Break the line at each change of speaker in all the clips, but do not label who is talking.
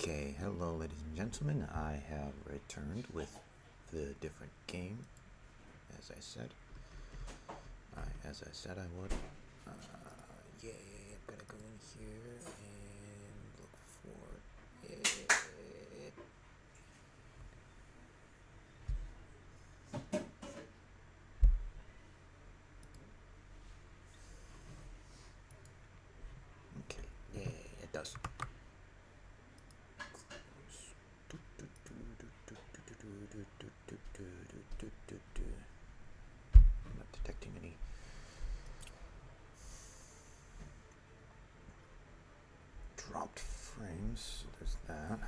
Okay, hello ladies and gentlemen, I have returned with the different game, as I said. I would. I'm gonna go in here and look for it. Okay, it does. I'm not detecting any dropped frames, so there's that.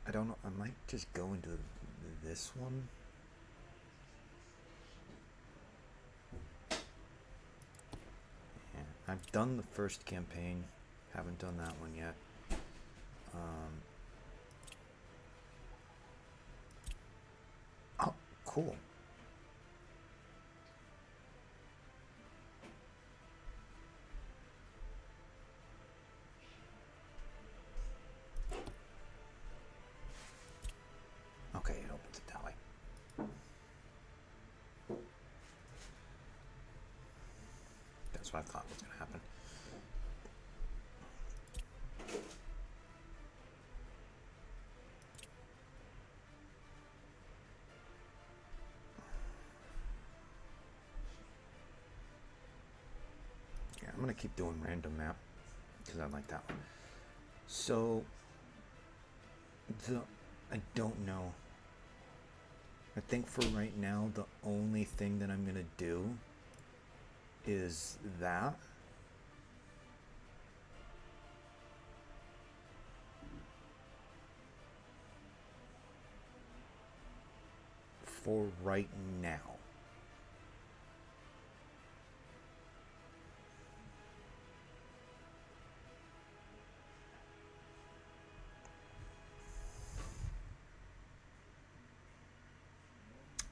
I don't know, I might just go into this one. Yeah, I've done the first campaign, haven't done that one yet. Oh, cool. Okay, it opens it that way. That's what I thought was going to happen. Yeah, I'm going to keep doing random map because I like that one. So, I don't know. I think for right now, the only thing that I'm going to do is that. For right now.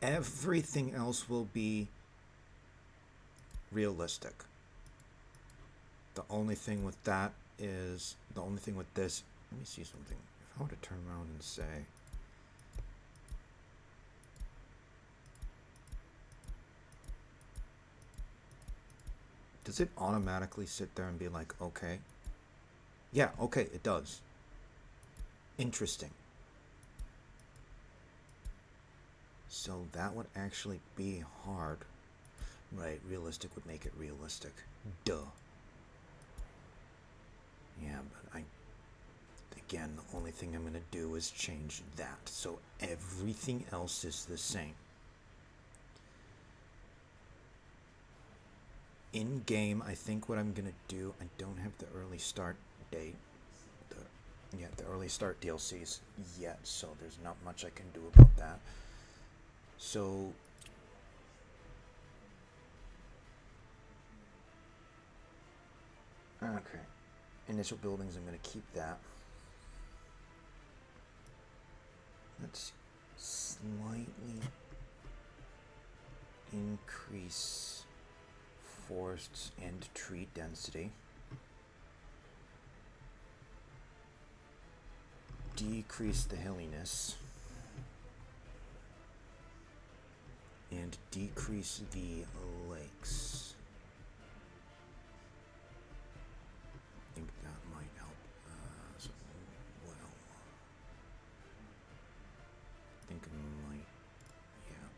Everything else will be realistic. The only thing with that is, the only thing with this, let me see something. If I were to turn around and say, does it automatically sit there and be like, okay? Yeah, okay, it does. Interesting. So that would actually be hard. Right, realistic would make it realistic. Duh. Yeah, but again, the only thing I'm going to do is change that. So everything else is the same. In game, I think what I'm going to do, I don't have the early start date. The early start DLCs yet, so there's not much I can do about that. So okay, initial buildings, I'm going to keep that. Let's slightly increase forests and tree density. Decrease the hilliness. And decrease the lakes. I think that might help as well. I think it might, yeah.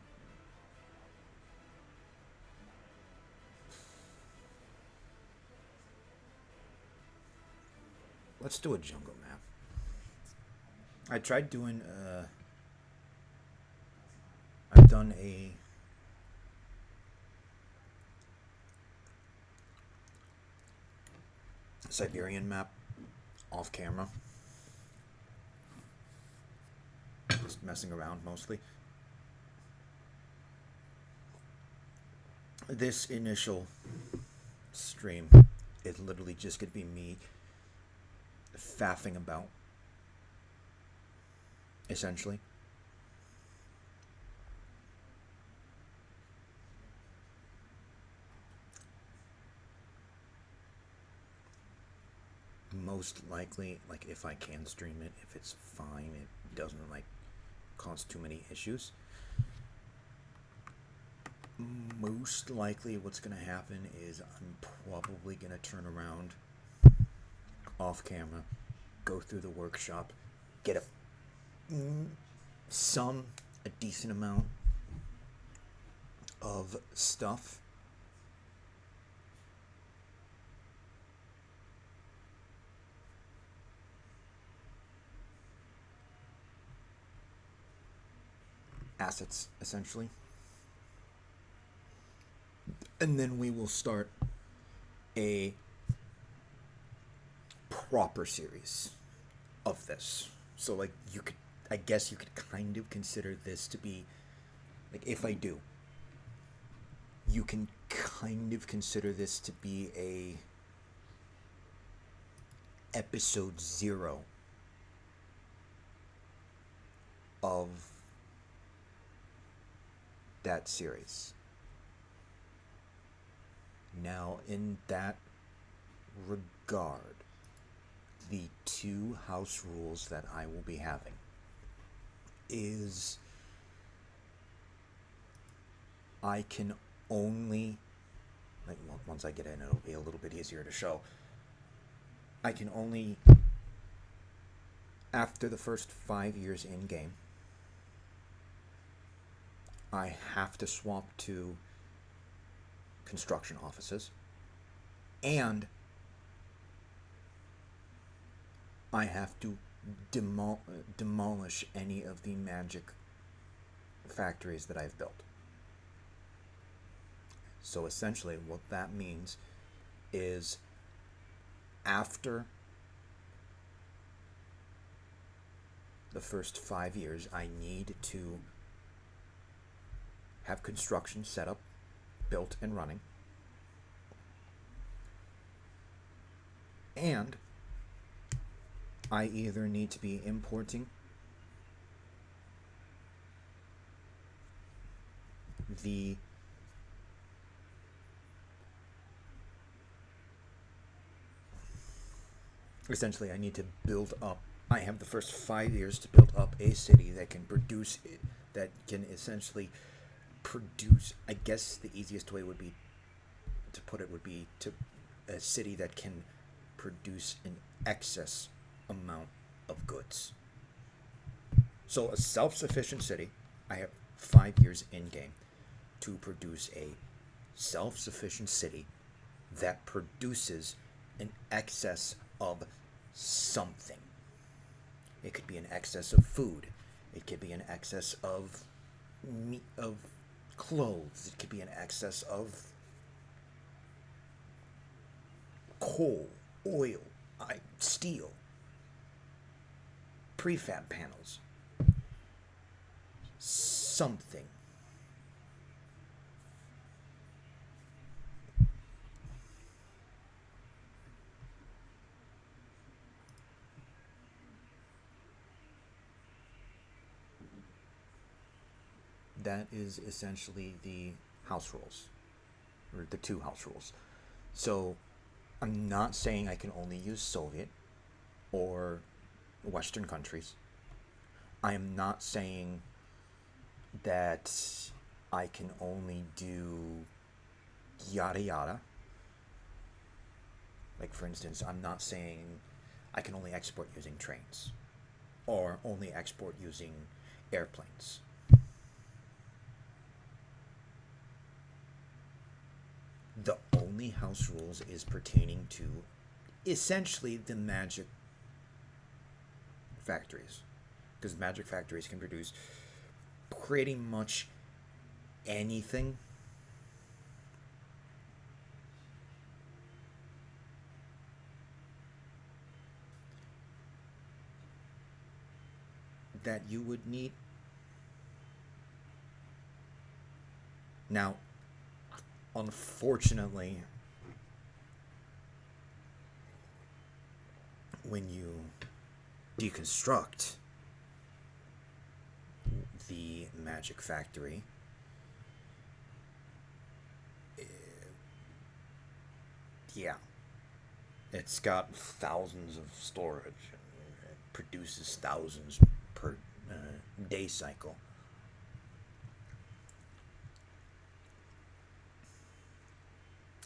Let's do a jungle map. I tried doing, I've done a Siberian map off camera. Just messing around mostly. This initial stream is literally just gonna be me faffing about, essentially. most likely, like, if I can stream it, if it's fine, it doesn't, like, cause too many issues. Most likely what's going to happen is I'm probably going to turn around off camera, go through the workshop, get a decent amount of stuff, assets essentially, and then we will start a proper series of this. So, like, I guess you could kind of consider this to be, like, if I do, you can kind of consider this to be a episode 0 of that series. Now, in that regard, the 2 house rules that I will be having is I can only, like, once I get in, it'll be a little bit easier to show. I can only, after the first 5 years in game, I have to swap to construction offices, and I have to demolish any of the magic factories that I've built. So essentially what that means is after the first 5 years, I need to have construction set up, built and running, and I either need to be importing the essentially I need to build up, I have the first 5 years to build up a city that can produce it, that can essentially produce, I guess the easiest way would be to put it would be to a city that can produce an excess amount of goods. So a self-sufficient city, I have 5 years in game to produce a self-sufficient city that produces an excess of something. It could be an excess of food. It could be an excess of meat, of clothes. It could be an excess of coal, oil, steel, prefab panels, something. That is essentially the house rules, or the 2 house rules. So I'm not saying I can only use Soviet or Western countries. I am not saying that I can only do yada yada. Like, for instance, I'm not saying I can only export using trains or only export using airplanes. The only house rules is pertaining to essentially the magic factories, because magic factories can produce pretty much anything that you would need. Now, unfortunately, when you deconstruct the magic factory, yeah, It's got thousands of storage. It produces thousands per day cycle.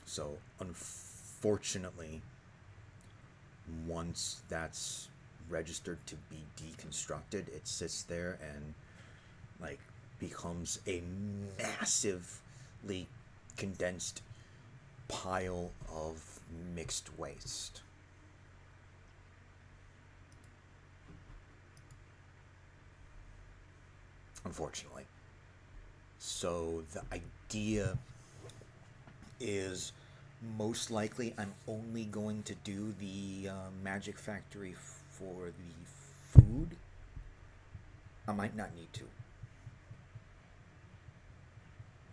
So, unfortunately, once that's registered to be deconstructed, it sits there and like becomes a massively condensed pile of mixed waste. Unfortunately. So the idea is most likely I'm only going to do the Magic Factory for the food. I might not need to.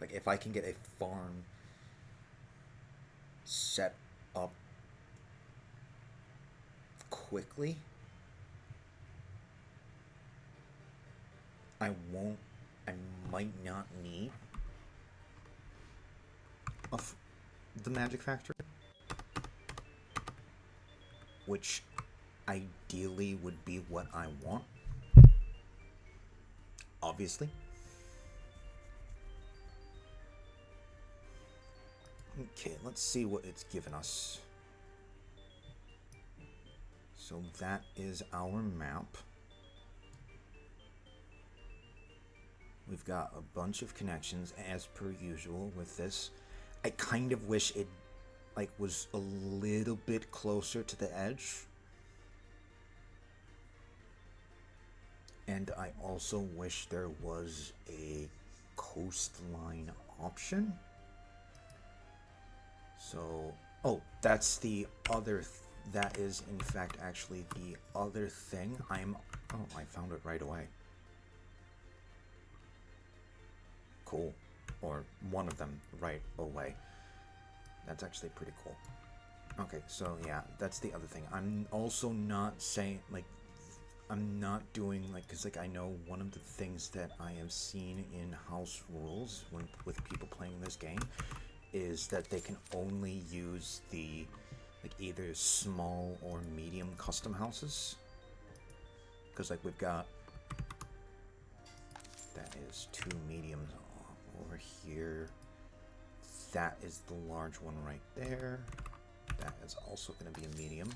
Like, if I can get a farm set up quickly, I won't, I might not need the Magic Factory, which ideally would be what I want, obviously. Okay, let's see what it's given us. So that is our map. We've got a bunch of connections as per usual with this. I kind of wish it like was a little bit closer to the edge. And I also wish there was a coastline option. So, oh, that's the other, that is in fact actually the other thing. Oh, I found it right away. Cool. Or one of them right away. That's actually pretty cool. Okay, so yeah, that's the other thing. I'm also not saying, like, I'm not doing, like, because, like, I know one of the things that I have seen in house rules with people playing this game is that they can only use the, like, either small or medium custom houses. Because, like, we've got, that is 2 mediums over here. That is the large one right there. That is also going to be a medium.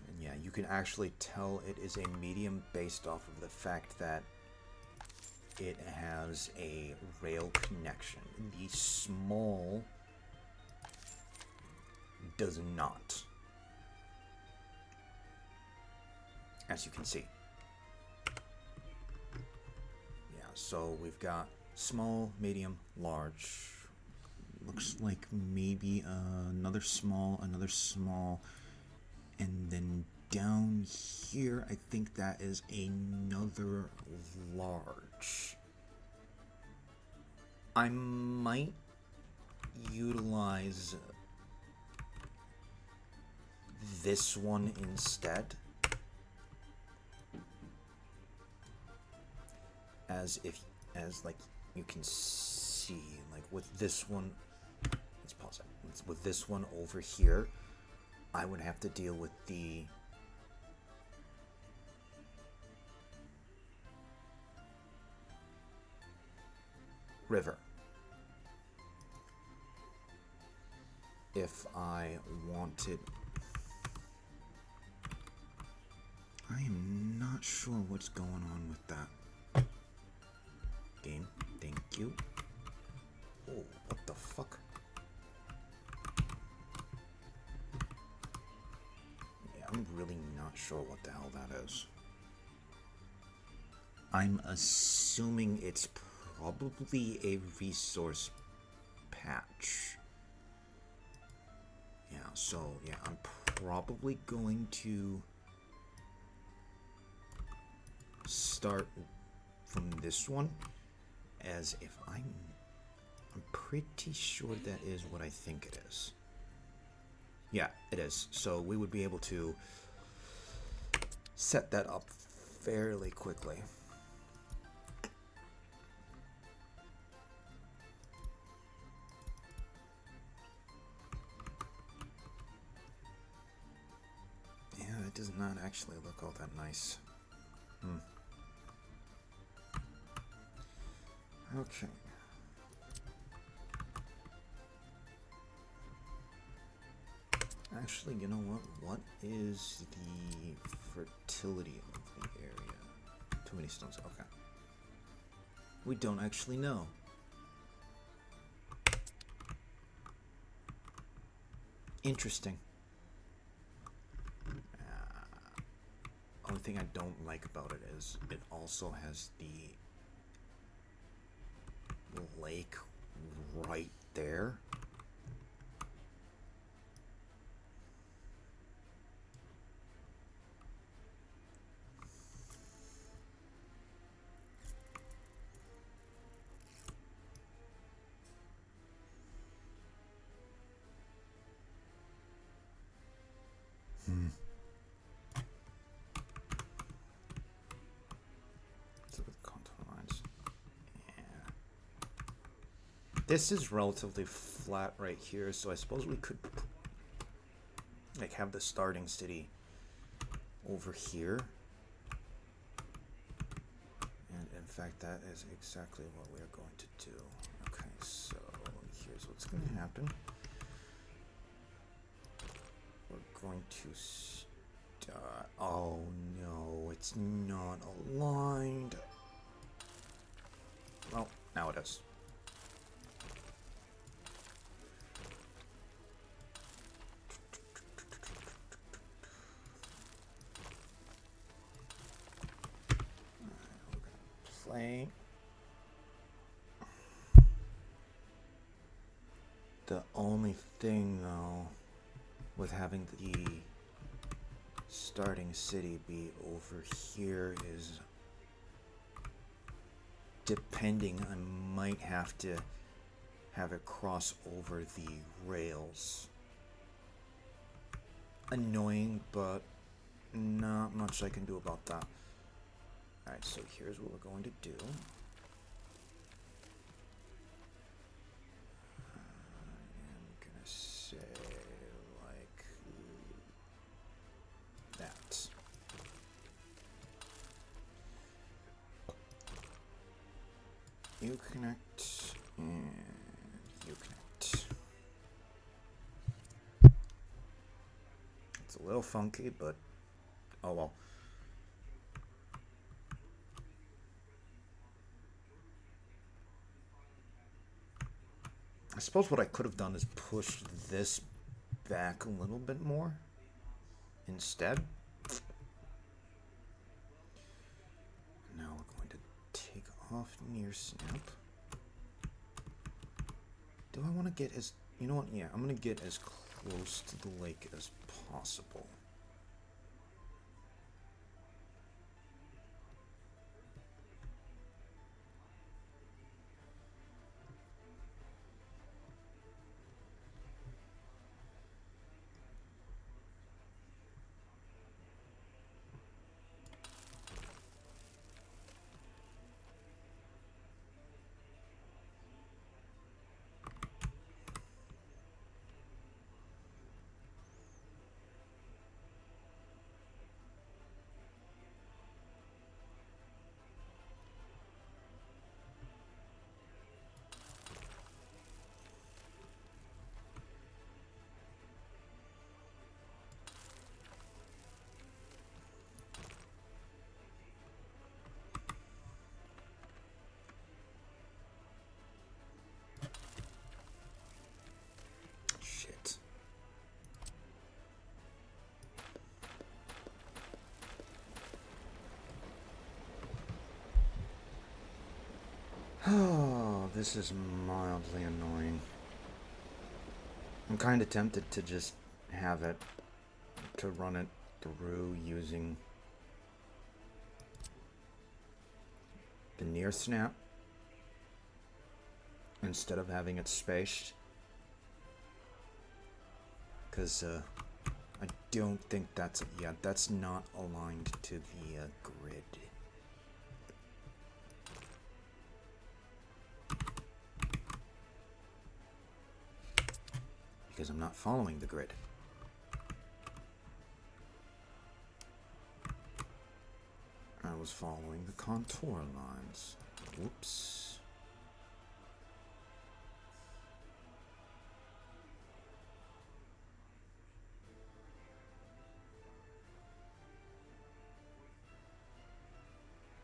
And yeah, you can actually tell it is a medium based off of the fact that it has a rail connection. The small does not, as you can see. Yeah, so we've got small, medium, large. Looks like maybe another small, and then down here I think that is another large. I might utilize this one instead, as like you can see, like with this one, let's pause it. With this one over here, I would have to deal with the river if I wanted. I am not sure what's going on with that. Game, thank you. Oh, what the fuck? Yeah, I'm really not sure what the hell that is. I'm assuming it's probably a resource patch. Yeah, so yeah, I'm probably going to start from this one, as if I'm pretty sure that is what I think it is. Yeah, it is. So we would be able to set that up fairly quickly. actually look all that nice. Okay. Actually, you know what? What is the fertility of the area? Too many stones. Okay. We don't actually know. Interesting. Only thing I don't like about it is it also has the lake right there. Let's look at the contour lines. Yeah. This is relatively flat right here, so I suppose we could like have the starting city over here. And in fact, that is exactly what we are going to do. Okay, so here's what's going to happen. We're going to start. Oh no, it's not aligned. Well, now it is. Play. The only thing though with having the starting city be over here is depending, I might have to have it cross over the rails. Annoying, but not much I can do about that. Alright, so here's what we're going to do. I'm gonna say like that. You connect and you connect. It's a little funky, but oh well. I suppose what I could have done is pushed this back a little bit more instead. Now we're going to take off near snap. Do I want to get as, you know what, yeah, I'm going to get as close to the lake as possible. Shit. Oh, this is mildly annoying. I'm kind of tempted to just have it, to run it through using the near snap instead of having it spaced. Because I don't think that's, yeah, that's not aligned to the grid. Because I'm not following the grid. was following the contour lines. Whoops.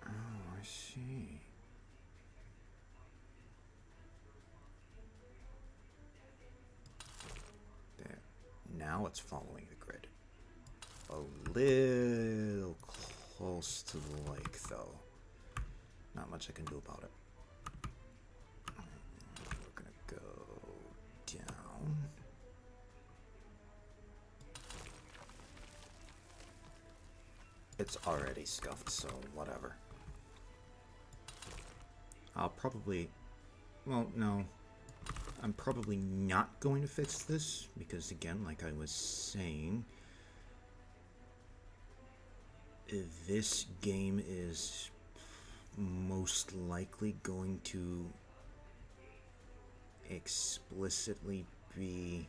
Oh, I see. There. Now it's following the grid. A little close to the lake, though. Not much I can do about it. We're gonna go down. It's already scuffed, so whatever. I'll probably... Well, no. I'm probably not going to fix this, because again, like I was saying, this game is most likely going to explicitly be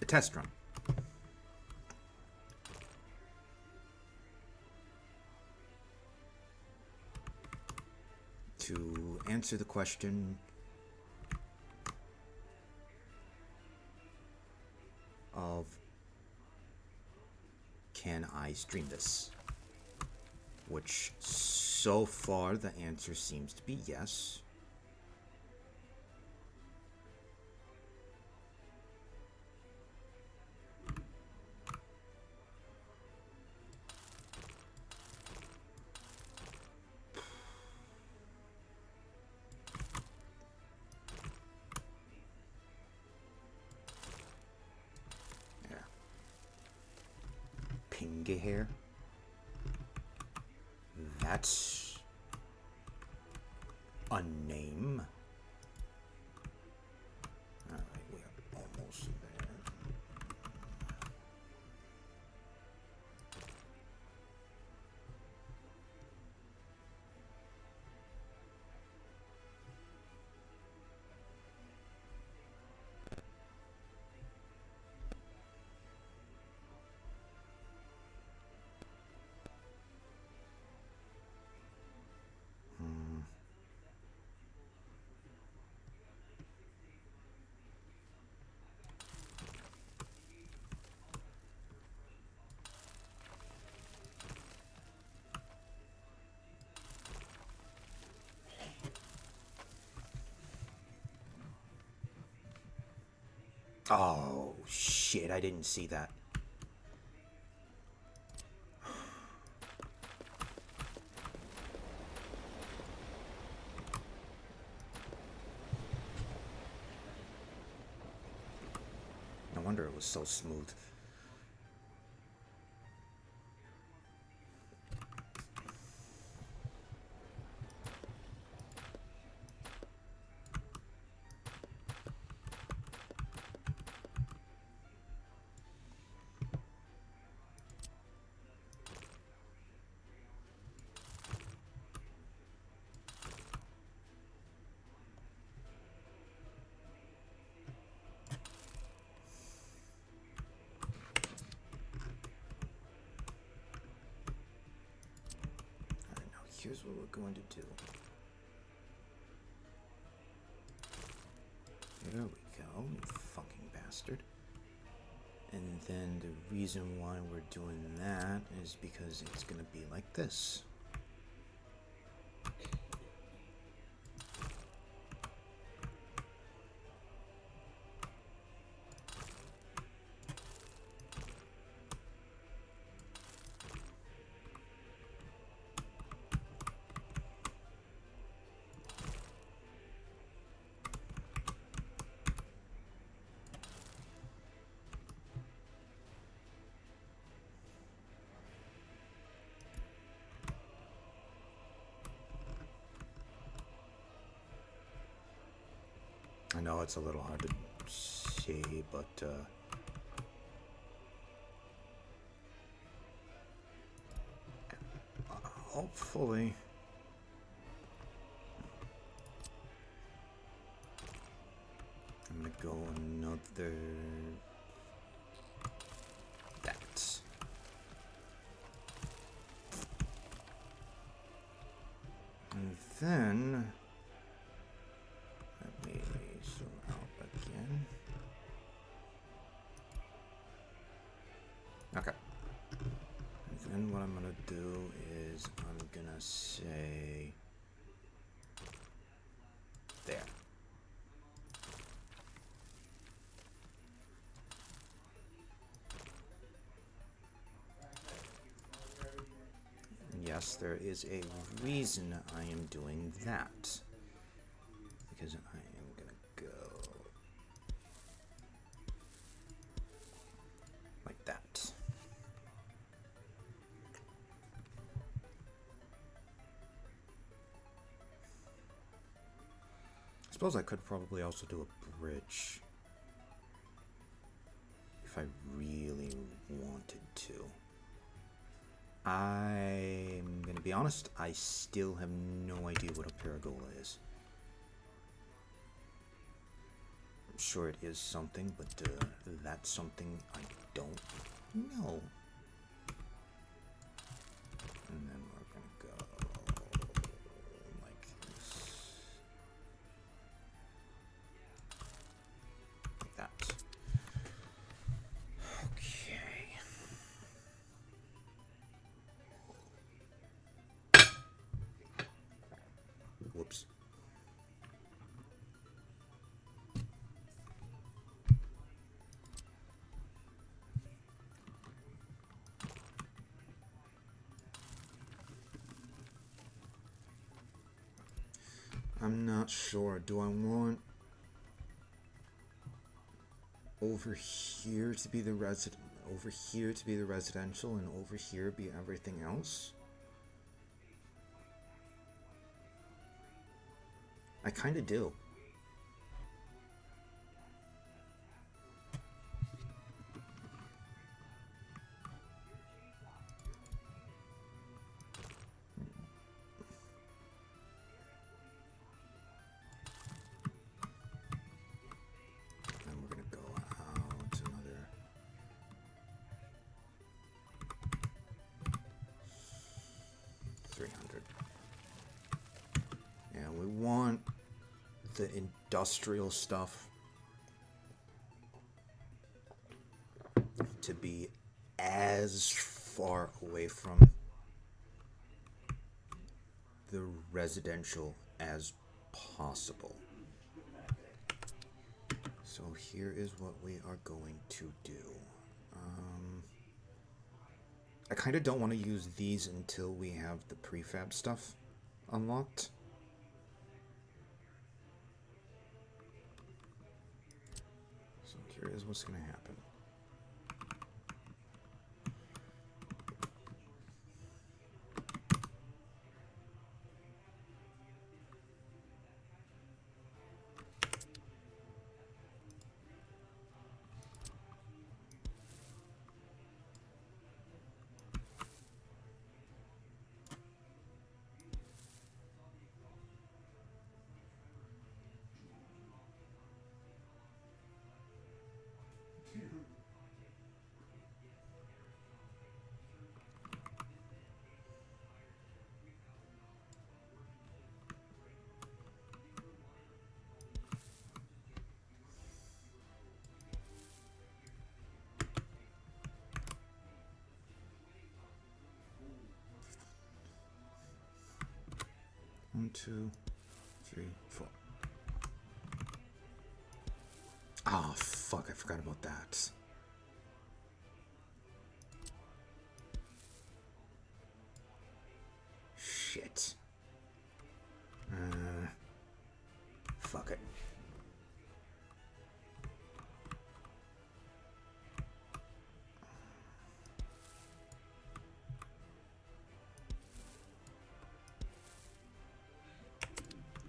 a test run. To answer the question of, can I stream this? Which so far the answer seems to be yes. Pingy hair. That's a name. Alright, we are almost there. Oh, shit, I didn't see that. No wonder it was so smooth. Here's what we're going to do. There we go, you fucking bastard. And then the reason why we're doing that is because it's gonna be like this. I know it's a little hard to see, but hopefully I'm gonna go another then let me zoom out again. Okay. And then what I'm gonna do is I'm gonna say there. Yes, there is a reason I am doing that. Because I am gonna go like that. I suppose I could probably also do a bridge if I really wanted to. I'm gonna be honest, I still have no idea what a paragola is. I'm sure it is something, but that's something I don't know. And then we're gonna go like this. Like that. Okay. Whoops. I'm not sure. Do I want over here to be the residential and over here be everything else? I kind of do. And we're gonna go out another 300. Yeah, we want the industrial stuff to be as far away from the residential as possible. So here is what we are going to do. I kind of don't want to use these until we have the prefab stuff unlocked. So here is what's going to happen. One, two, three, four. Oh, fuck, I forgot about that. Shit. Fuck it.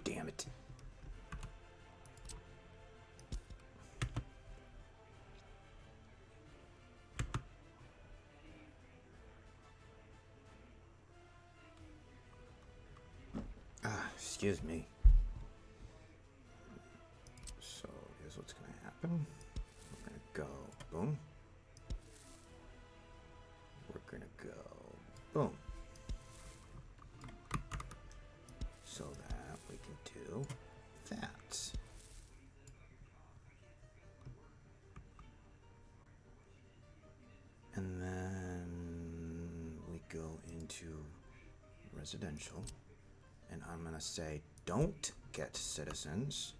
Damn it. Excuse me. So here's what's gonna happen. We're gonna go boom. We're gonna go boom. So that to residential, and I'm going to say don't get citizens.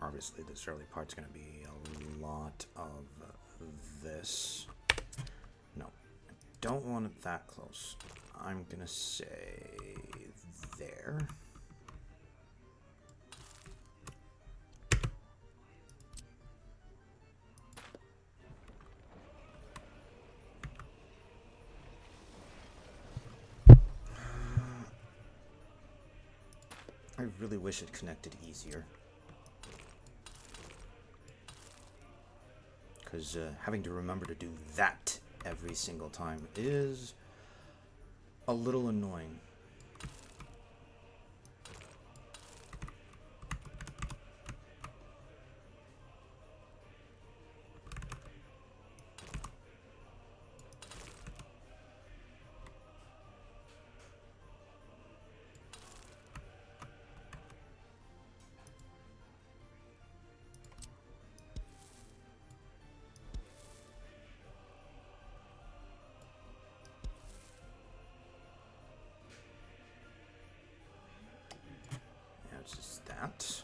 Obviously, this early part's going to be a lot of this. No, I don't want it that close. I'm going to say there. I really wish it connected easier. Because having to remember to do that every single time is a little annoying. It's just that.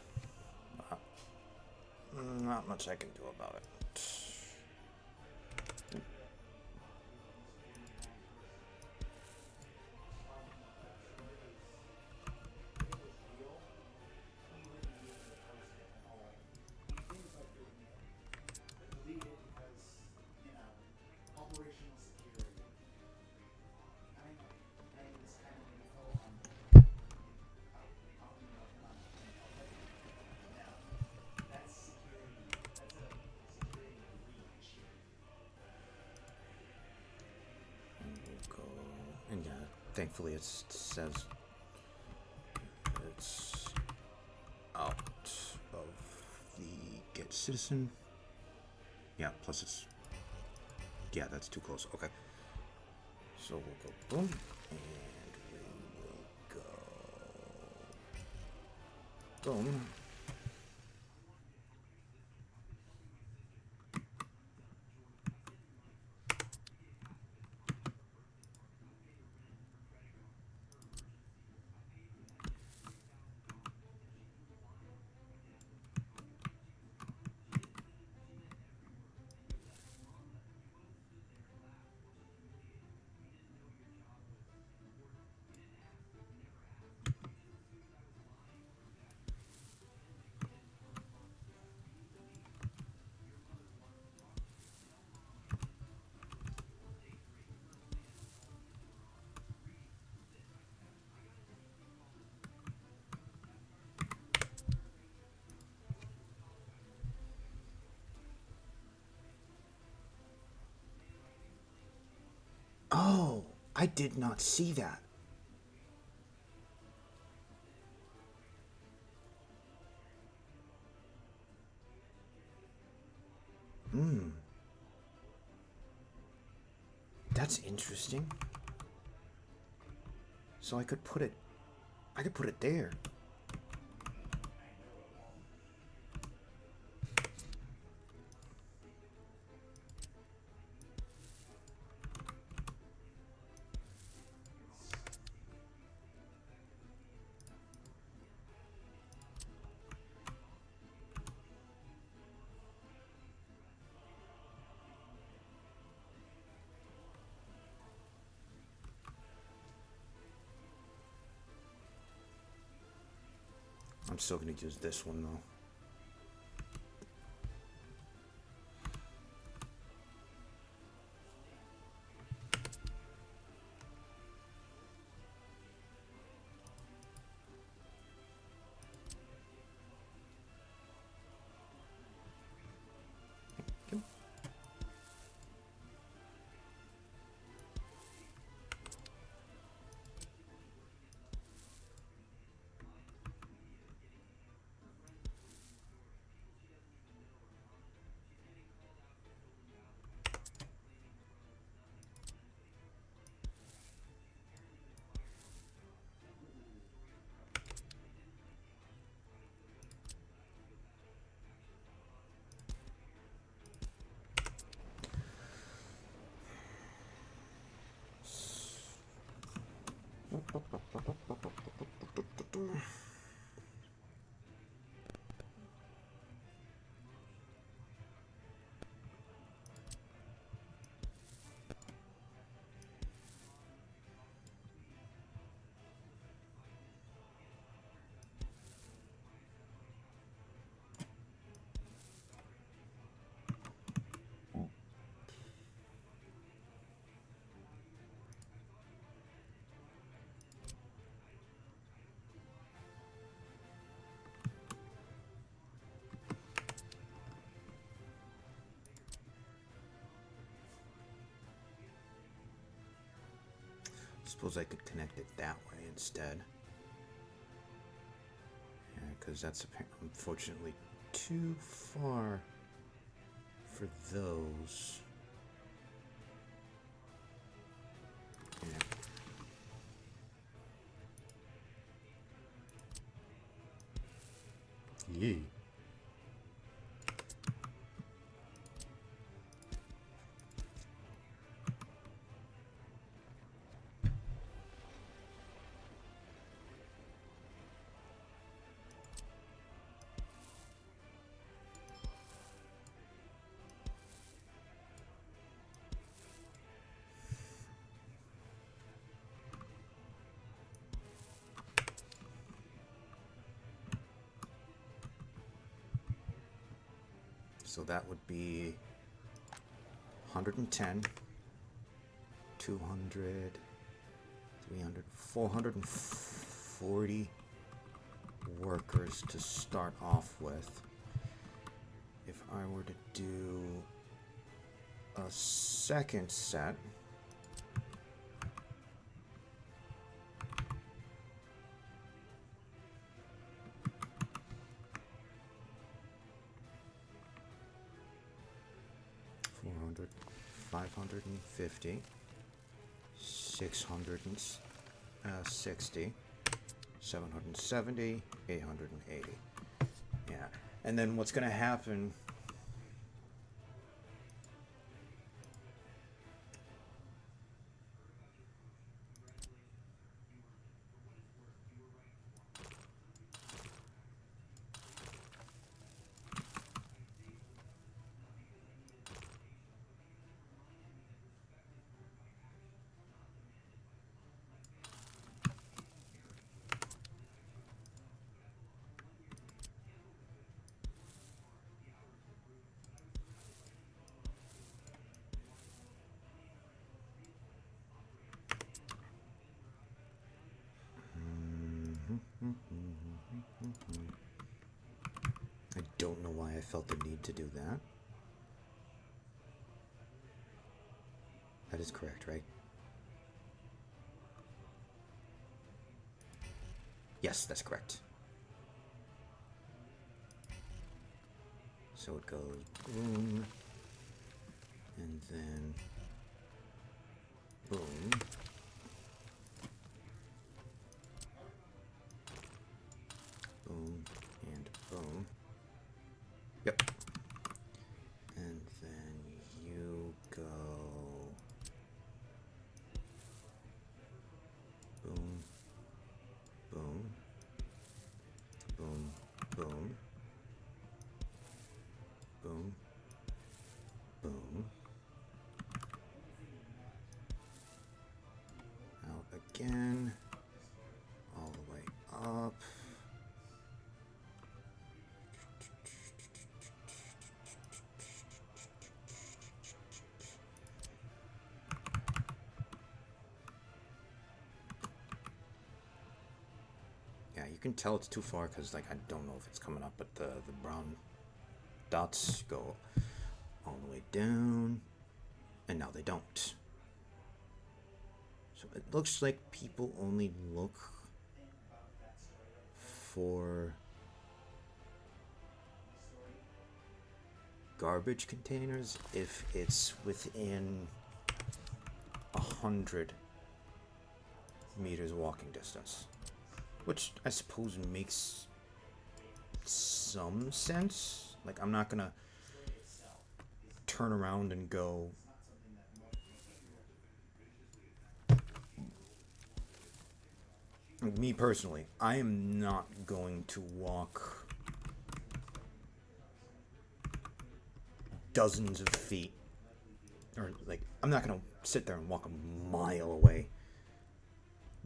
Not much I can do about it. And yeah, thankfully it says it's out of the get citizen. Yeah, plus it's, yeah, that's too close. Okay. So we'll go boom, and we will go boom. Oh, I did not see that. That's interesting. So I could put it there. I'm still going to use this one though. Suppose I could connect it that way instead. Yeah, because that's unfortunately too far for those. Yeah. Yee. So that would be 110, 200, 300, 440 workers to start off with. If I were to do a second set, $400, 550, 660, 770, 880. Yeah, and then what's going to happen? I don't know why I felt the need to do that. That is correct, right? Yes, that's correct. So it goes boom, and then boom, boom, and boom. Yep. And then you go boom, boom, boom, boom, boom, boom. Out again, all the way up. Yeah, you can tell it's too far because, like, I don't know if it's coming up, but the brown dots go all the way down, and now they don't. So it looks like people only look for garbage containers if it's within 100 meters walking distance, which I suppose makes some sense. Like, I'm not gonna turn around and go Me personally, I am not going to walk dozens of feet, or like, I'm not gonna sit there and walk a mile away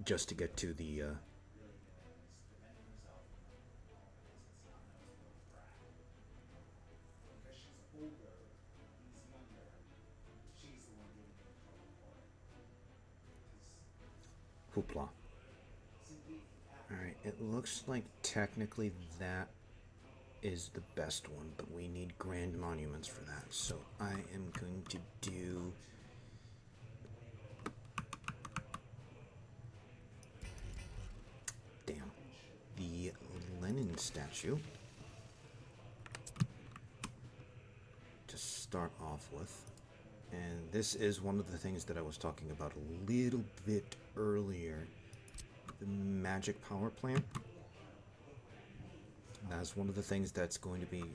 just to get to the hoopla. Alright, it looks like technically that is the best one, but we need grand monuments for that. So I am going to do. Damn. The Lenin statue to start off with. And this is one of the things that I was talking about a little bit earlier. The magic power plant. That's one of the things that's going to be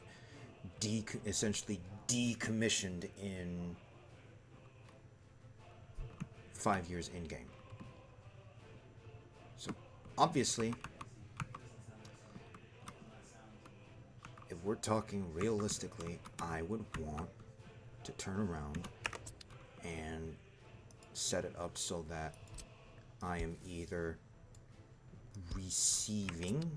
essentially decommissioned in 5 years in game. So obviously, if we're talking realistically, I would want to turn around and set it up so that I am either receiving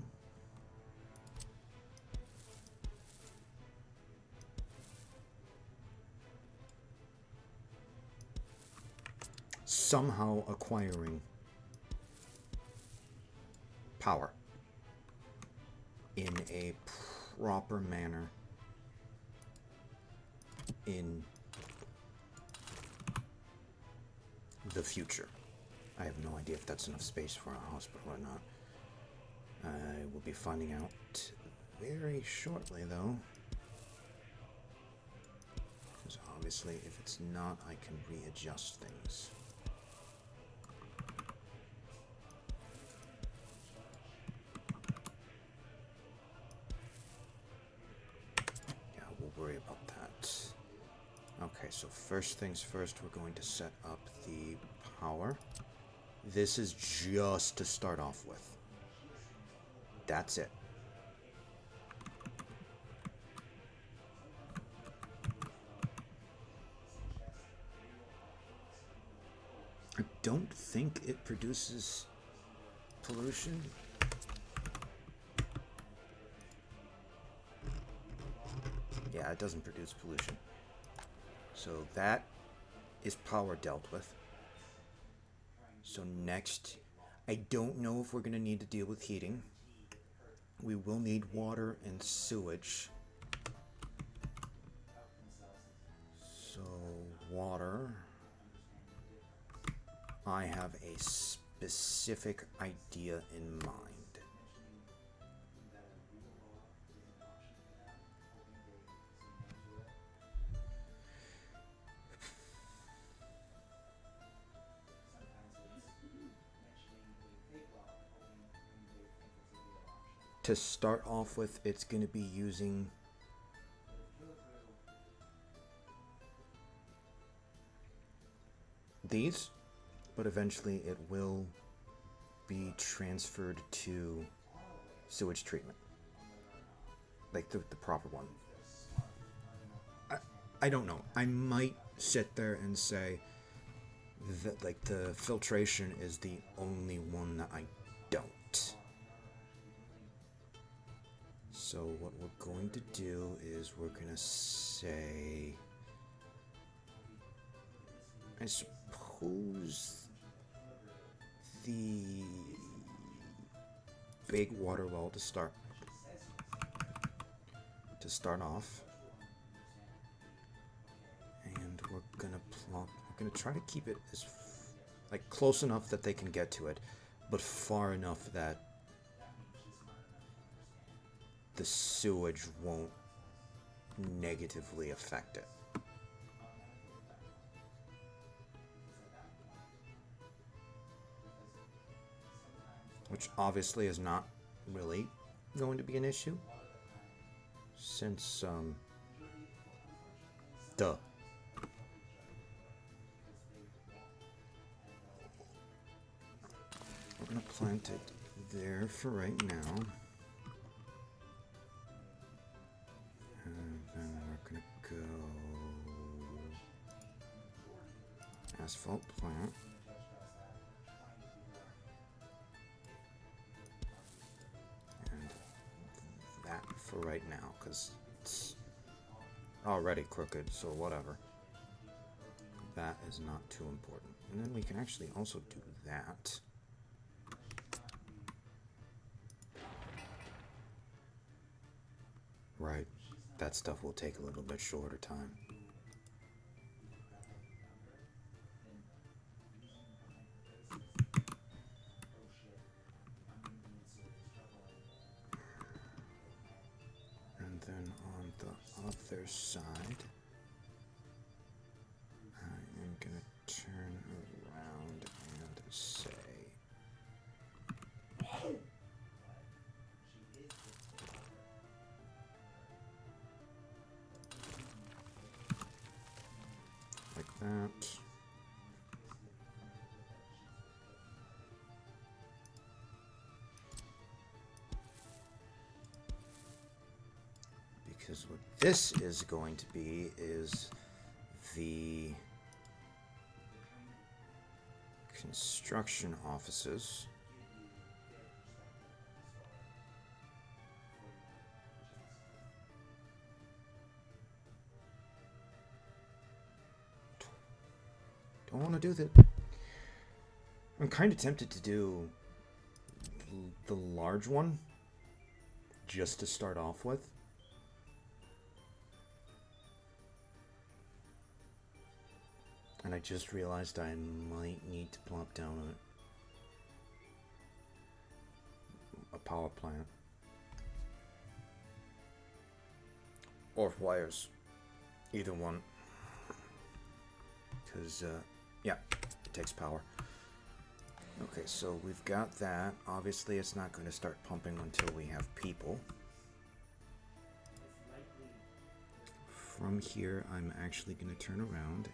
somehow acquiring power in a proper manner in the future. I have no idea if that's enough space for a hospital or not. I will be finding out very shortly, though. Because obviously, if it's not, I can readjust things. Yeah, we'll worry about that. Okay, so first things first, we're going to set up the power. This is just to start off with. That's it. I don't think it produces pollution. Yeah, it doesn't produce pollution. So that is power dealt with. So next, I don't know if we're going to need to deal with heating. We will need water and sewage. So water, I have a specific idea in mind. To start off with, it's going to be using these, but eventually it will be transferred to sewage treatment, like the proper one. I don't know. I might sit there and say that like the filtration is the only one that I don't. So what we're going to do is we're going to say, I suppose the big water well to start off, and we're gonna try to keep it as like close enough that they can get to it, but far enough that the sewage won't negatively affect it. Which obviously is not really going to be an issue, since, duh. going to plant it there for right now. And then we're going to go asphalt plant. And that for right now, because it's already crooked, so whatever. That is not too important. And then we can actually also do that. Right, that stuff will take a little bit shorter time. And then on the other side, I am going to turn around and say, like that. Because what this is going to be is the construction offices. Don't want to do that. I'm kind of tempted to do the large one just to start off with. And I just realized I might need to plop down a power plant. Or wires. Either one. Because, yeah, it takes power. Okay, so we've got that. Obviously, it's not going to start pumping until we have people. From here, I'm actually going to turn around.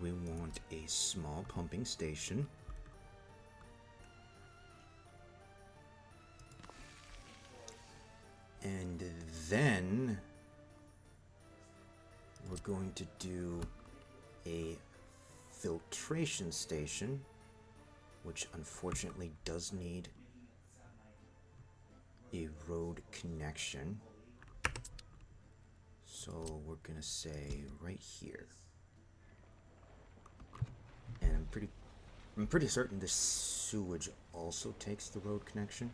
We want a small pumping station. And then we're going to do a filtration station, which unfortunately does need a road connection. So we're gonna say right here. And I'm pretty certain this sewage also takes the road connection.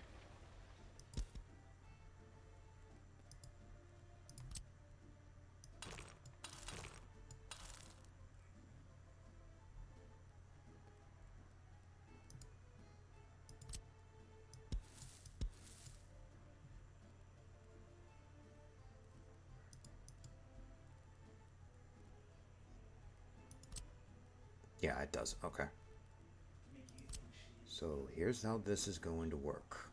Yeah, it does. Okay. So here's how this is going to work.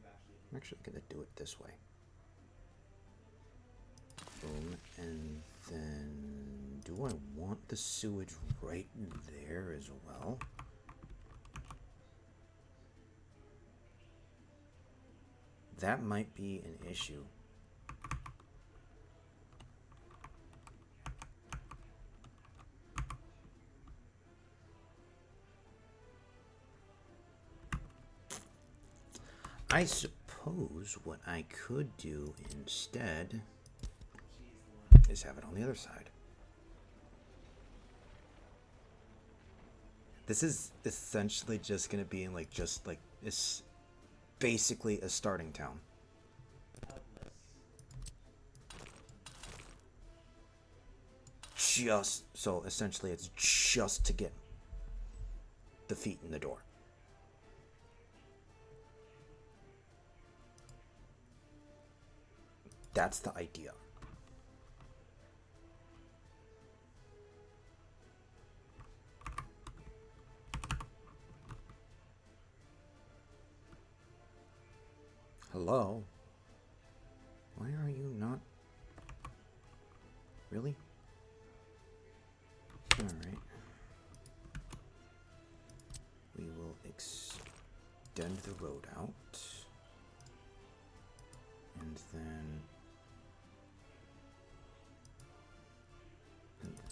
I'm actually going to do it this way. Boom. And then do I want the sewage right there as well? That might be an issue. I suppose what I could do instead is have it on the other side. This is essentially just going to be in just like it's basically a starting town. So essentially it's just to get the feet in the door. That's the idea. Hello? Why are you not? Really? Alright. We will extend the road out. And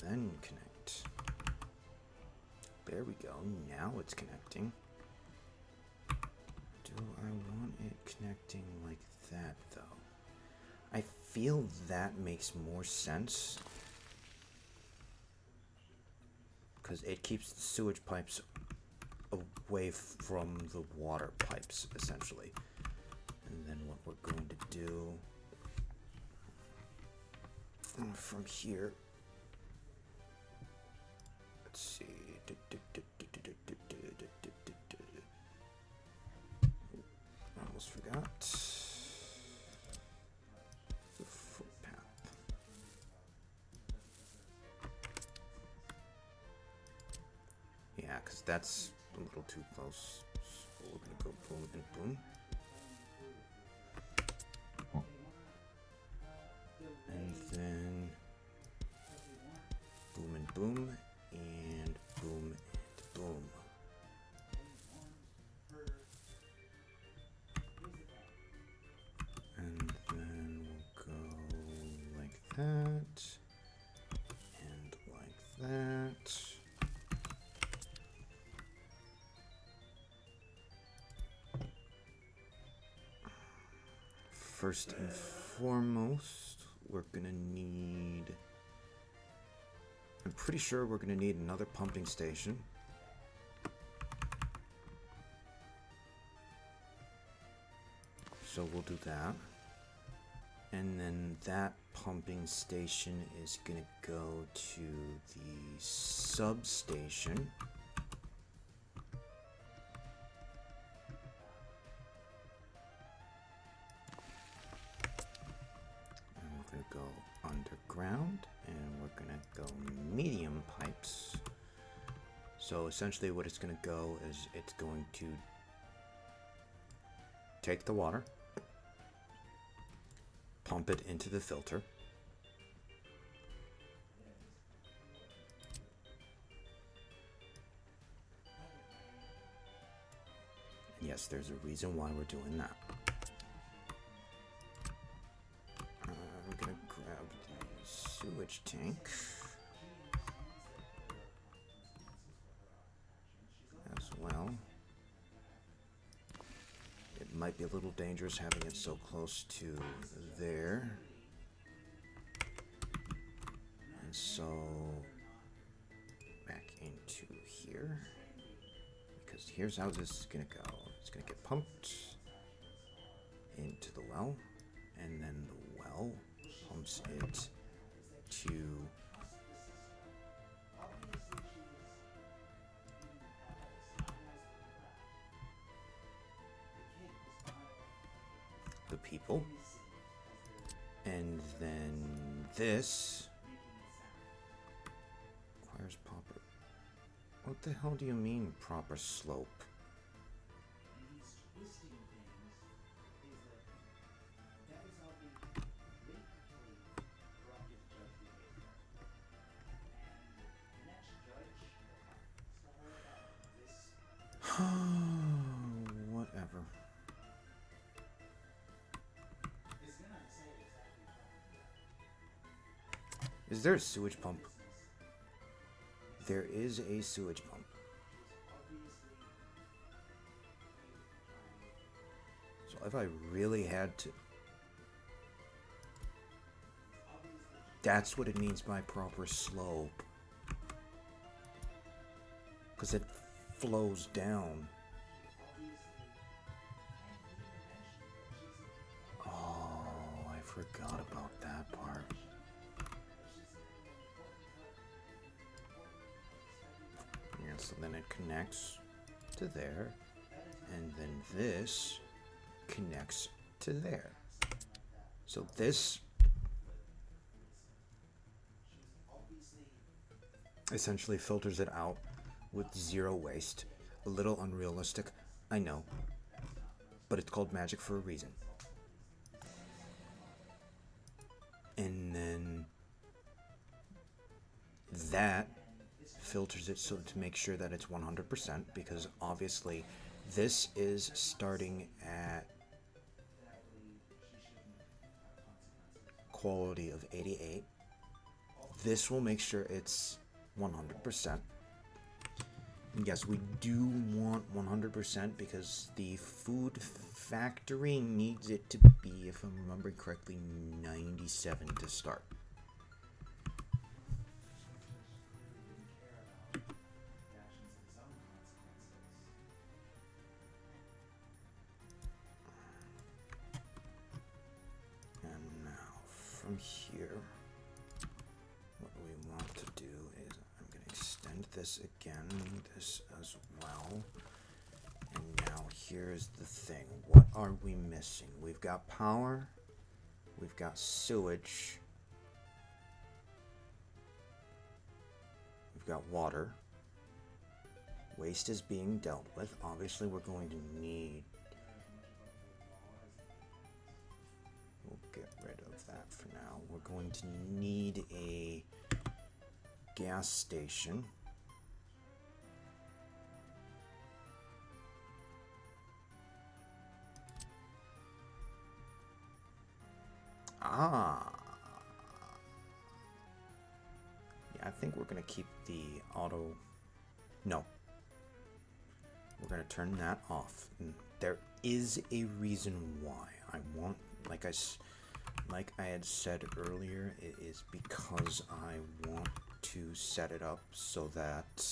then connect. There we go. Now it's connecting. Do I want it connecting like that, though? I feel that makes more sense. Because it keeps the sewage pipes away from the water pipes, essentially. And then what we're going to do from here, let's see. Almost forgot the footpath. Yeah, because that's a little too close. So we're gonna go boom and boom. And then boom and boom, and boom and boom. And then we'll go like that, and like that. First and foremost, we're gonna need, I'm pretty sure we're gonna need another pumping station. So we'll do that. And then that pumping station is gonna go to the substation. Go underground, and we're gonna go medium pipes. So essentially what it's gonna go is it's going to take the water, pump it into the filter, and yes, there's a reason why we're doing that. I'm gonna grab the sewage tank as well. It might be a little dangerous having it so close to there. And so back into here, because here's how this is gonna go. It's gonna get pumped into the well, and then the well pumps it to the people, and then this requires proper. What the hell do you mean proper slope? Whatever. Is there a sewage pump? There is a sewage pump. So if I really had to... That's what it means by proper slope. Because it flows down. Oh, I forgot about that part. Yeah, so then it connects to there, and then this connects to there. So this essentially filters it out with zero waste. A little unrealistic, I know, but it's called magic for a reason. And then that filters it so to make sure that it's 100%, because obviously This is starting at quality of 88. This will make sure it's 100%. Yes, we do want 100% because the food factory needs it to be, if I'm remembering correctly, 97 to start. And now from here, what we want to do is I'm going to extend this again, this as well. And now here's the thing. What are we missing? We've got power. We've got sewage. We've got water. Waste is being dealt with. Obviously, we're going to need... We'll get rid of that for now. We're going to need a gas station. Ah. Yeah, I think we're going to keep the auto... No. We're going to turn that off. There is a reason why. I want, like I had said earlier, it is because I want to set it up so that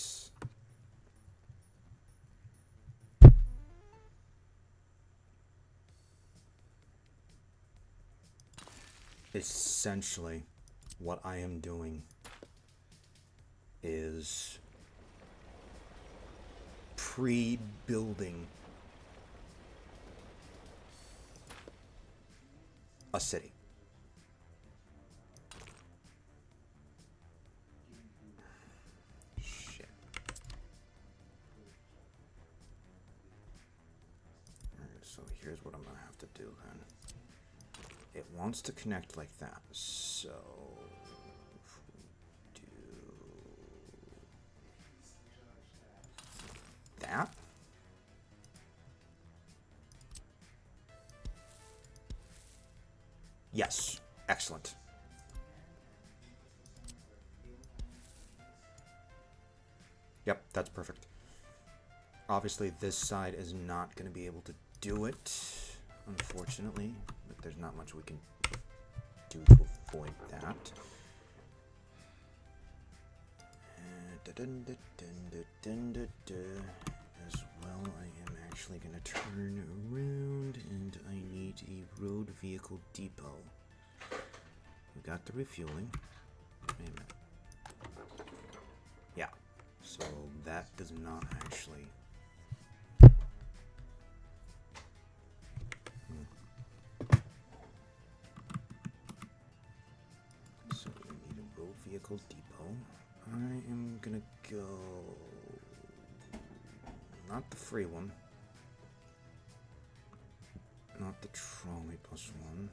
essentially what I am doing is pre-building a city. Shit. Alright, so here's what I'm gonna have to do then. It wants to connect like that, so if we do that. Yes, excellent. Yep, that's perfect. Obviously, this side is not going to be able to do it, unfortunately, but there's not much we can do to avoid that. As well, I am actually going to turn around, and I need a road vehicle depot. We got the refueling. Wait a minute. Yeah, so that does not actually... So we need a road vehicle depot. I am gonna go... Not the free one. Not the trolley bus one.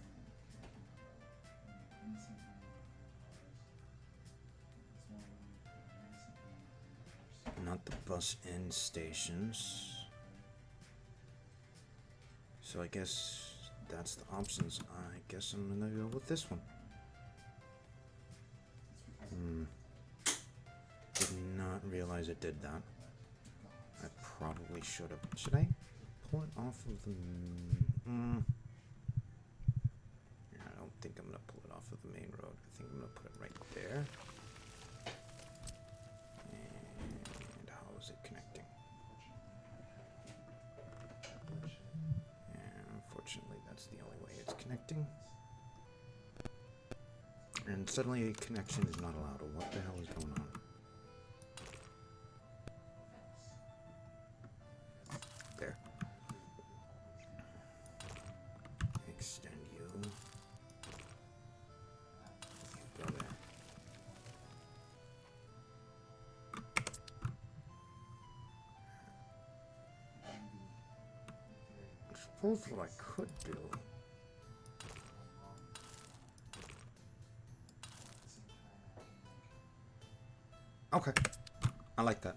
Not the bus end stations. So I guess that's the options. I guess I'm gonna go with this one. Did not realize it did that. I probably should have. Should I pull it off of the... Yeah, I don't think I'm gonna pull it off of the main road. I think I'm gonna put it right there. And how is it connecting? And unfortunately, that's the only way it's connecting. And suddenly a connection is not allowed. What the hell is going on? There. Extend you. Go there. I suppose what I could do... Okay, I like that.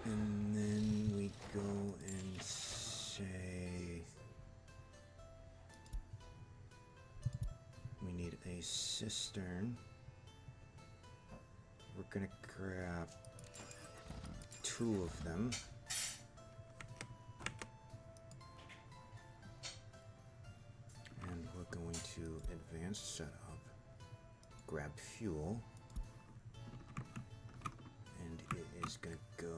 And then we need a cistern. We're gonna grab 2 of them. And we're going to advanced setup, grab fuel, and it is gonna go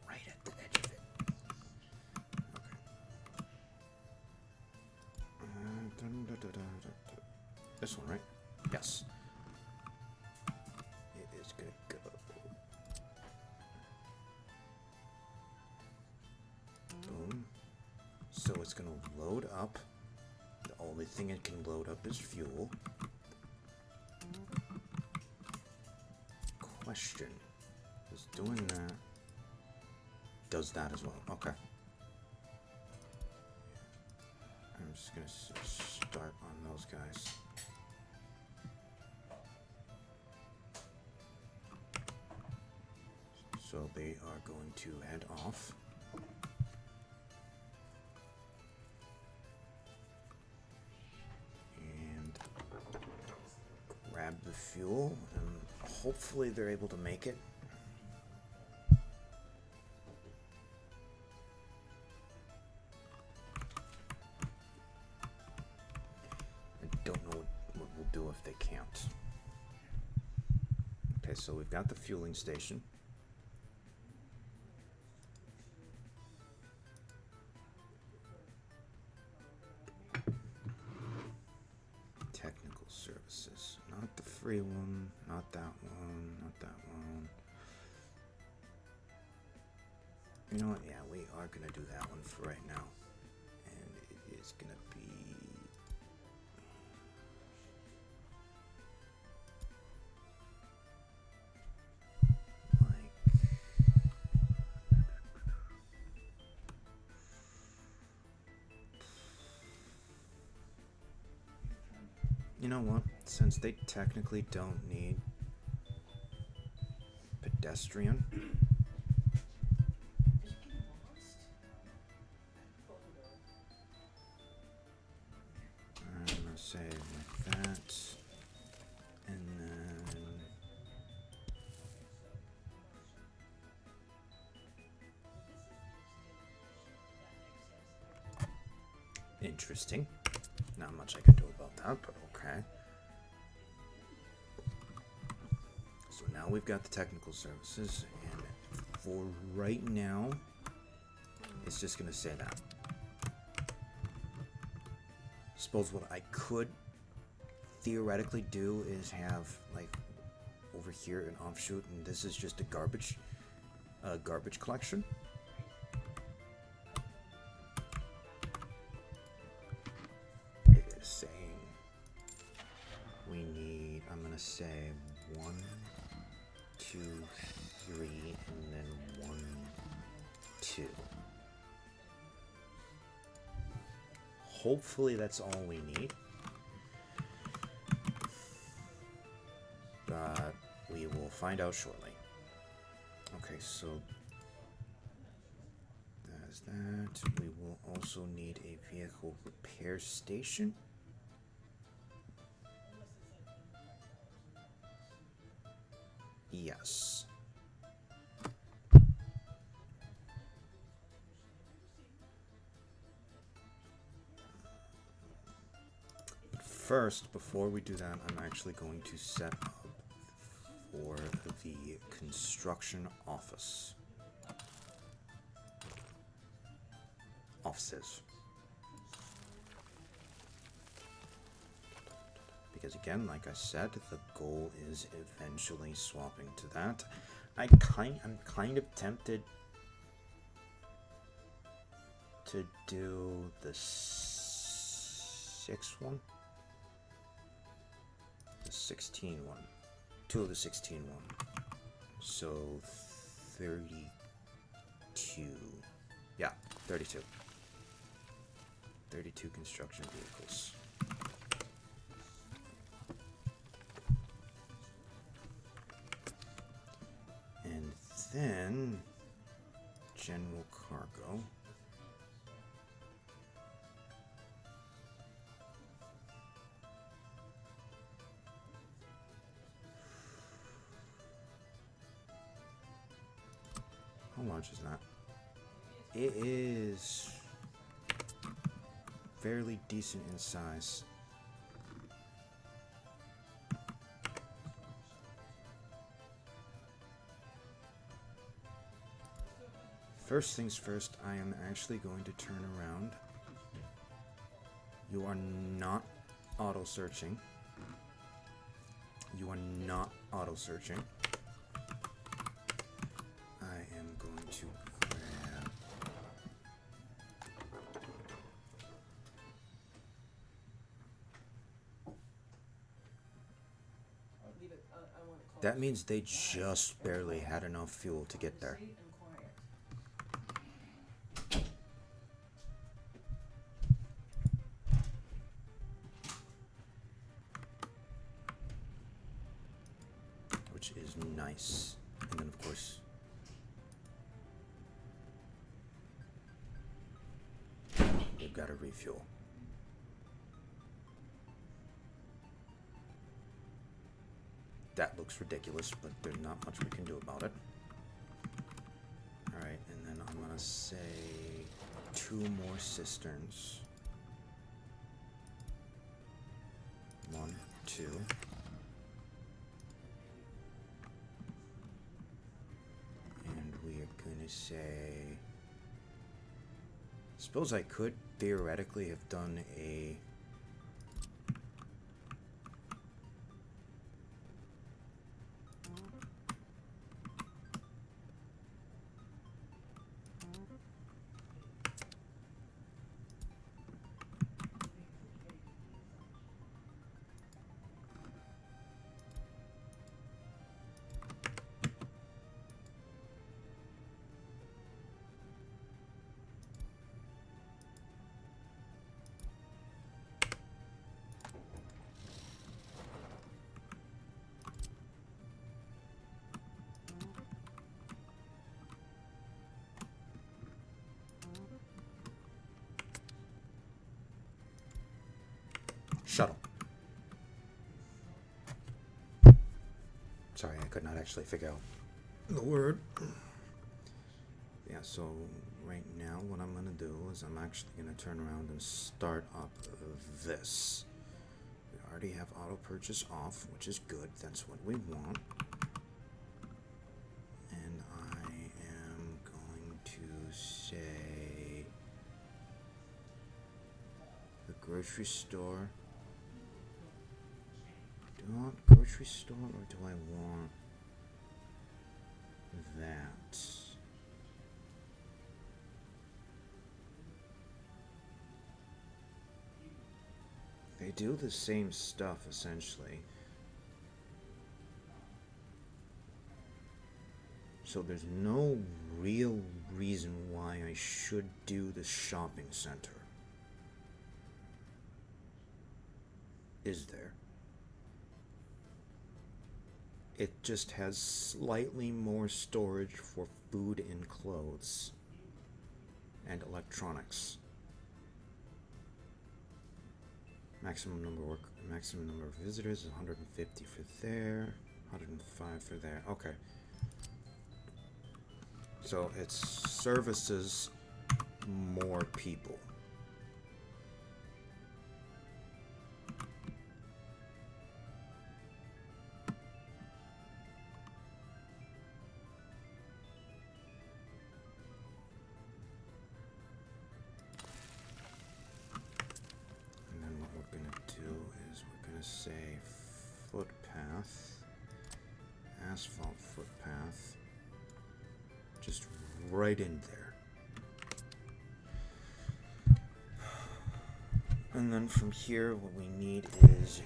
right at the edge of it. Okay. This one, right? Yes. It is gonna go. Boom. So it's gonna load up. The only thing it can load up is fuel. Question. Is doing that. Does that as well. Okay. I'm just gonna start on those guys. So they are going to head off. And grab the fuel, and hopefully they're able to make it. I don't know what we'll do if they can't. Okay, so we've got the fueling station. Technical services. Not the free one, not that one, not that one. You know what? Yeah, we are going to do that one for right now. And it is going to be... You know what? Since they technically don't need pedestrian, I'm gonna say like that, and then interesting. Not much I can do about that, but okay. So now we've got the technical services, and for right now, it's just gonna say that. Suppose what I could theoretically do is have like over here an offshoot, and this is just a garbage collection. Saying we need, I'm gonna say 1, 2, 3, and then 1, 2. Hopefully that's all we need, but we will find out shortly. Okay, so that's that. We will also need a vehicle repair station. Yes. But first, before we do that, I'm actually going to set up for the construction offices. Because again, like I said, the goal is eventually swapping to that. I'm kind of tempted to do the 6th one, the 16 one, 2 of the 16 one. So 32. Yeah, 32. 32 construction vehicles. then general cargo. How large is that? It is fairly decent in size. First things first, I am actually going to turn around. You are not auto-searching. You are not auto-searching. I am going to grab... That means they just barely had enough fuel to get there. Which is nice. And then, of course, they've got to refuel. That looks ridiculous, but there's not much we can do about it. Alright, and then I'm gonna say 2 more cisterns. 1, 2. And we are gonna say... Suppose I could theoretically have done a... Shuttle. Sorry, I could not actually figure out the word. Yeah, so right now what I'm going to do is I'm actually going to turn around and start up this. We already have auto purchase off, which is good. That's what we want. And I am going to say the grocery store. Do I want grocery store or do I want that? They do the same stuff essentially. So there's no real reason why I should do the shopping center. Is there? It just has slightly more storage for food and clothes and electronics. Maximum number of visitors is 150 for there, 105 for there. Okay. So it services more people. Say footpath, asphalt footpath, just right in there. And then from here, what we need is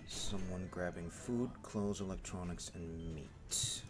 someone grabbing food, clothes, electronics, and meat.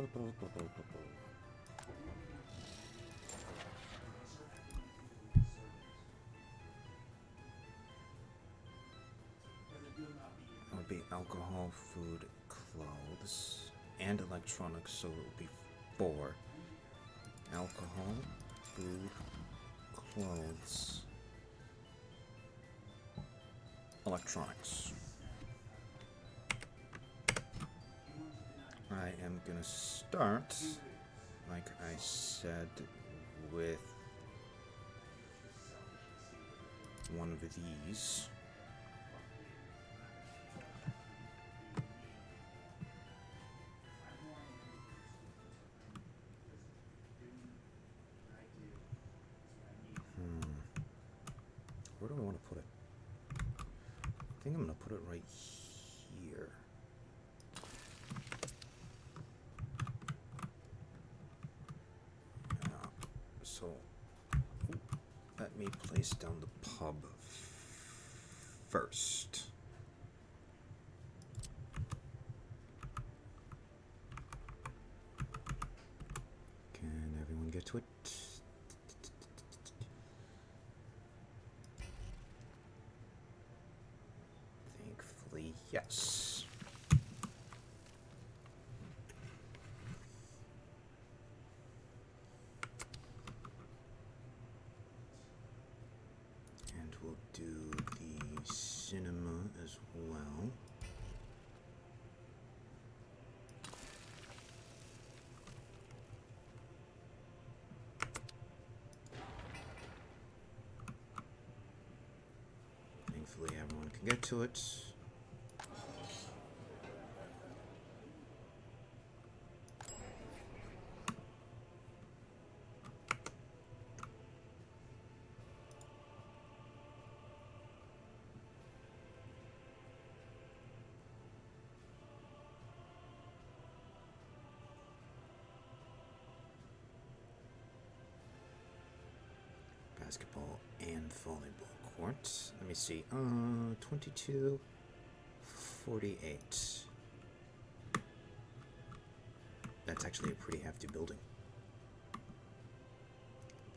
It'll be alcohol, food, clothes, and electronics, so it'll be 4. Alcohol, food, clothes, electronics. I am gonna start, like I said, with one of these. Where do I want to put it? I think I'm going to put it right here. So, let me place down the pub first. Can everyone get to it? Thankfully, yes. And we'll do the cinema as well. Thankfully, everyone can get to it. Basketball and volleyball courts. Let me see. 2248. That's actually a pretty hefty building.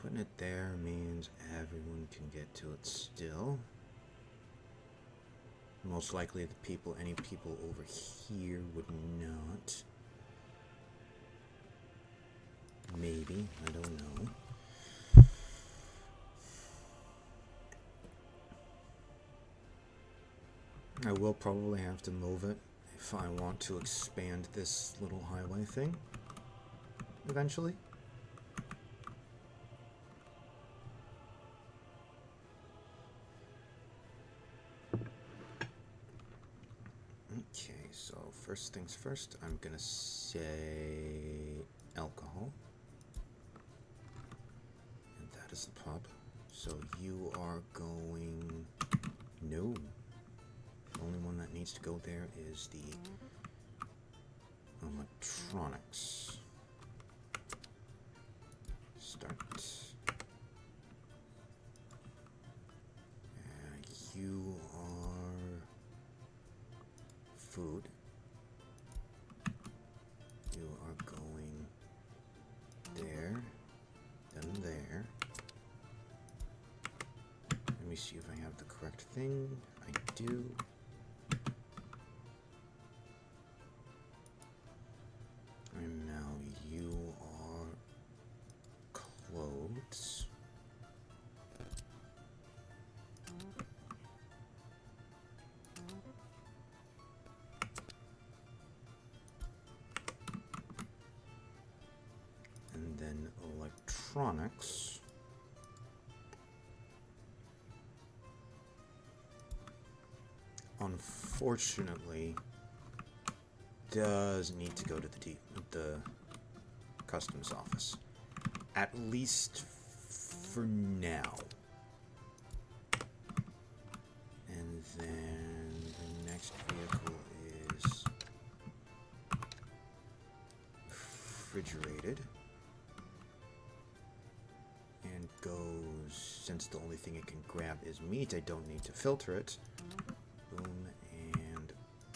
Putting it there means everyone can get to it still. Most likely any people over here would not. Maybe, I don't know. I will probably have to move it if I want to expand this little highway thing eventually. Okay, so first things first, I'm gonna say alcohol. And that is the pub. So you are going... No. The only one that needs to go there is the electronics. Start. You are food. You are going there, then there. Let me see if I have the correct thing. I do. And now you are clothes. And then electronics. Unfortunately, does need to go to the customs office, at least for now. And then the next vehicle is refrigerated and goes, since the only thing it can grab is meat, I don't need to filter it. Boom and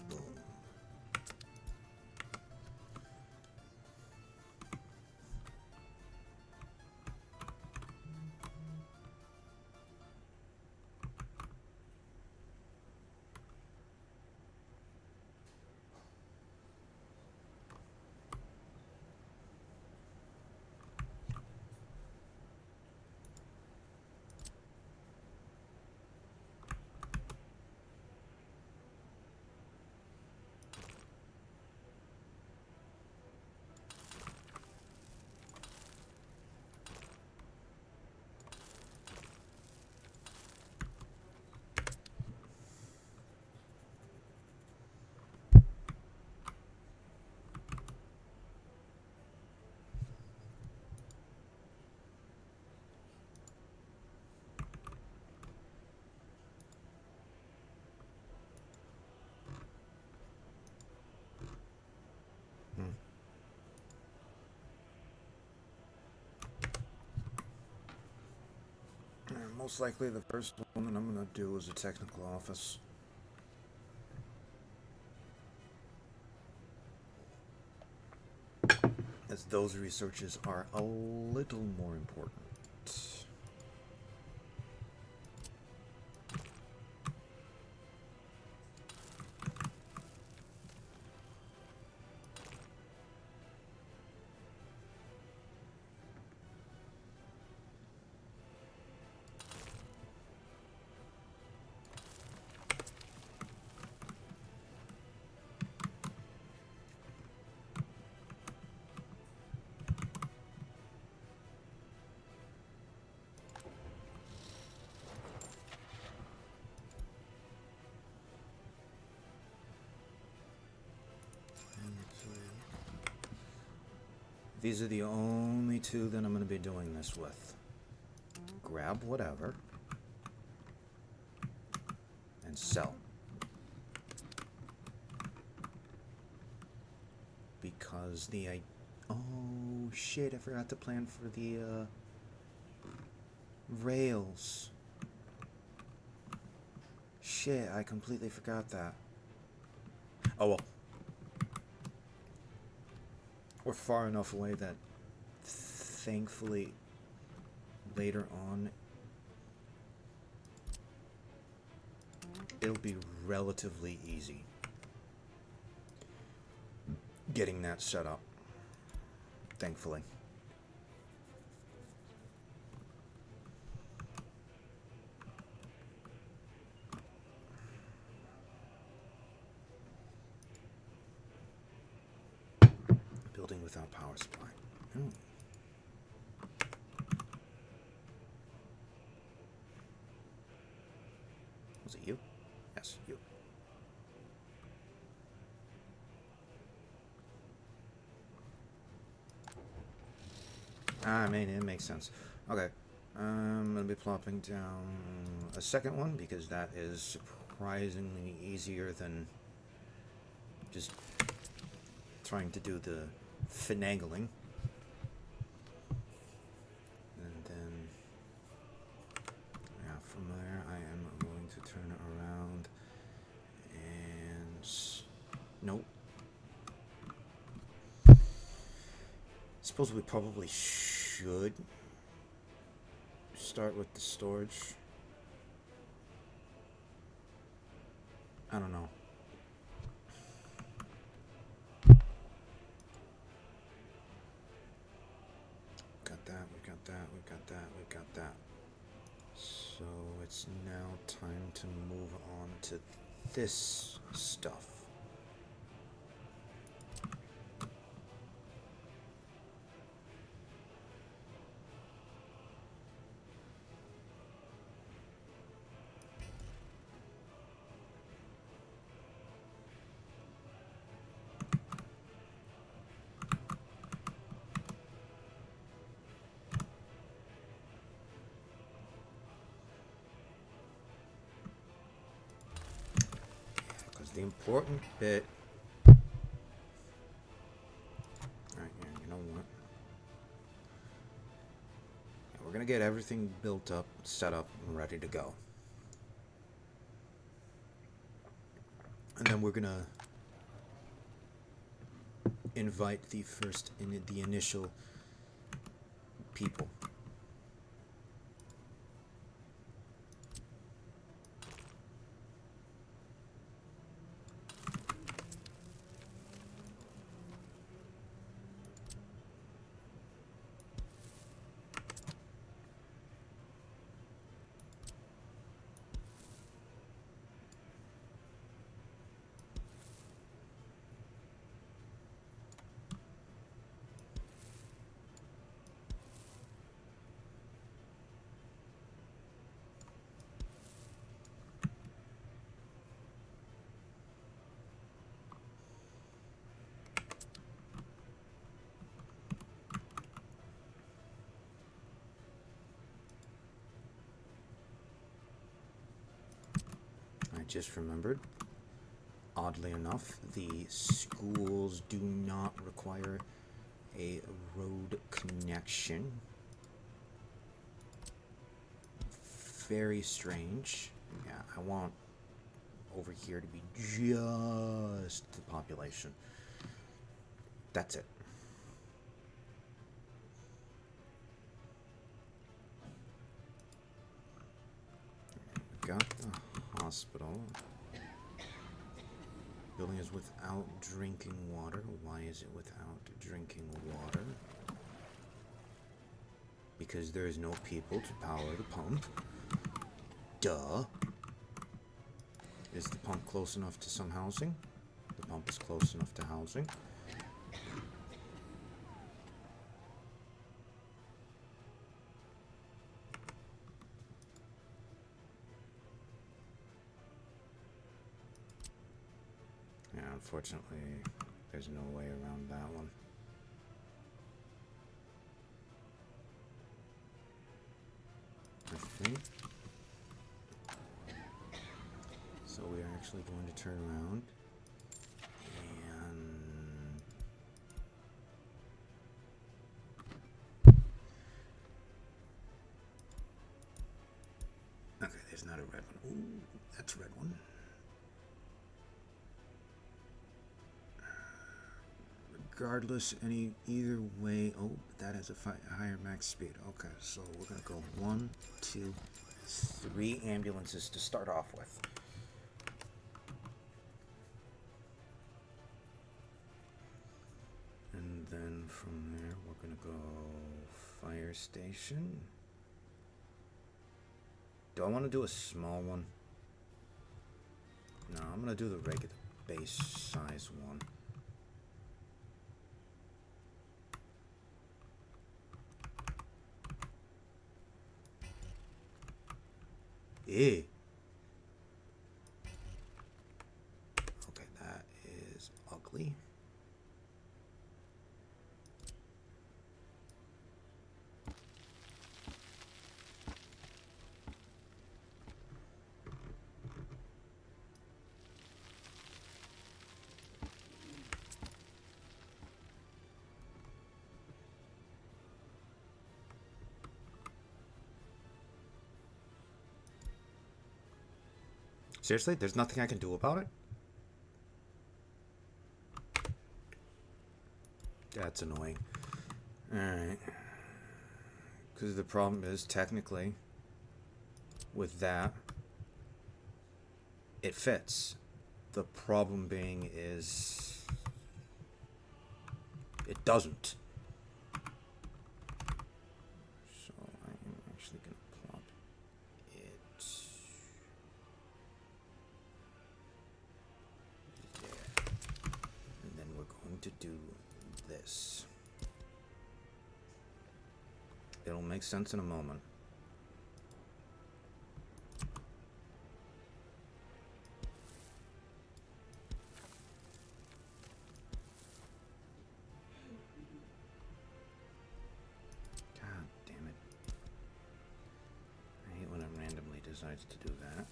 boom. most likely the first one that I'm going to do is a technical office. As those researches are a little more important. These are the only two that I'm going to be doing this with. Grab whatever and sell. Because oh shit, I forgot to plan for the rails. Shit, I completely forgot that. Oh well. We're far enough away that thankfully later on it'll be relatively easy getting that set up. Thankfully. Building without power supply. Ooh. Was it you? Yes, you. I mean, it makes sense. Okay. I'm going to be plopping down a second one because that is surprisingly easier than just trying to do the finagling. And then, yeah, from there I am going to turn it around and... Nope. Suppose we probably should start with the storage. I don't know. Got that, we got that, we got that, we got that. So it's now time to move on to this stuff. The important bit. Alright, yeah, you know what? Yeah, we're gonna get everything built up, set up, and ready to go. And then we're gonna invite the initial people. Just remembered, oddly enough, the schools do not require a road connection very strange. Yeah, I want over here to be just the population. That's it. Got the hospital. Building is without drinking water. Why is it without drinking water? Because there is no people to power the pump. Duh. Is the pump close enough to some housing? The pump is close enough to housing. Yeah, unfortunately, there's no way around that one. I think. So we are actually going to turn around and okay, there's not a red one. Ooh, that's a red one. Regardless, either way. Oh, that has a higher max speed. Okay, so we're gonna go 1, 2, 3 ambulances to start off with. And then from there, we're gonna go fire station. Do I want to do a small one? No, I'm gonna do the regular base size one. Eh. Okay, that is ugly. Seriously, there's nothing I can do about it? That's annoying. Alright. Because the problem is, technically, with that, it fits. The problem being is, it doesn't. So I'm actually going to plop it there. And then we're going to do this. It'll make sense in a moment. God damn it. I hate when it randomly decides to do that.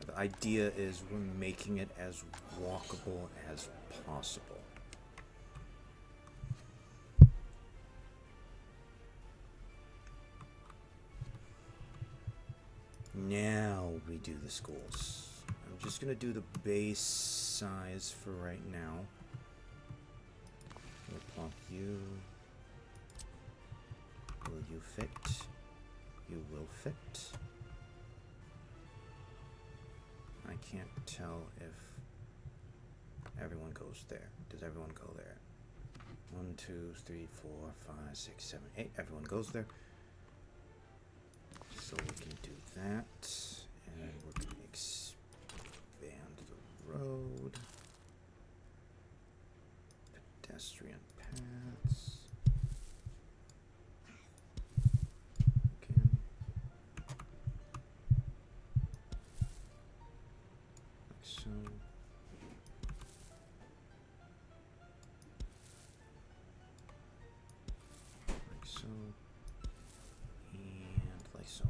The idea is we're making it as walkable as possible. Now we do the schools. I'm just gonna do the base size for right now. We'll plop you. Will you fit? You will fit. I can't tell if everyone goes there. Does everyone go there? 1, 2, 3, 4, 5, 6, 7, 8. Everyone goes there. So we can do that. And we're going to expand the road. Pedestrian paths. Again. Like so. Like so. And like so.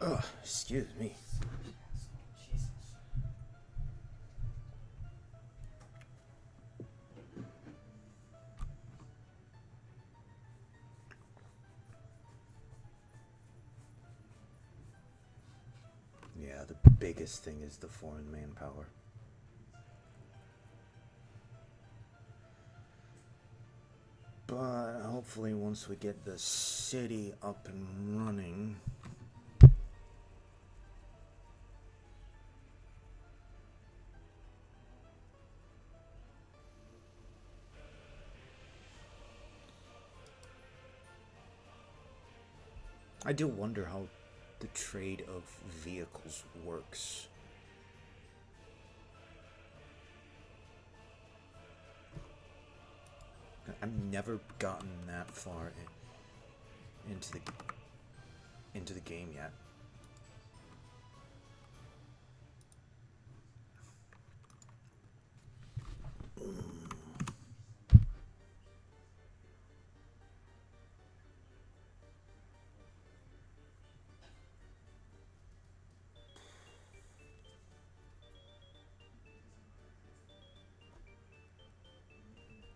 Ugh, excuse me. Yeah, the biggest thing is the foreign manpower. But hopefully once we get the city up and running... I do wonder how the trade of vehicles works. I've never gotten that far into the game yet.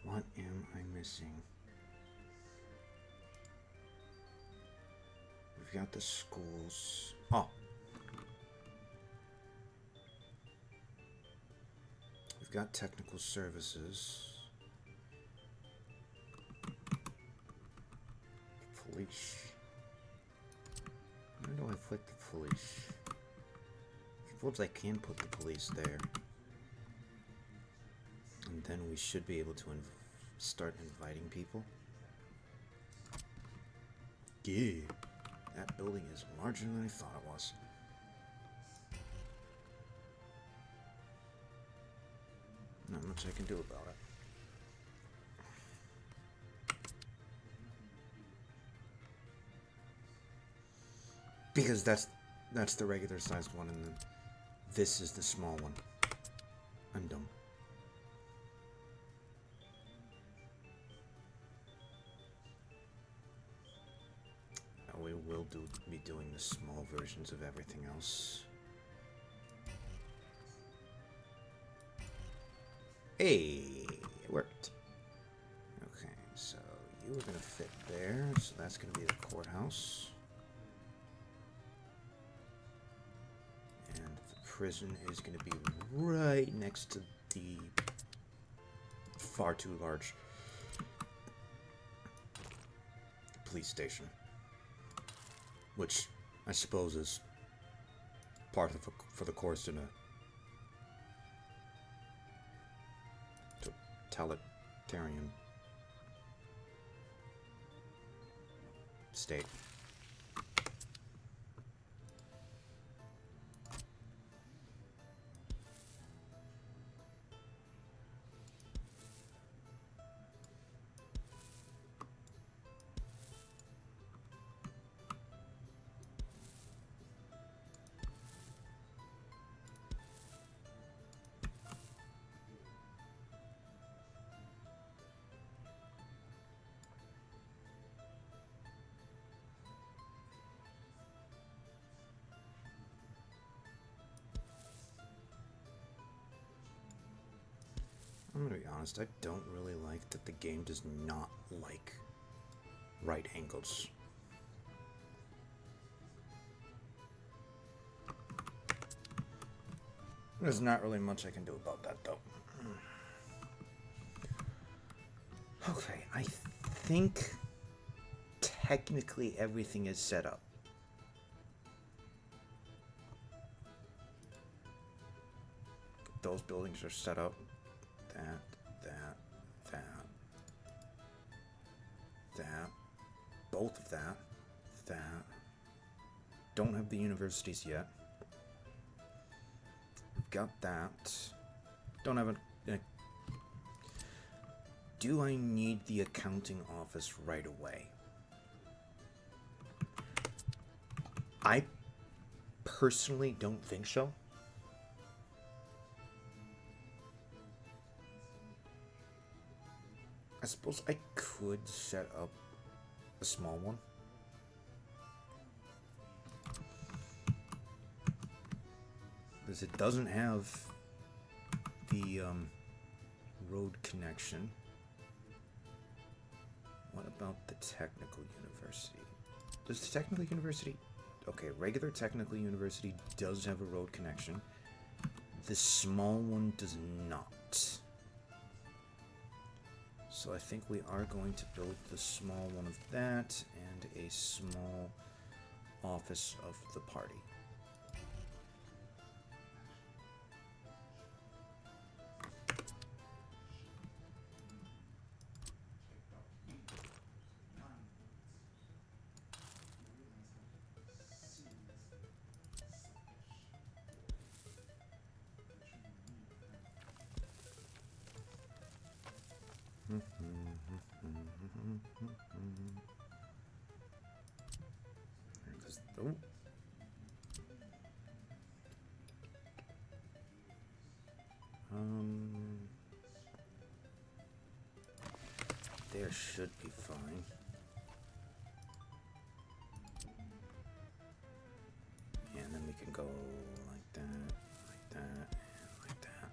What am I missing? We've got the schools. Oh. We've got technical services. Police. Where do I put the police? I suppose I can put the police there. And then we should be able to start inviting people. Yeah. That building is larger than I thought it was. Not much I can do about it. Because that's the regular sized one, and this is the small one. I'm dumb. We will be doing the small versions of everything else. Hey, it worked. Okay, so you were gonna fit there, so that's gonna be the courthouse. And the prison is gonna be right next to the far too large police station. Which I suppose is part of for the course in a totalitarian state. I'm gonna be honest, I don't really like that the game does not like right angles. There's not really much I can do about that, though. Okay, I think technically everything is set up. Those buildings are set up. That. Both of that. Don't have the universities yet. We've got that. Don't have a... Do I need the accounting office right away? I personally don't think so. I suppose I could set up a small one. Because it doesn't have the road connection. What about the technical university? Does the technical university... Okay, regular technical university does have a road connection. The small one does not. So I think we are going to build the small one of that and a small office of the party. Oh. There should be fine. And then we can go like that, like that, and like that.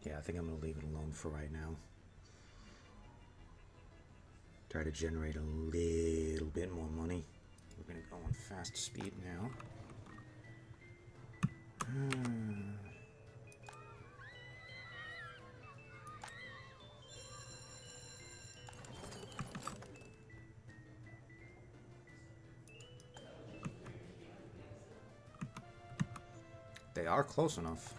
Yeah, I think I'm going to leave it alone for right now. Try to generate a little bit more money. We're going to go on fast speed now. They are close enough.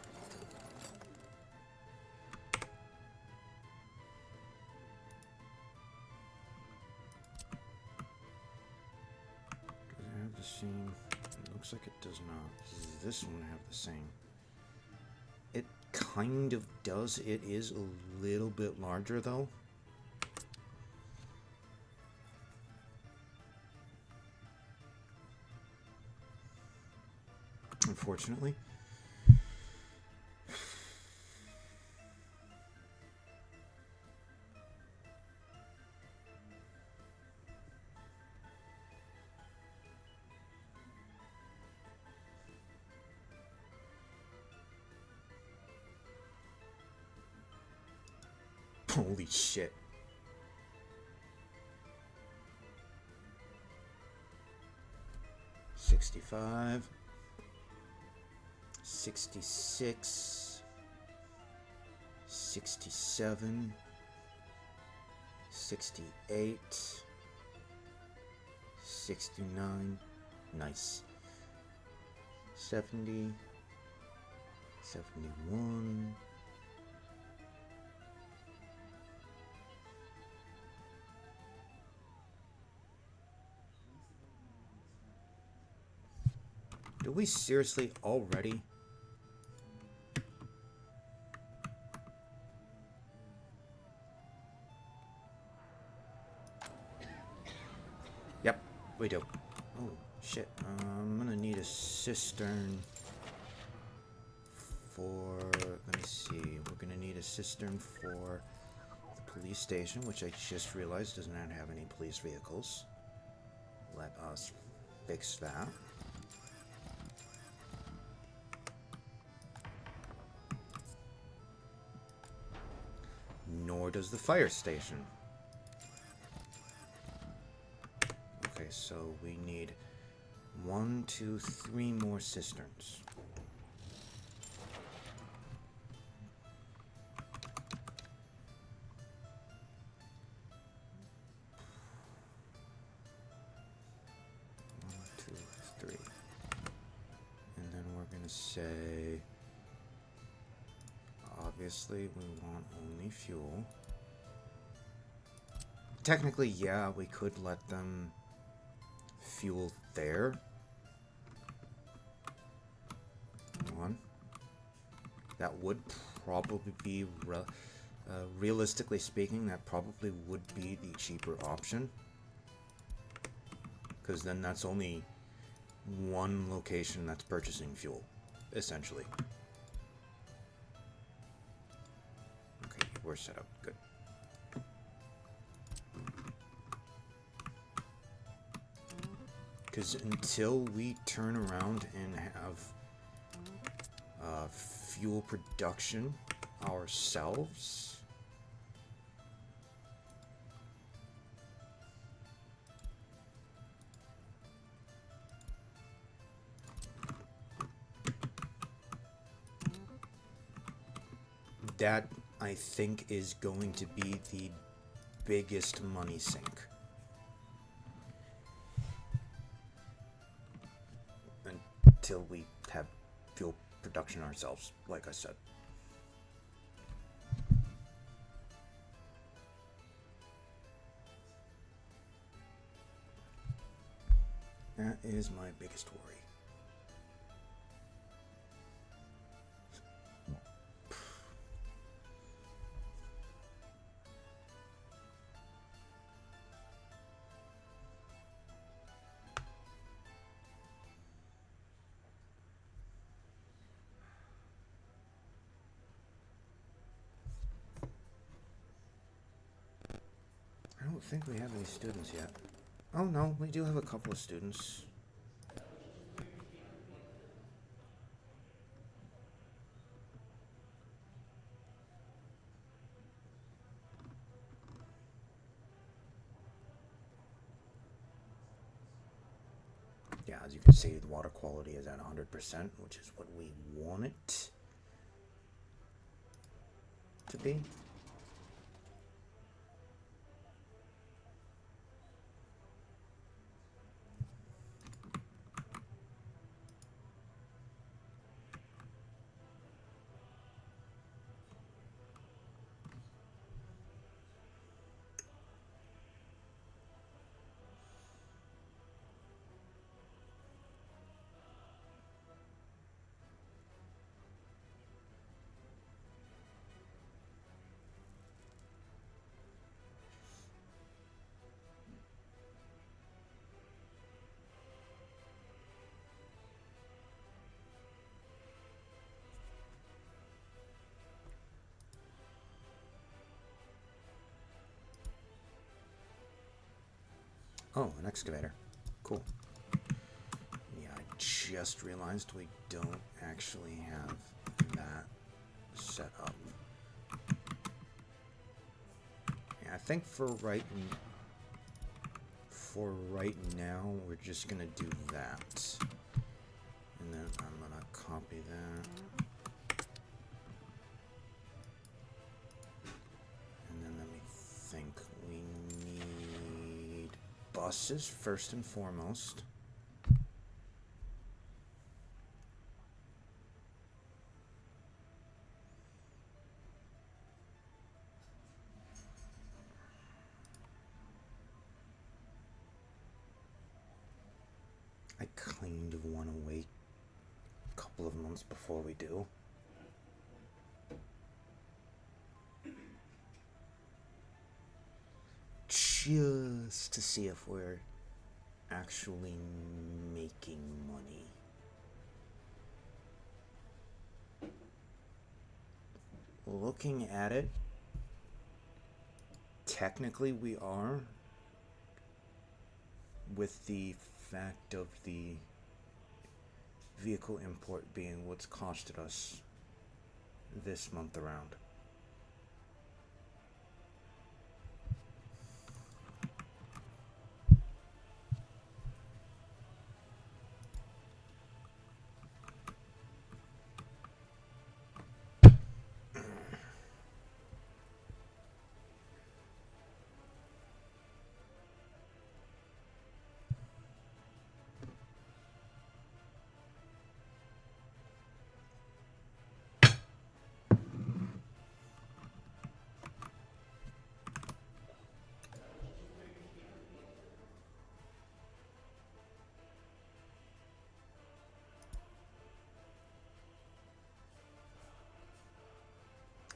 Does it have the same? It looks like it does not. Does this one have the same? It kind of does. It is a little bit larger though. Unfortunately. Holy shit. $65, $66, $67, $68, $69. Nice. 70, 71. Do we seriously already? Yep, we do. Oh, shit. I'm gonna need a cistern for, let me see, we're gonna need a cistern for the police station, which I just realized does not have any police vehicles. Let us fix that. Nor does the fire station. Okay, so we need 1, 2, 3 more cisterns. Say, obviously we want only fuel. Technically, yeah, we could let them fuel there. One. That would probably be, realistically speaking, that probably would be the cheaper option. Because then that's only one location that's purchasing fuel, essentially. Okay, we're set up. Good. Because until we turn around and have fuel production ourselves, that, I think, is going to be the biggest money sink. Until we have fuel production ourselves, like I said. That is my biggest worry. I don't think we have any students yet. Oh no, we do have a couple of students. Yeah, as you can see, the water quality is at 100%, which is what we want it to be. Oh, an excavator. Cool. Yeah, I just realized we don't actually have that set up. Yeah, I think for right now, we're just gonna do that. And then I'm gonna copy that. And then let me think. We need buses first and foremost. I kind of want to wait a couple of months before we do. Just to see if we're actually making money. looking at it, technically we are, with the fact of the vehicle import being what's costed us this month around.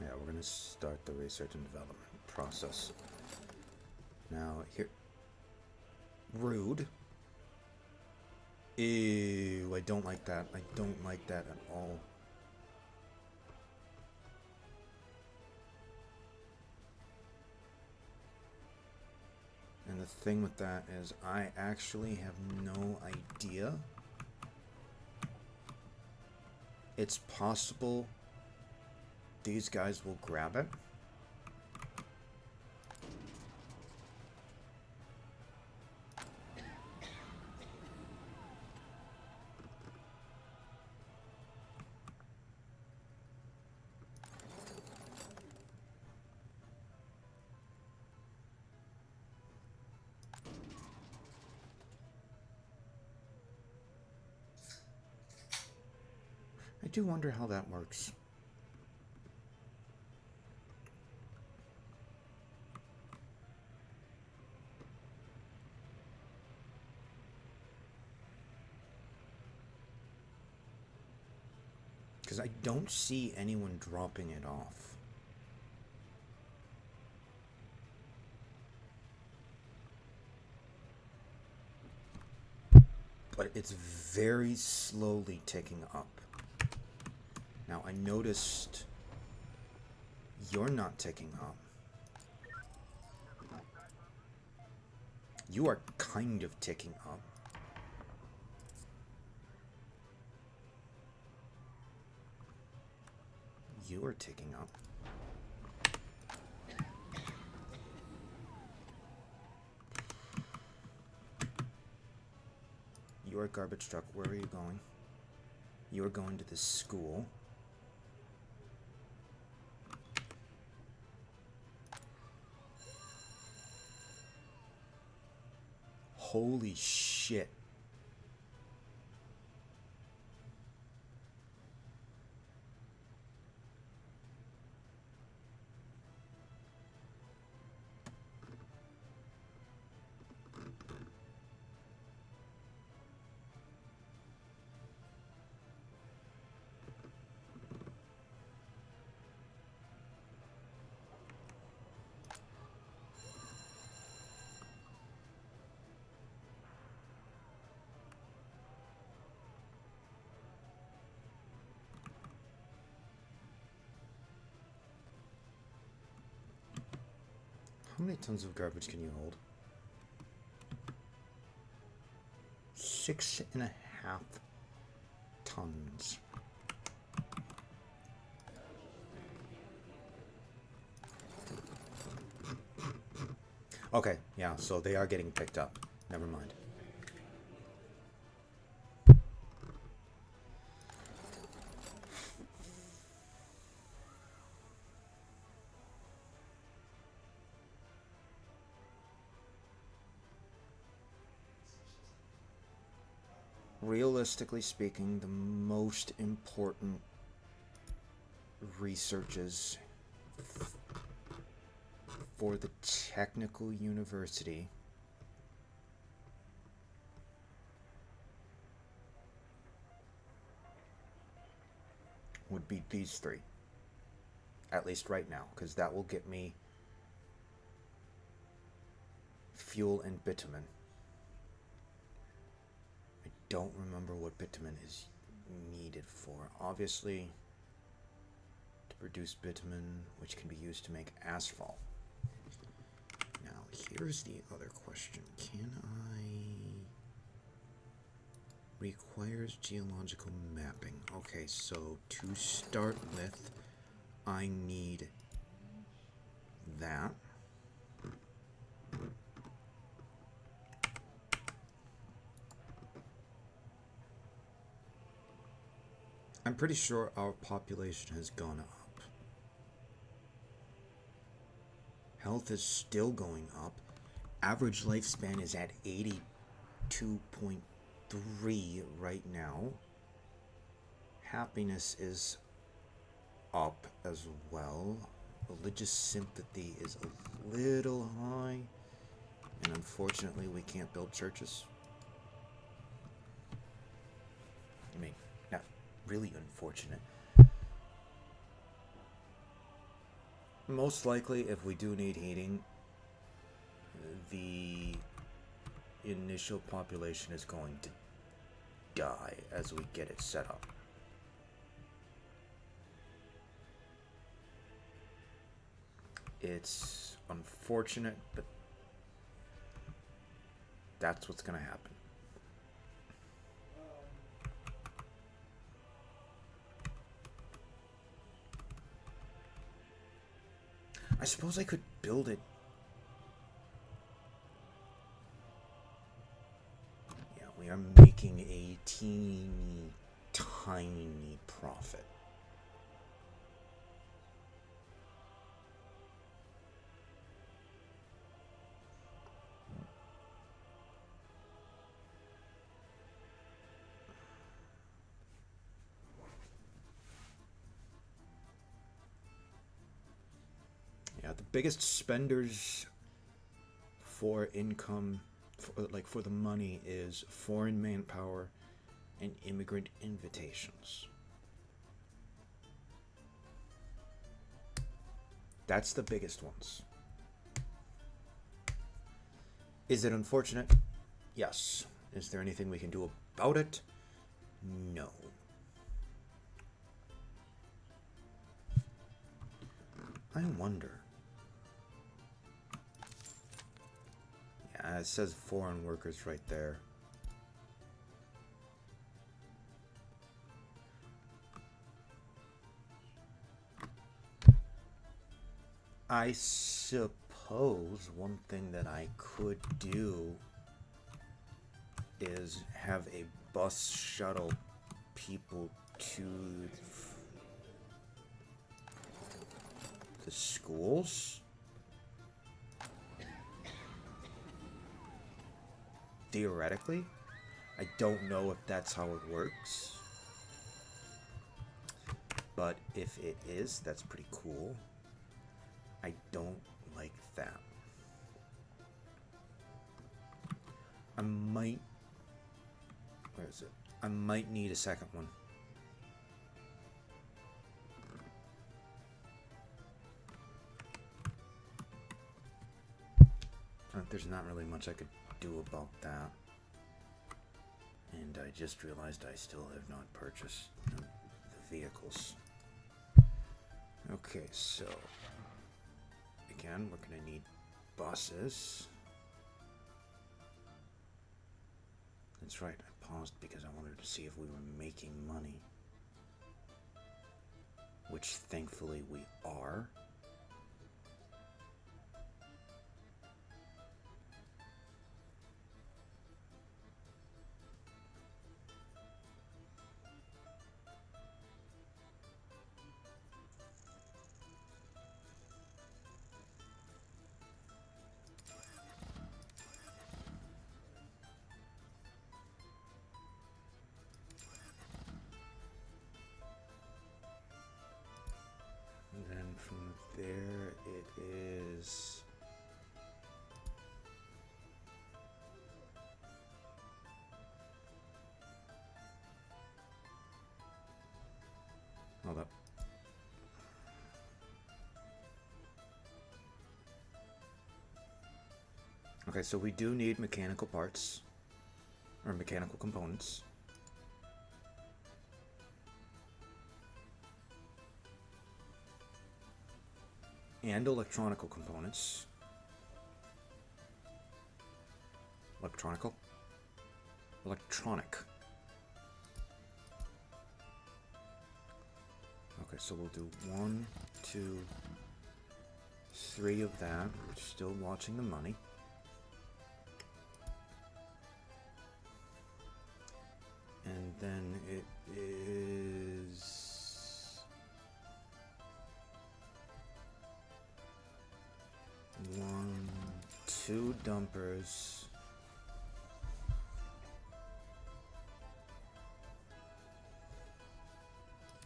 Yeah, we're going to start the research and development process. Now, here. Rude. Ew, I don't like that. I don't like that at all. And the thing with that is I actually have no idea. It's possible these guys will grab it. I do wonder how that works. Because I don't see anyone dropping it off. But it's very slowly ticking up. Now I noticed you're not ticking up. You are kind of ticking up. You are ticking up. You are garbage truck. Where are you going? You are going to this school. Holy shit. How many tons of garbage can you hold? 6.5 tons. Okay, yeah, so they are getting picked up. Never mind. Realistically speaking, the most important researches for the technical university would be these three. At least right now, because that will get me fuel and bitumen. I don't remember what bitumen is needed for. Obviously, to reduced bitumen, which can be used to make asphalt. Now, here's the other question. Can I... Requires geological mapping. Okay, so to start with, I need that. I'm pretty sure our population has gone up. Health is still going up. Average lifespan is at 82.3 right now. Happiness is up as well. Religious sympathy is a little high. And unfortunately, we can't build churches. I mean, not really unfortunate. Most likely, if we do need heating, the initial population is going to die as we get it set up. It's unfortunate, but that's what's going to happen. I suppose I could build it. Yeah, we are making a teeny tiny profit. Yeah, the biggest spenders for income, for the money, is foreign manpower and immigrant invitations. That's the biggest ones. Is it unfortunate? Yes. Is there anything we can do about it? No. I wonder. Yeah, it says foreign workers right there. I suppose one thing that I could do is have a bus shuttle people to the schools. Theoretically, I don't know if that's how it works, but if it is, that's pretty cool. I don't like that. I might... Where is it? I might need a second one. There's not really much I could do about that. And I just realized I still have not purchased the vehicles. Okay, so... Again, we're going to need buses. That's right, I paused because I wanted to see if we were making money. Which thankfully we are. From there it is hold up. Okay, so we do need mechanical parts or mechanical components. and electronical components. Electronic. Okay, so we'll do 1, 2, 3 of that. We're still watching the money. And then it is 1, 2 dumpers.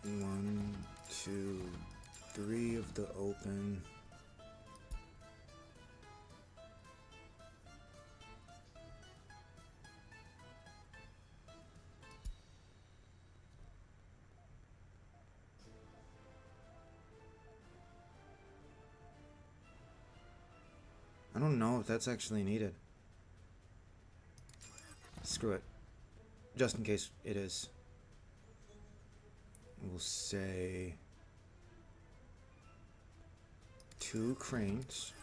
One, 2, 3 of the open. I don't know if that's actually needed. Screw it. Just in case it is. We'll say 2 cranes.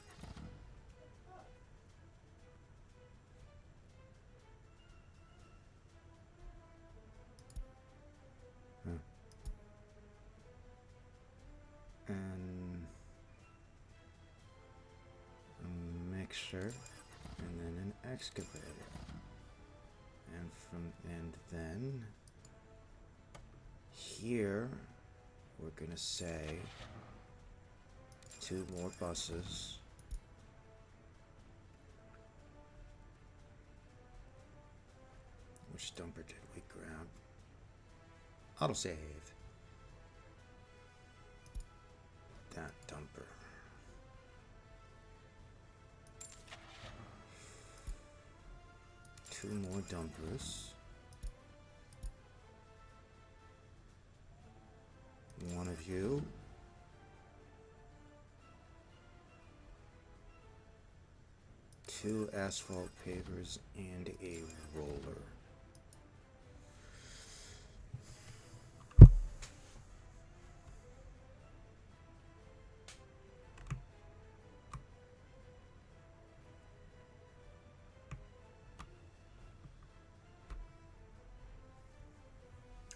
And a mixer, and then an excavator. And then here we're gonna say 2 more buses. Which dumper did we grab? Autosave. That dumper. Two more dumpers. One of you. Two asphalt pavers and a roller.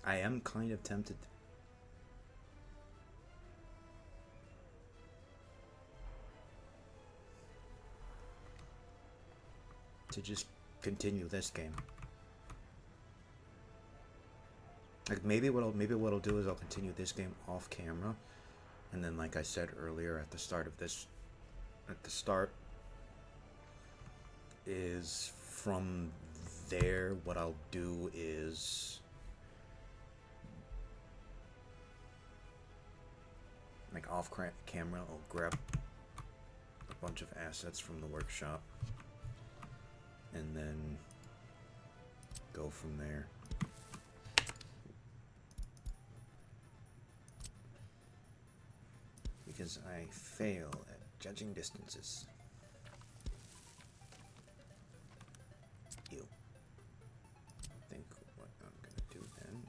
I am kind of tempted to just continue this game. Like maybe what I'll do is I'll continue this game off camera, and then like I said earlier at the start is from there what I'll do is like off camera I'll grab a bunch of assets from the workshop and then go from there. Because I fail at judging distances. Ew. I think what I'm gonna do then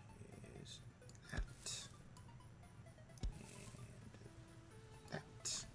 is that. And that.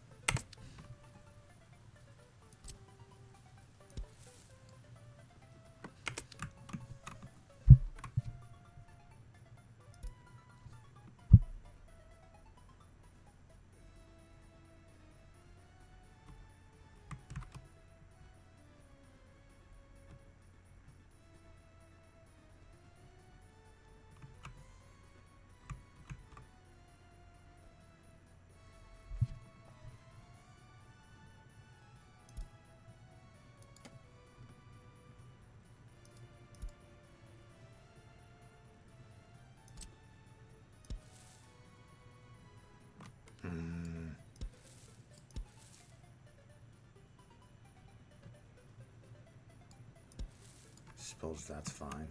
Suppose that's fine.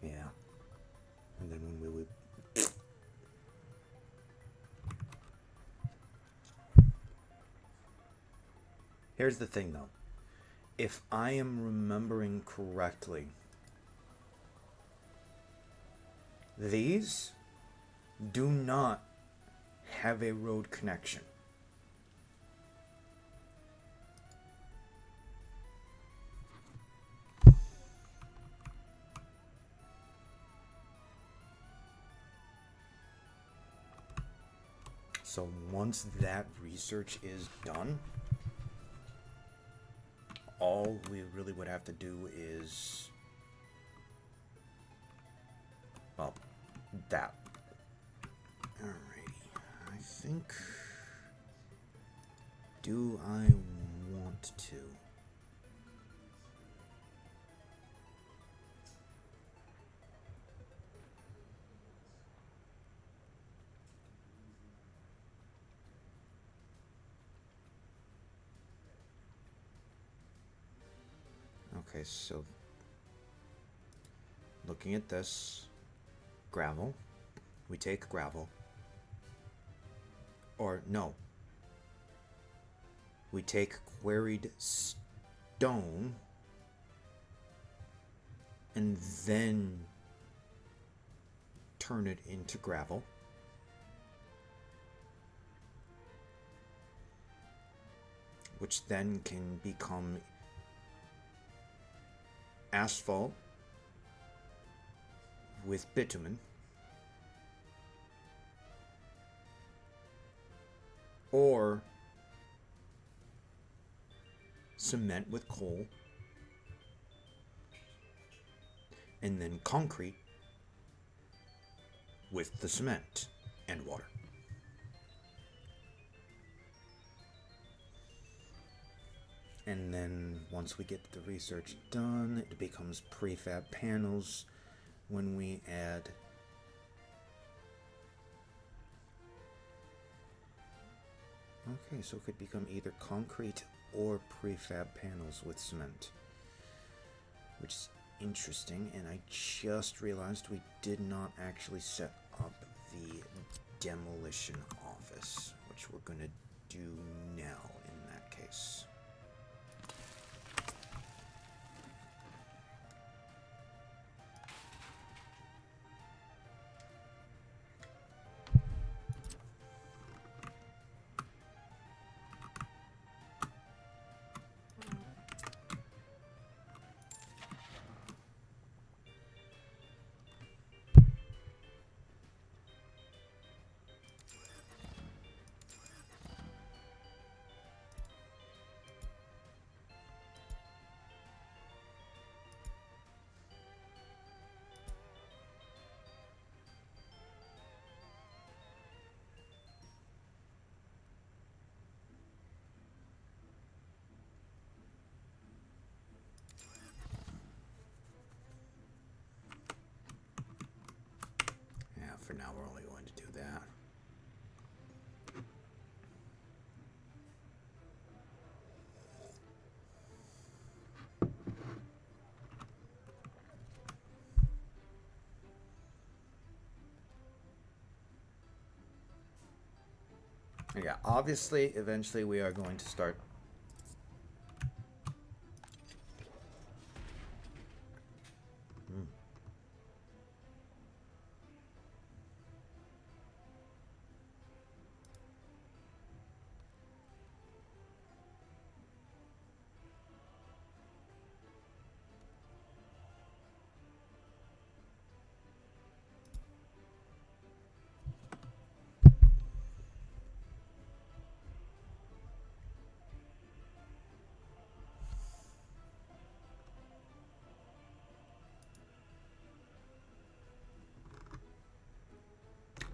Yeah. And then when we would Here's the thing though. If I am remembering correctly, these do not have a road connection. So once that research is done, all we really would have to do is, well, that. Alrighty, I think, do I want to? Okay, so looking at this, gravel, we take gravel, or no, we take quarried stone and then turn it into gravel. Which then can become asphalt with bitumen, or cement with coal, and then concrete with the cement and water. And then once we get the research done, it becomes prefab panels when we add okay, so it could become either concrete or prefab panels with cement, which is interesting. And I just realized we did not actually set up the demolition office, which we're gonna do now in that case. For now, we're only going to do that. Yeah, obviously, eventually we are going to start.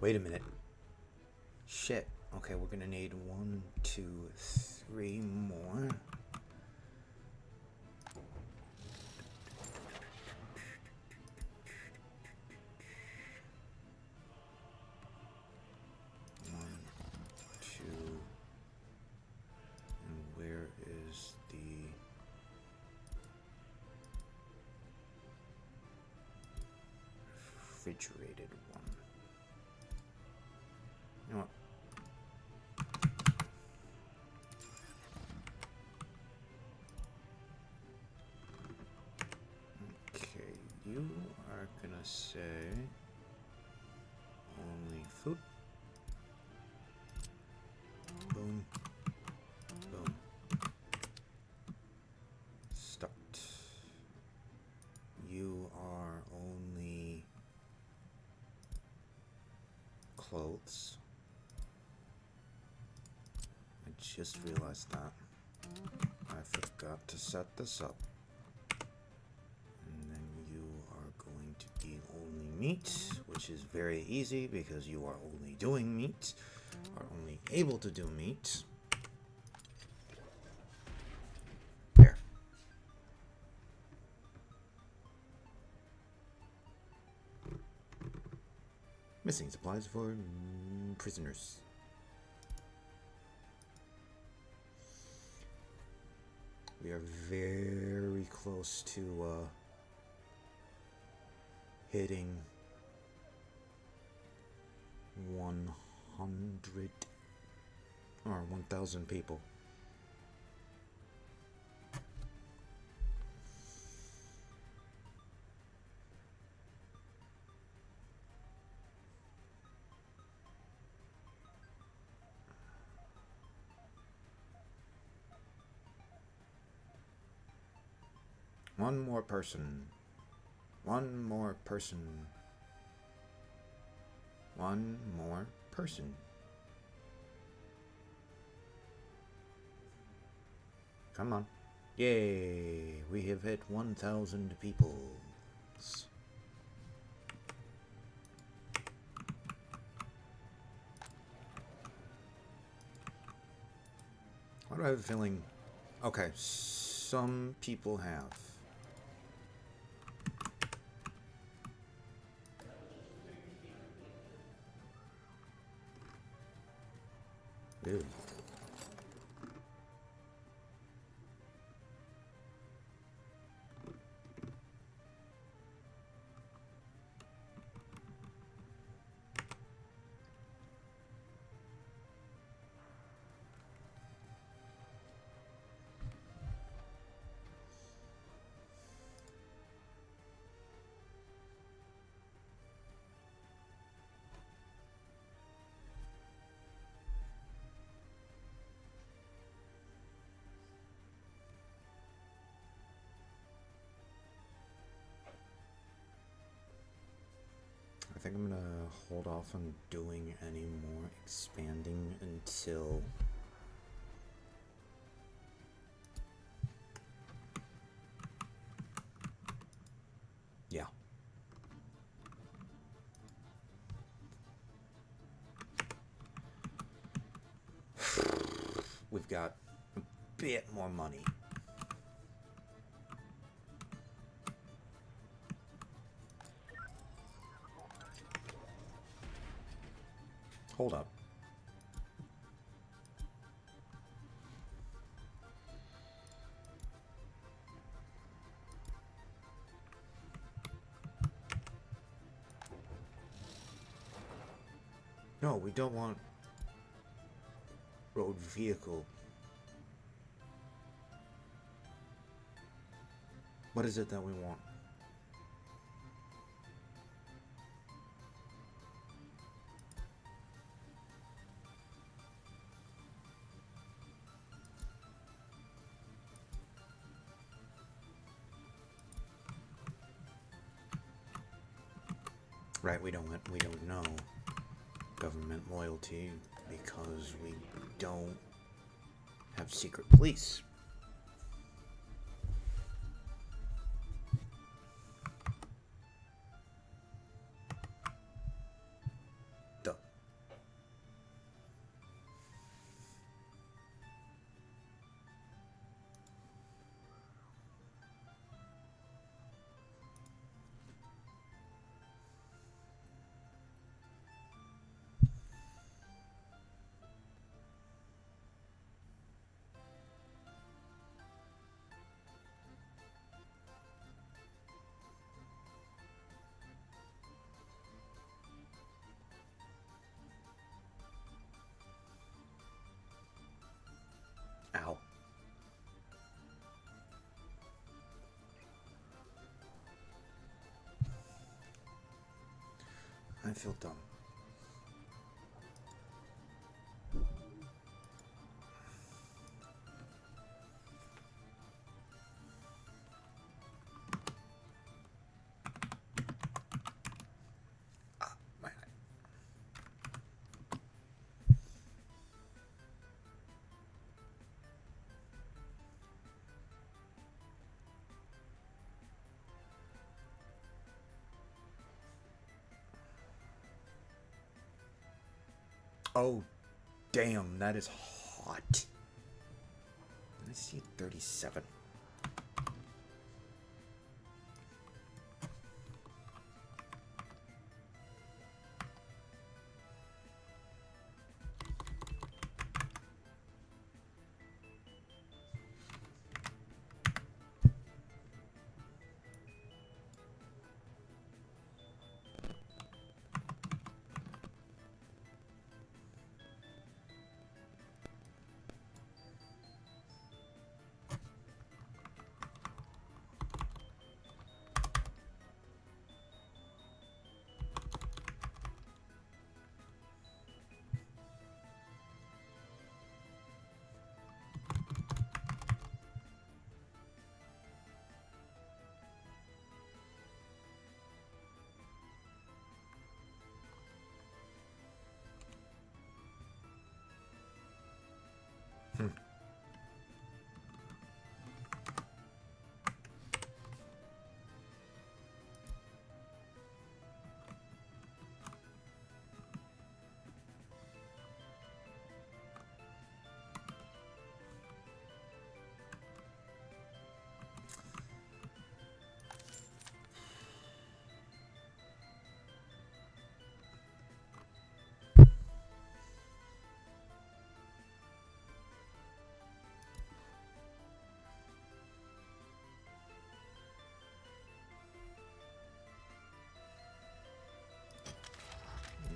Wait a minute. Shit. Okay, we're gonna need 1, 2, 3 more. Refrigerated one. You know what? Okay, you are gonna say only food. Boom. Boom. Start. You are only clothes. I just realized that. I forgot to set this up. And then you are going to be only meat, which is very easy because you are only doing meat, are only able to do meat. There. Missing supplies for prisoners. We are very close to hitting 100 or 1,000 people. One more person. One more person. One more person. Come on. Yay! We have hit 1,000 people. Why do I have a feeling? Okay, some people have. Ew. I think I'm gonna hold off on doing any more expanding until yeah. We've got a bit more money. Hold up. No, we don't want road vehicle. What is it that we want? Right, we don't know government loyalty because we don't have secret police. Duh. Ow. I feel dumb. Oh, damn, that is hot. I see 37.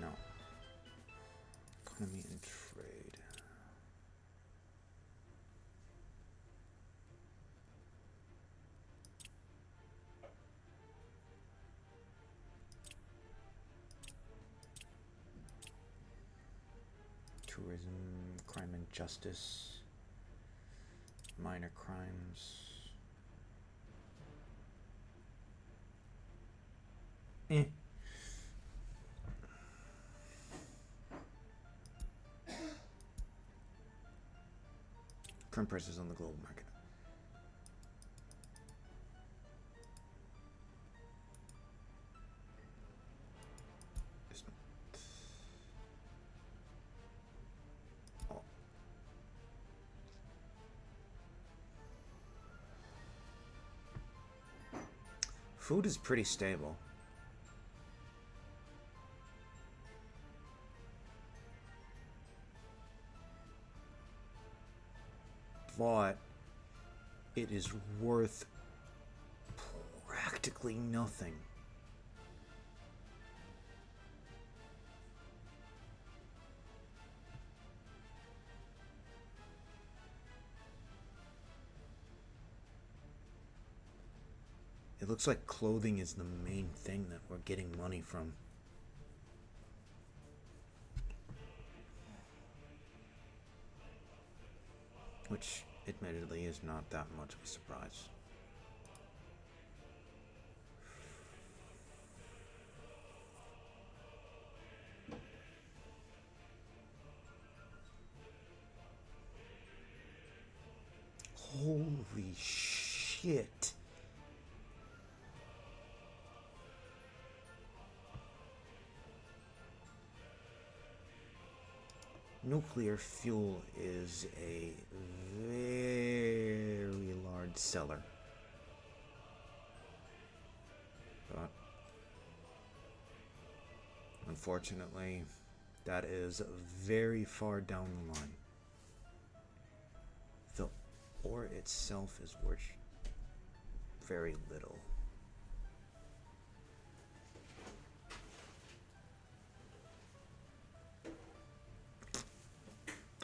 No. Economy and trade. Tourism, crime and justice, minor crimes. Current prices on the global market. Oh. Food is pretty stable. But it is worth practically nothing. It looks like clothing is the main thing that we're getting money from. Which, admittedly, is not that much of a surprise. Holy shit. Nuclear fuel is a very large seller. But unfortunately, that is very far down the line. The ore itself is worth very little.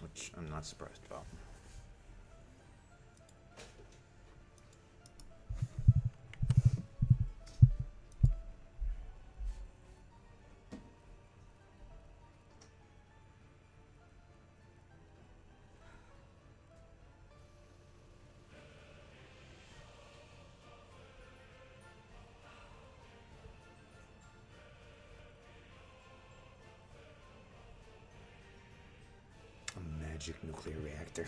Which I'm not surprised about. Magic nuclear reactor.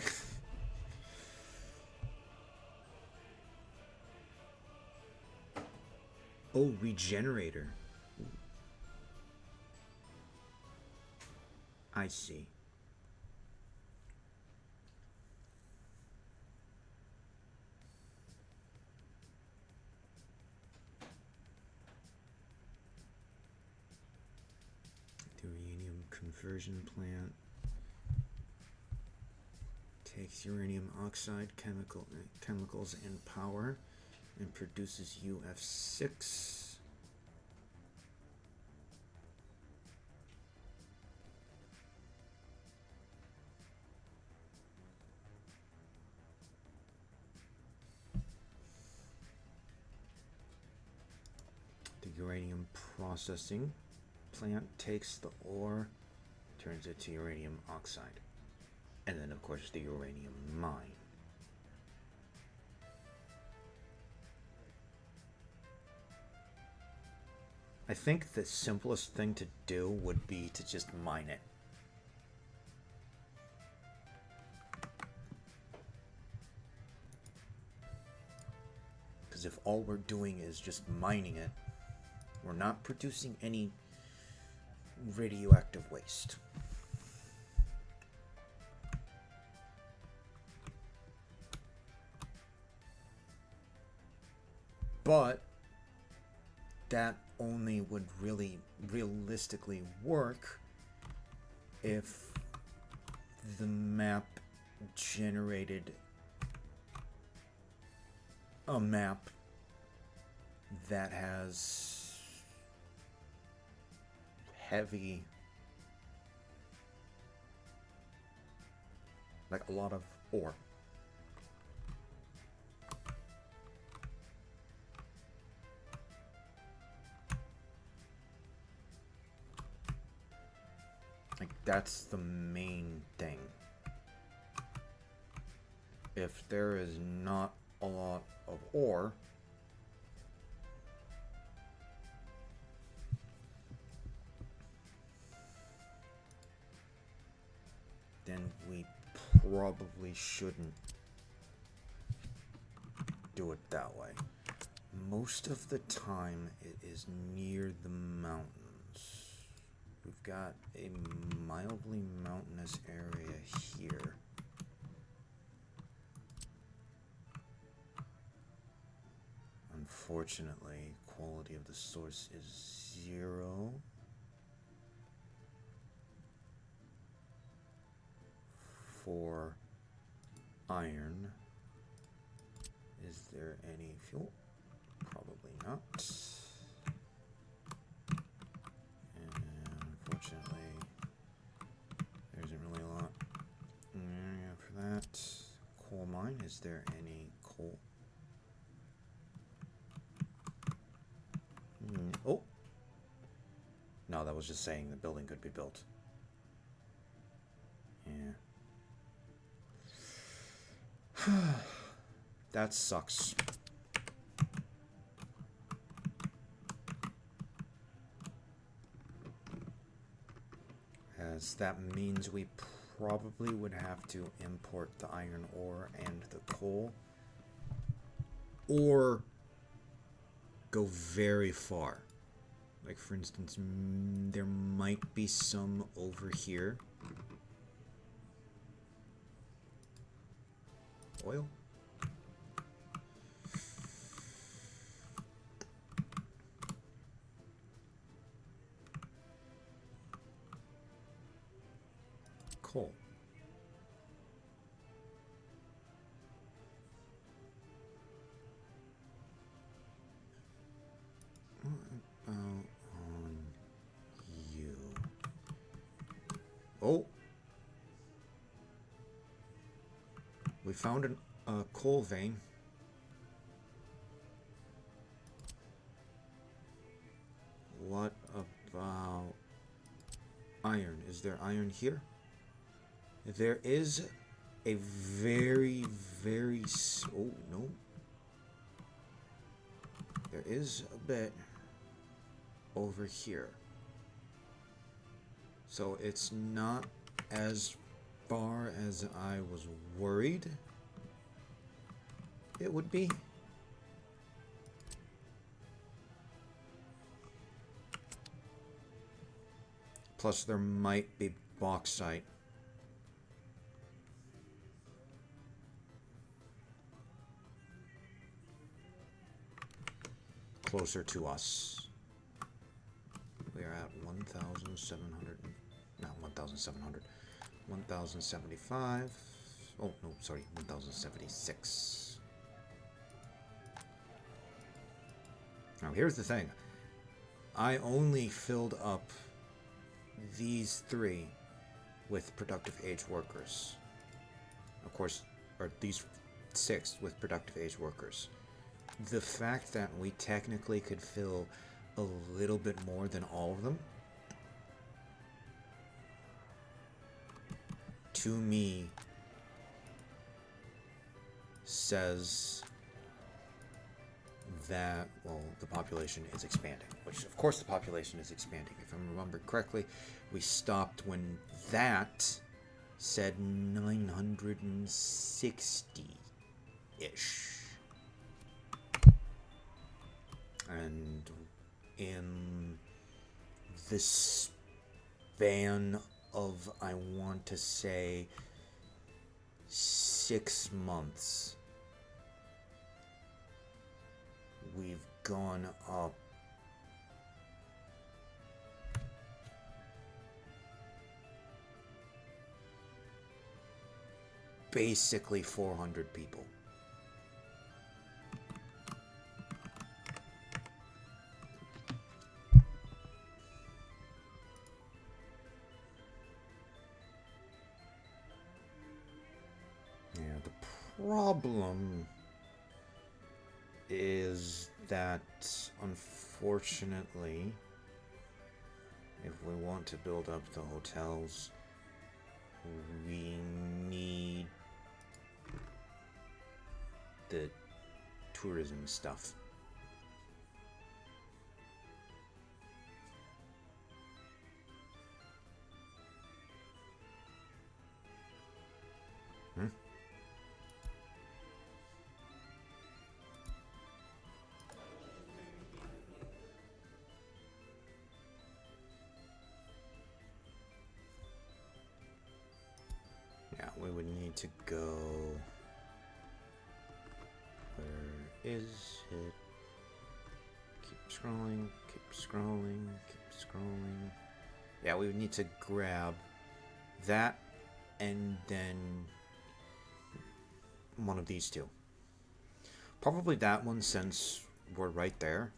Oh, regenerator. I see. The uranium conversion plant takes uranium oxide chemicals and power and produces UF6. The uranium processing plant takes the ore, turns it to uranium oxide, and then of course the uranium mine. I think the simplest thing to do would be to just mine it. Because if all we're doing is just mining it, we're not producing any radioactive waste. But that only would really realistically work if the map generated a map that has heavy, like a lot of ore. Like, that's the main thing. If there is not a lot of ore, then we probably shouldn't do it that way. Most of the time it is near the mountains. We've got a mildly mountainous area here. Unfortunately, quality of the source is 0. For iron, is there any fuel? Probably not. And unfortunately, there isn't really a lot for that. Coal mine, is there any coal? Oh! No, that was just saying the building could be built. Yeah. That sucks. As that means we probably would have to import the iron ore and the coal. Or go very far. Like, for instance, there might be some over here. Oil? Coal. What about on you? Oh! We found a coal vein. What about iron? Is there iron here? There is a very, very... Oh, no. There is a bit over here. So it's not as far as I was worried it would be. Plus there might be bauxite. Closer to us. We are at 1,700. Not 1,700. 1,075. Oh, no, sorry. 1,076. Now, here's the thing. I only filled up these 3 with productive age workers. Of course, or these 6 with productive age workers. The fact that we technically could fill a little bit more than all of them, to me, says that, well, the population is expanding. Which, of course, the population is expanding. If I remember correctly, we stopped when that said 960-ish. And in the span of, I want to say, 6 months, we've gone up basically 400 people. Problem is that, unfortunately, if we want to build up the hotels, we need the tourism stuff. Yeah, we would need to go. Where is it? Keep scrolling, keep scrolling, keep scrolling. Yeah, we would need to grab that and then one of these 2. Probably that one, since we're right there.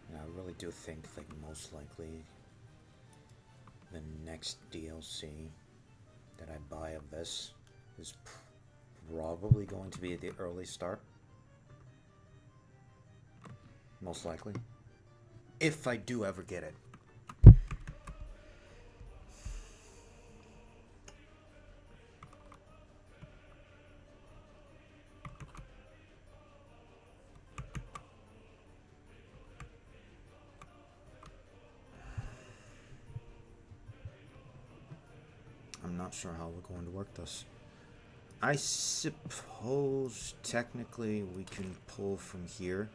Yeah, I really do think, like, most likely the next DLC that I buy of this is probably going to be the early start. Most likely. If I do ever get it. I'm not sure how we're going to work this. I suppose technically we can pull from here.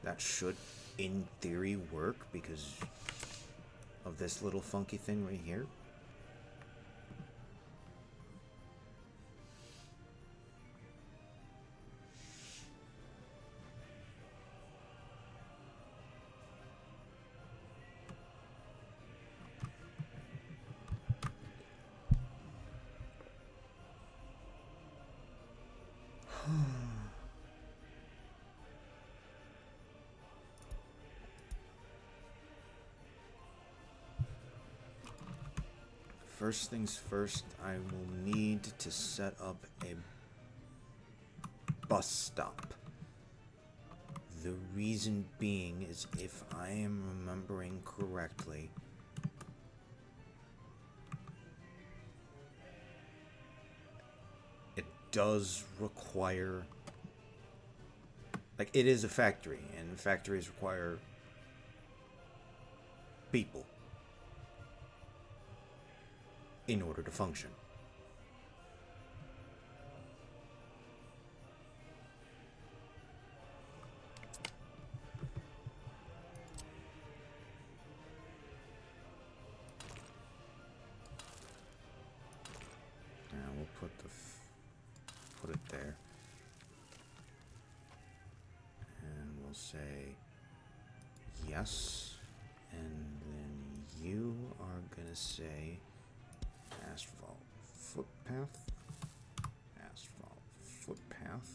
That should, in theory, work because of this little funky thing right here. First things first, I will need to set up a bus stop. The reason being is, if I am remembering correctly, it does require, like, it is a factory, and factories require people in order to function. Now we'll put it there, and we'll say yes, and then you are gonna say asphalt footpath, asphalt footpath,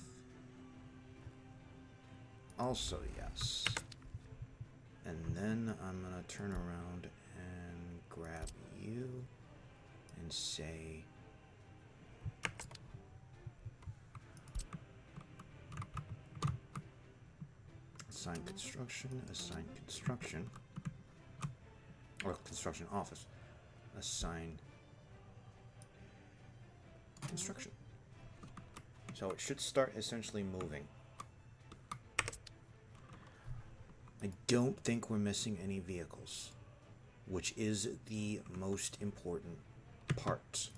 also yes. And then I'm gonna turn around and grab you and say assign construction, or construction office, assign construction. So it should start essentially moving. I don't think we're missing any vehicles, which is the most important part.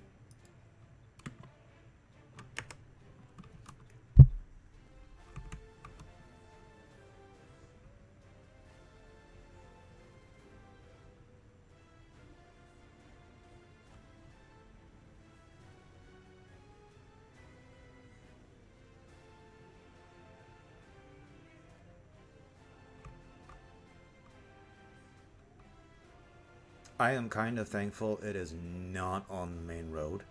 I am kind of thankful it is not on the main road.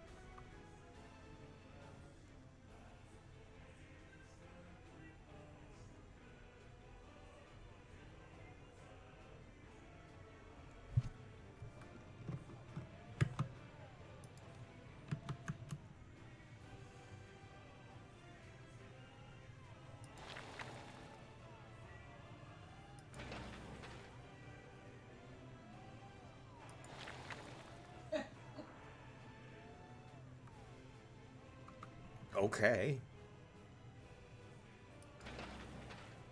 Okay.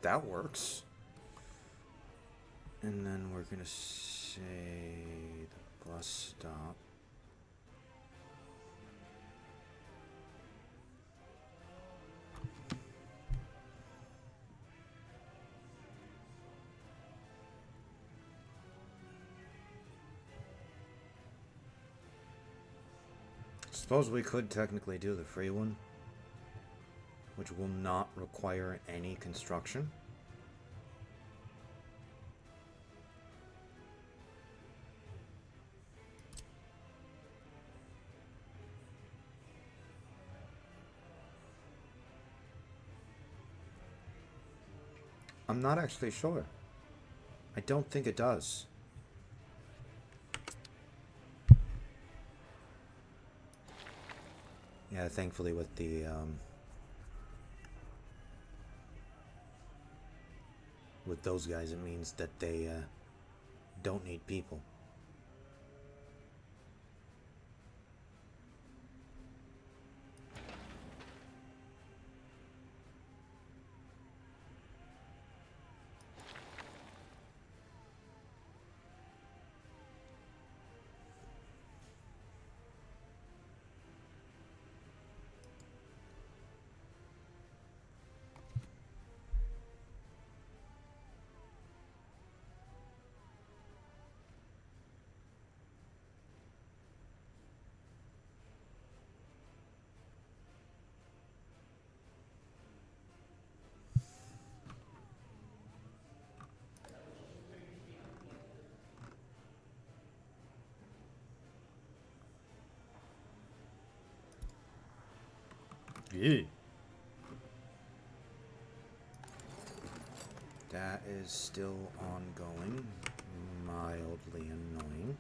That works. And then we're gonna say the bus stop. Suppose we could technically do the free one, which will not require any construction. I'm not actually sure. I don't think it does. Yeah, thankfully with the with those guys, it means that they don't need people. Yeah. that is still ongoing. Mildly annoying.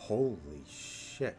Holy shit.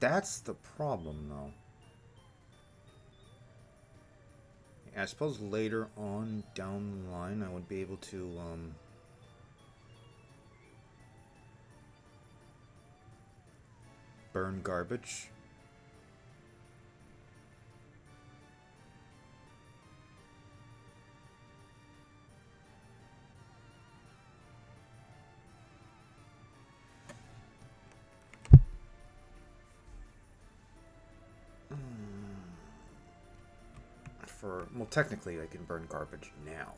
That's the problem, though. I suppose later on down the line I would be able to, burn garbage. Well, technically I can burn garbage now.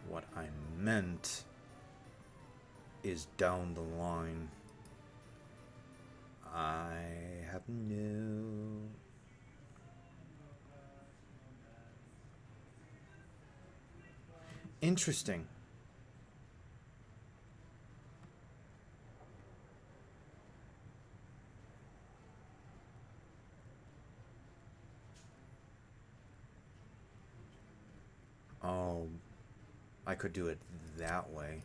What I meant is down the line. I have no... Interesting. Oh, I could do it that way.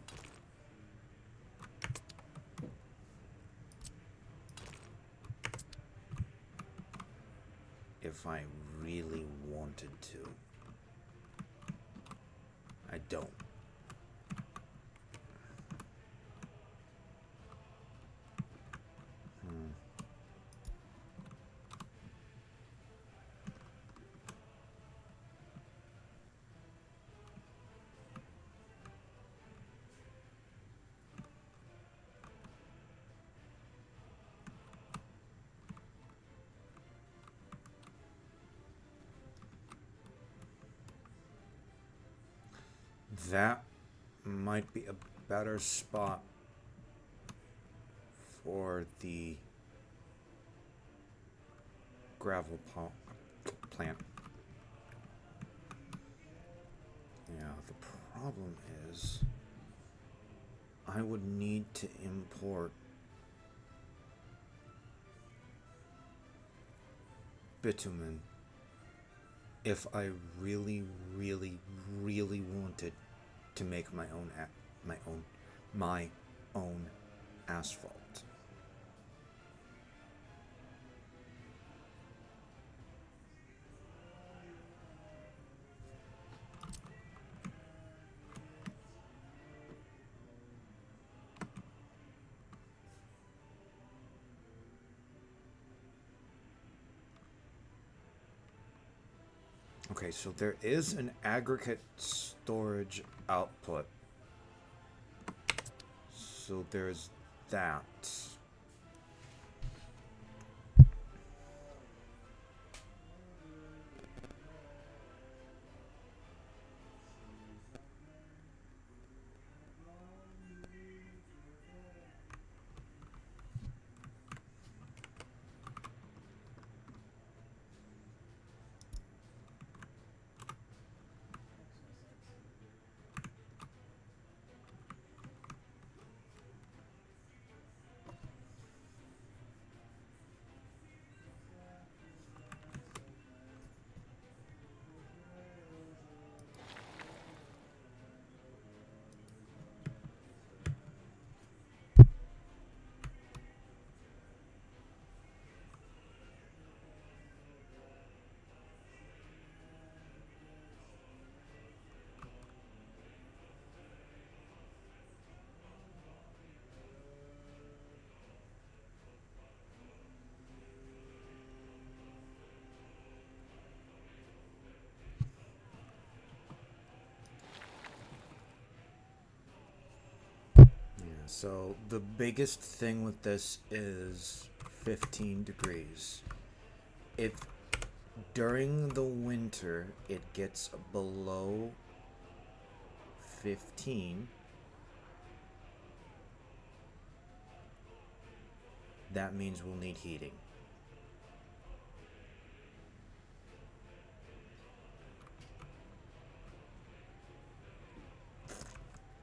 If I really wanted to. I don't. That might be a better spot for the gravel plant. Yeah, the problem is I would need to import bitumen if I really, really, really wanted to make my own asphalt. Okay, so there is an aggregate storage output. So there's that. So the biggest thing with this is 15 degrees. If during the winter it gets below 15, that means we'll need heating.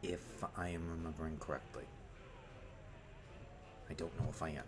If I am remembering correctly. I don't know if I am.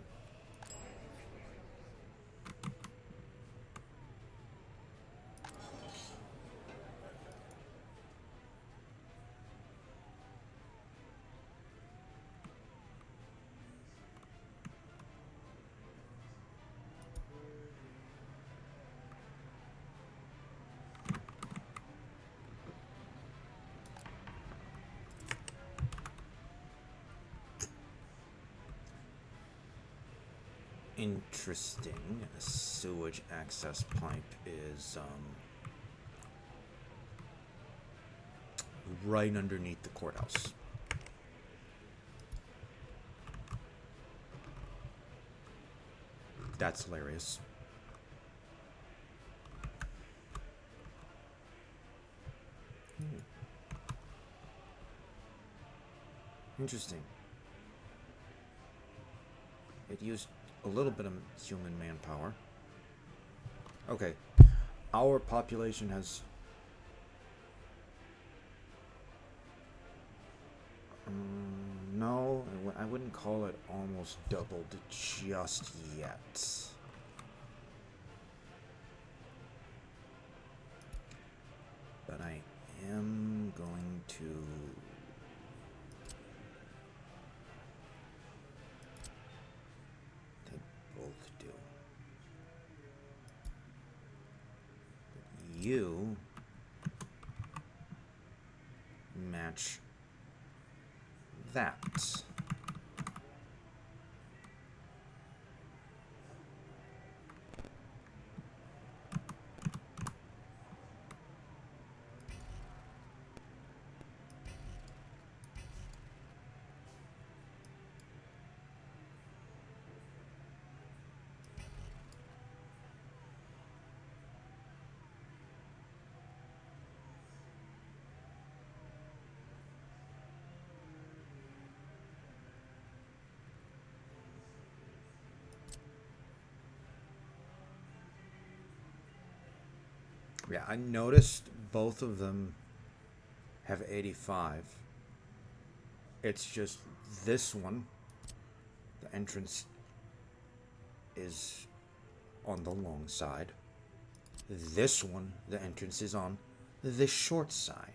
Interesting. A sewage access pipe is right underneath the courthouse. That's hilarious. Interesting. It used a little bit of human manpower. Okay. Our population has... no, I wouldn't call it almost doubled just yet. But I am going to... they both do. But you match that. Yeah, I noticed both of them have 85. It's just this one, the entrance is on the long side. This one, the entrance is on the short side.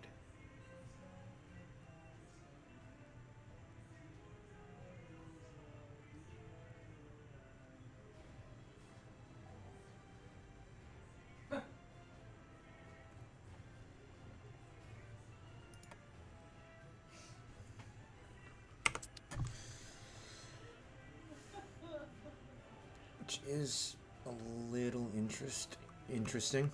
Which is a little interesting.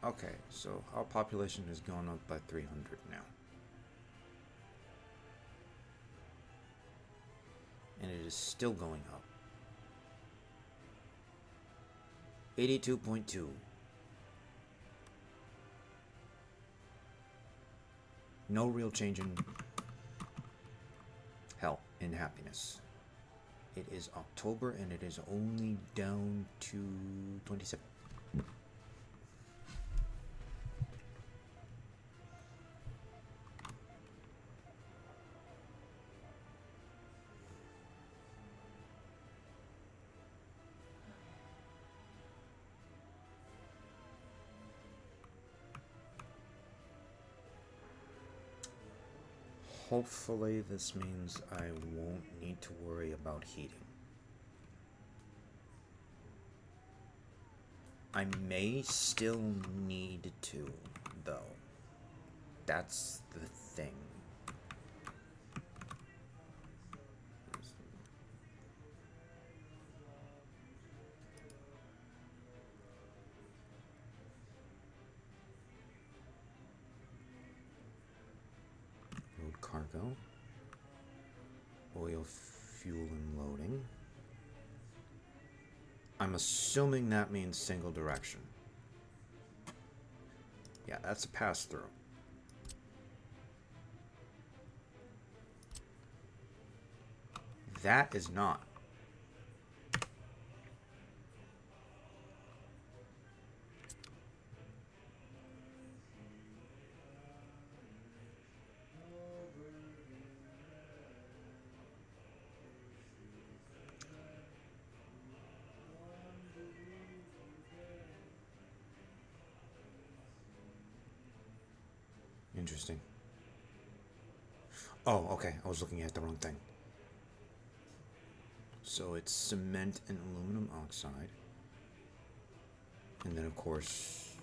Okay, so our population has gone up by 300 now. And it is still going up. 82.2. No real change in health and happiness. It is October and it is only down to 27. Hopefully this means I won't need to worry about heating. I may still need to, though. That's the thing. Road cargo. Oil, fuel, and loading. I'm assuming that means single direction. Yeah, that's a pass-through. That is not. Interesting. Oh, okay. I was looking at the wrong thing. So it's cement and aluminum oxide. And then, of course,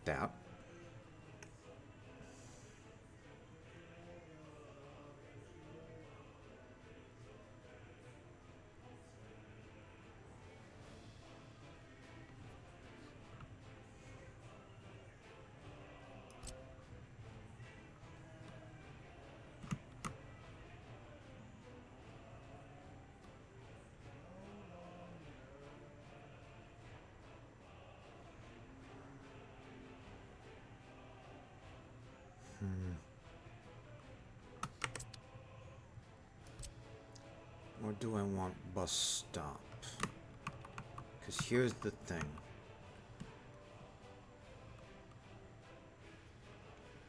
that. Or do I want bus stop? Because here's the thing.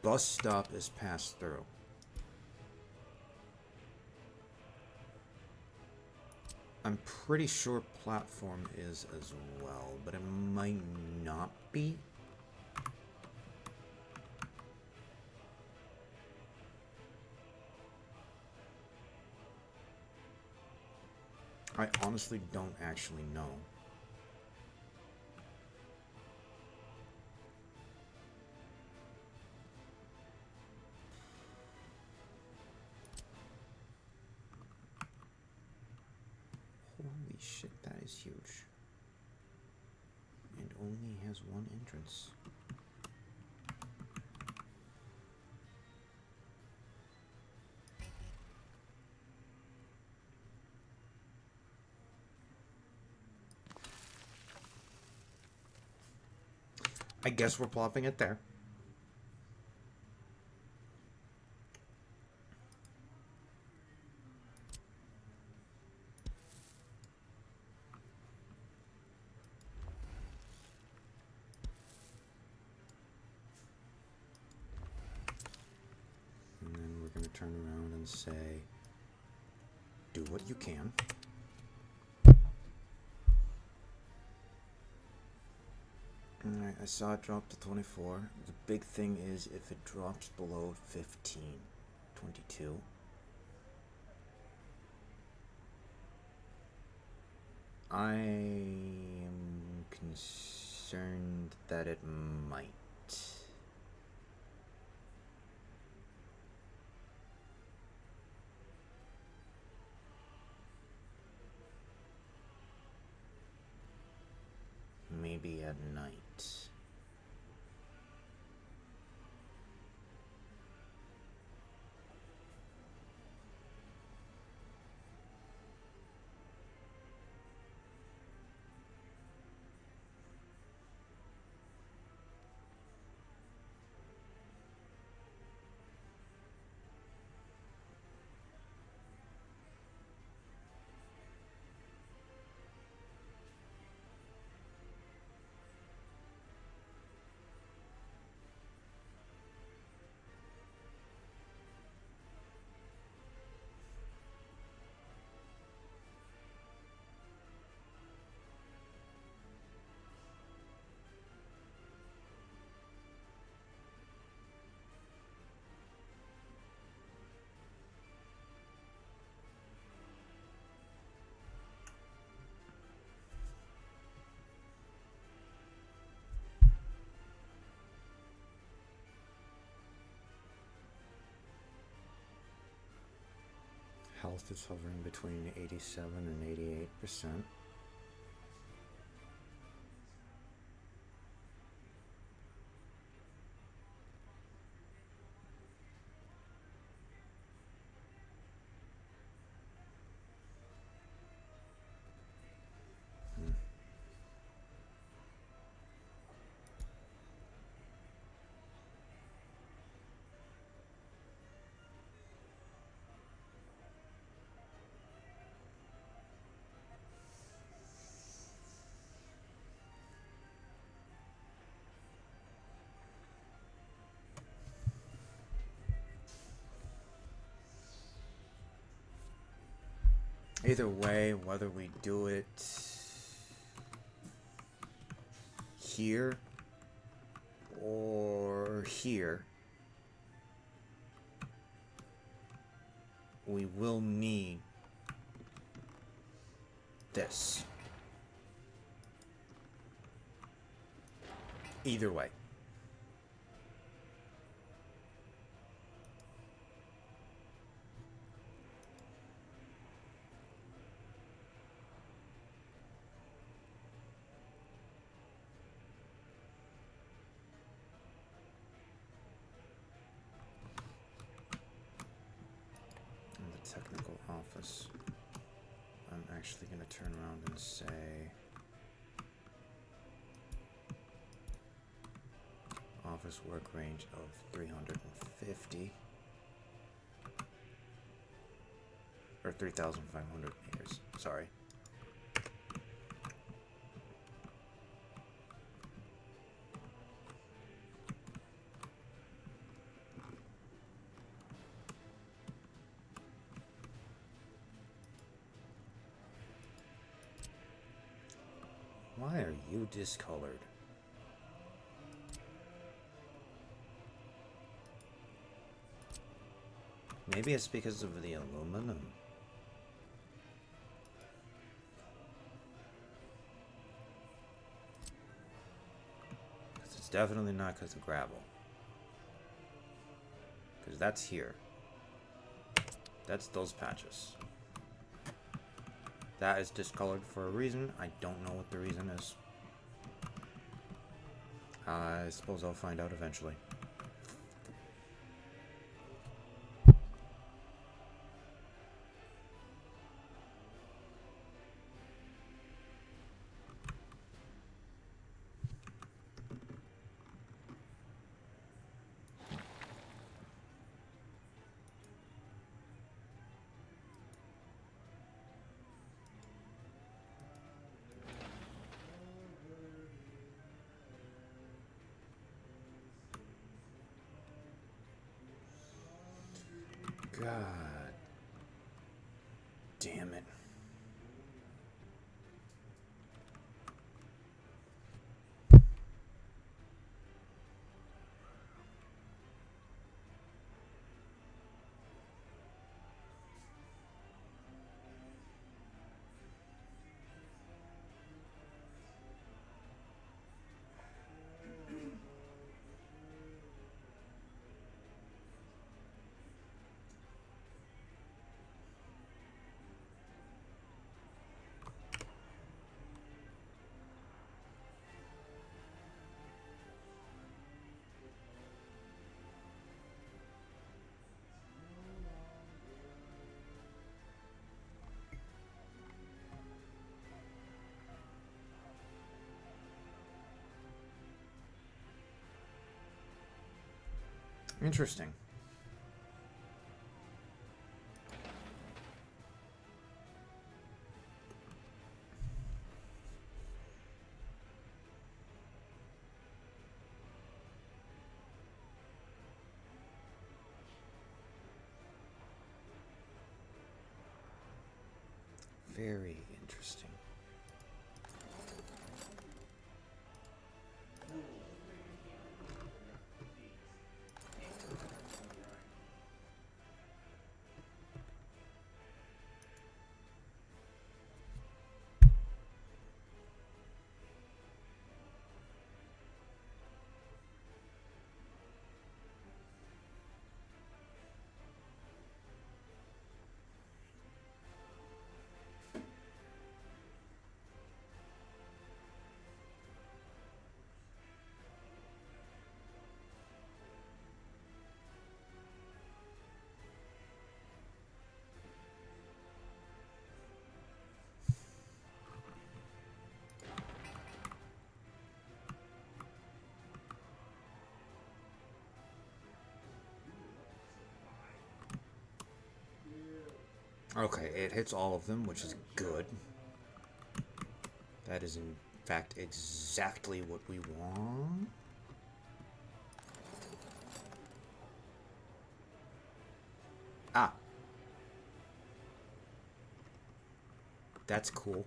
Bus stop is passed through. I'm pretty sure platform is as well, but it might not be. I honestly don't actually know. Holy shit, that is huge. And only has one entrance. I guess we're plopping it there. turn around and say, do what you can. Alright, I saw it drop to 24. The big thing is if it drops below 15, 22. I am concerned that it might. Maybe at night. Health is hovering between 87 and 88%. Either way, whether we do it here or here, we will need this. Either way. Technical office. I'm actually going to turn around and say office work range of 350 or 3,500 meters. Sorry. Why are you discolored? Maybe it's because of the aluminum. It's definitely not because of gravel. Because that's here. That's those patches. That is discolored for a reason. I don't know what the reason is. I suppose I'll find out eventually. God damn it. Interesting. Very interesting. Okay, it hits all of them, which is good. That is, in fact, exactly what we want. Ah. That's cool.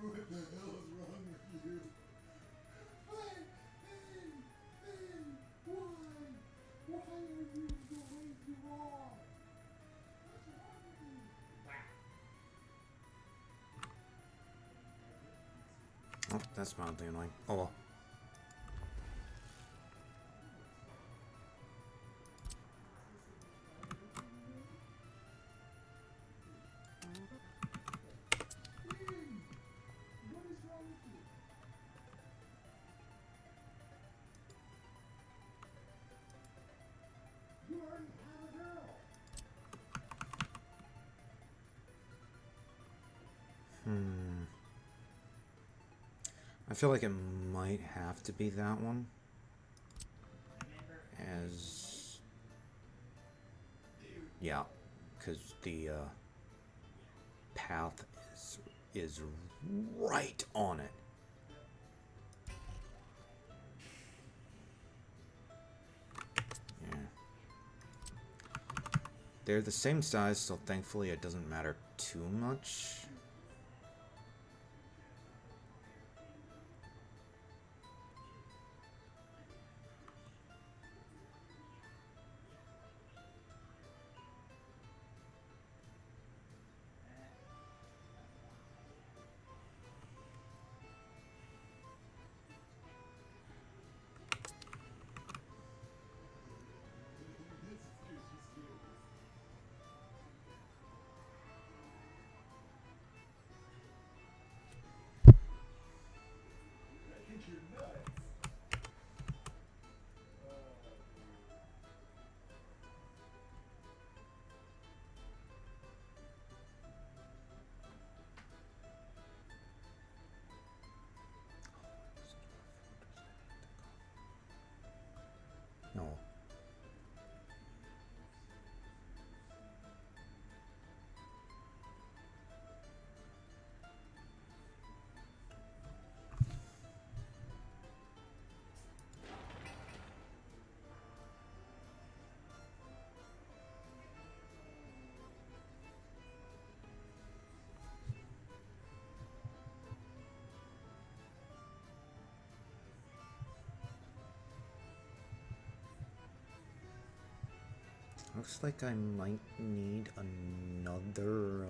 What the hell is wrong with you? Hey, why? Why are you the way you are? What's wrong with you?
Oh, that's mildly annoying. Oh well.
What is wrong with you? You already have a girl.
I feel like it might have to be that one. As Yeah, because the path is right on it. Yeah. They're the same size, so thankfully it doesn't matter too much.
I think you're nuts.
No. Looks like I might need another,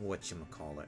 whatchamacallit.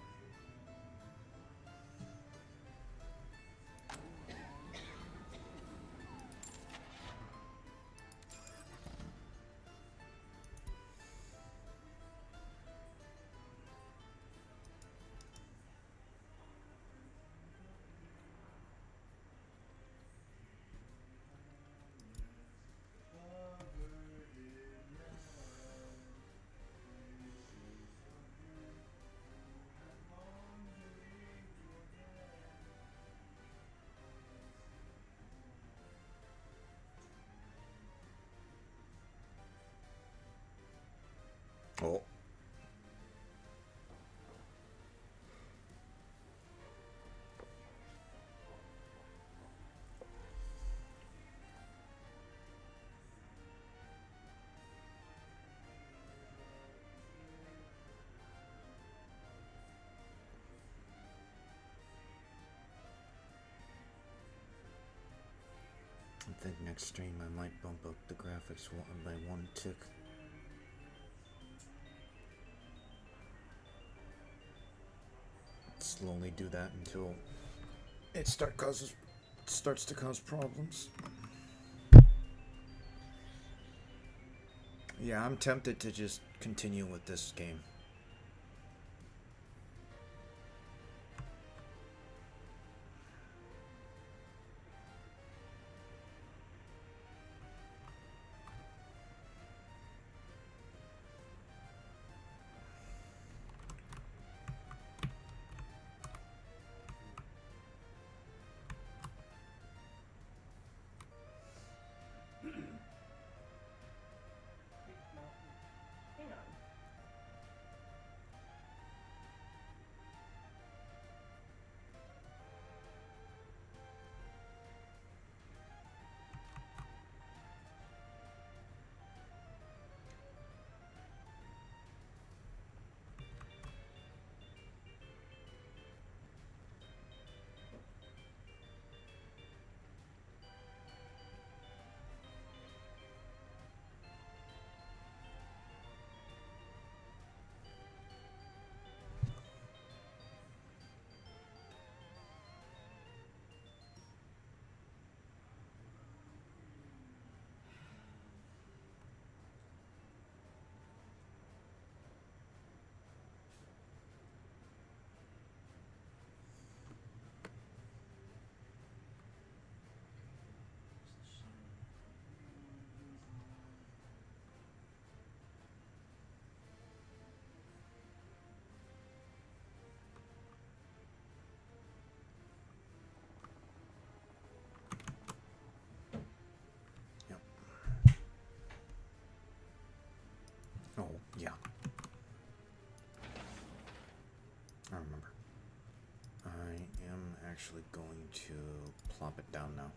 Oh. I think next stream I might bump up the graphics by one tick. Slowly do that until it starts to cause problems. Yeah, I'm tempted to just continue with this game.
Hang on.
I remember. I am actually going to plop it down now.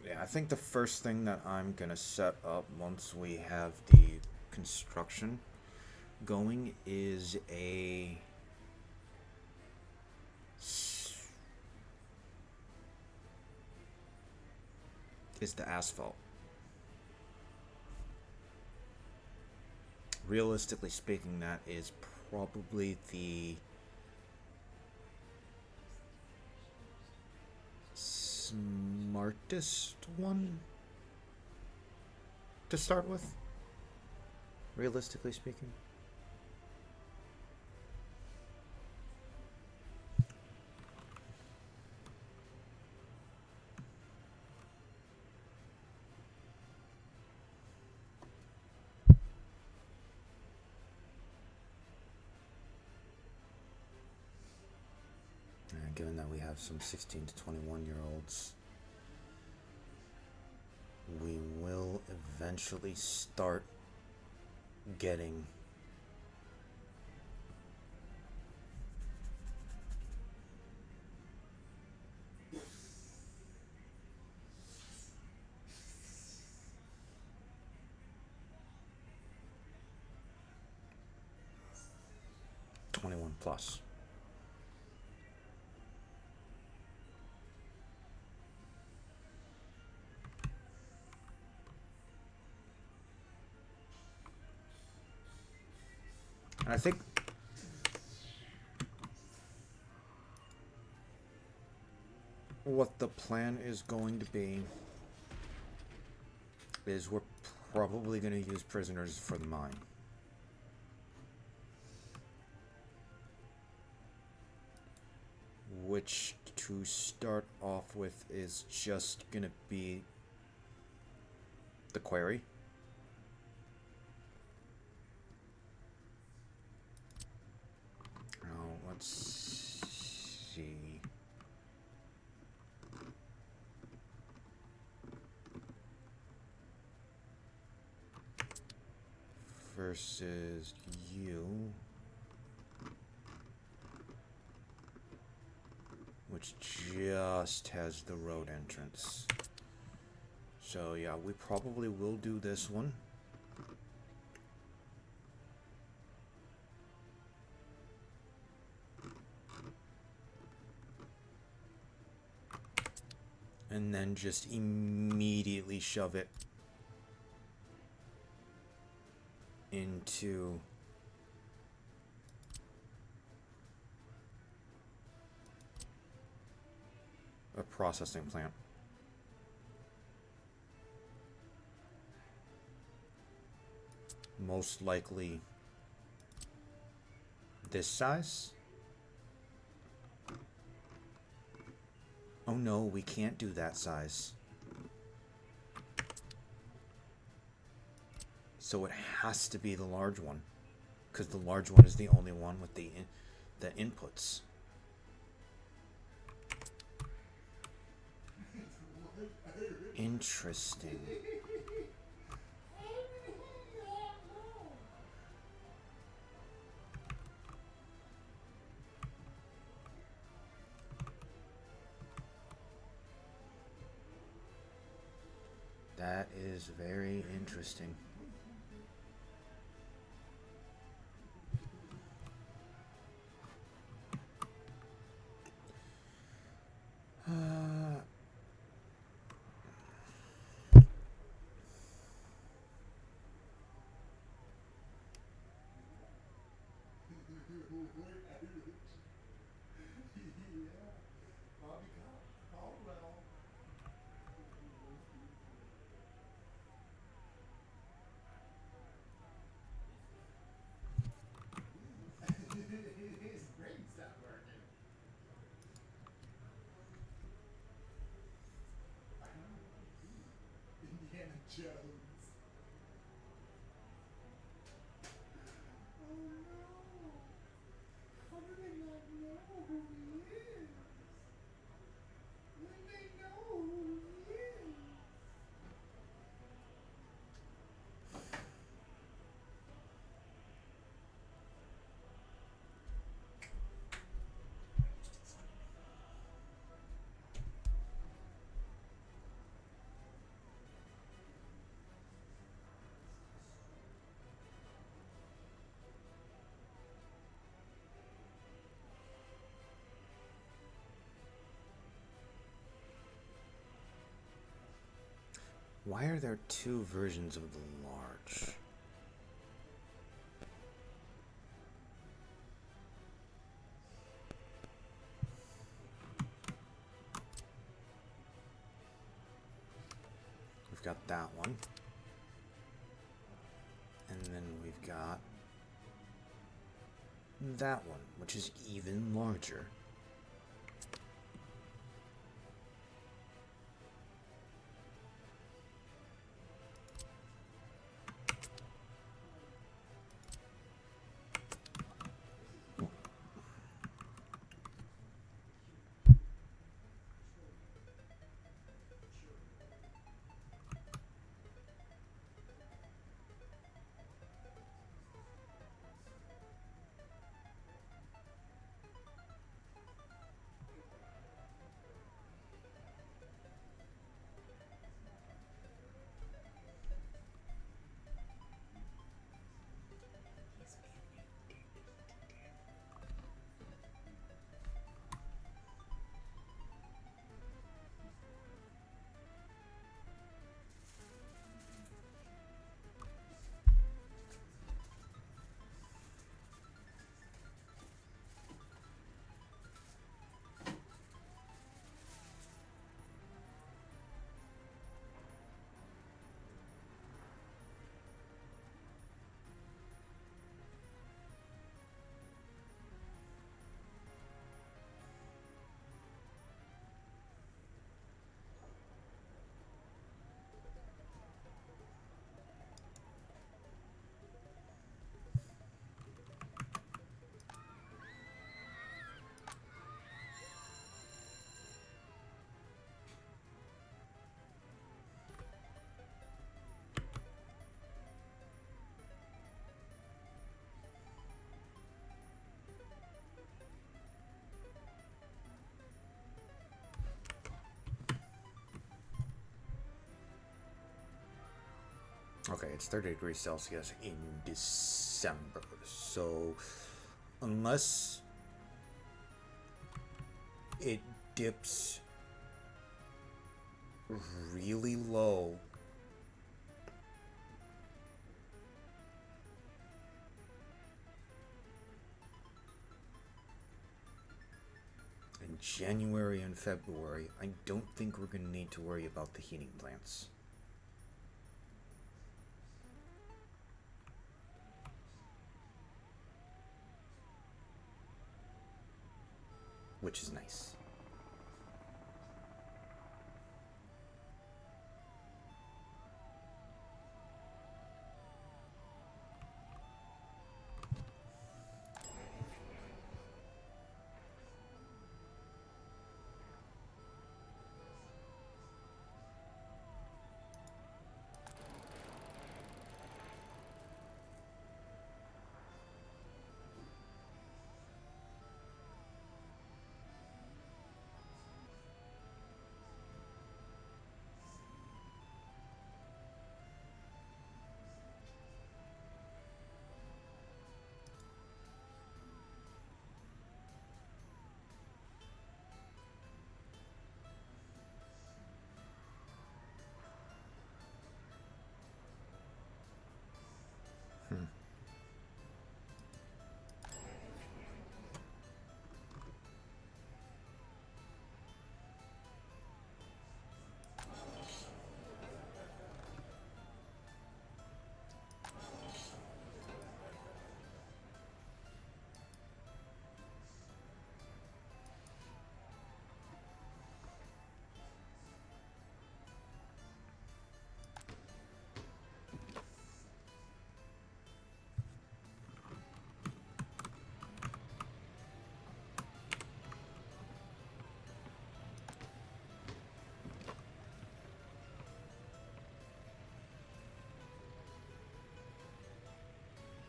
Yeah, I think the first thing that I'm gonna set up once we have the construction going is is the asphalt. Realistically speaking, that is probably the smartest one to start with. Realistically speaking. Given that we have some 16 to 21-year-olds, we will eventually start getting +21. And I think what the plan is going to be is we're probably going to use prisoners for the mine. Which, to start off with, is just going to be the quarry. Now, let's see. Versus you, which just has the road entrance. So yeah, we probably will do this one. And then just immediately shove it into a processing plant. Most likely this size. Oh no, we can't do that size. So it has to be the large one, because the large one is the only one with the inputs. Interesting. That is very interesting.
His brain stopped working. Indiana Jones.
Why are there two versions of the large? We've got that one. And then we've got that one, which is even larger. Okay, it's 30 degrees Celsius in December. So, unless it dips really low in January and February, I don't think we're going to need to worry about the heating plants. Which is nice.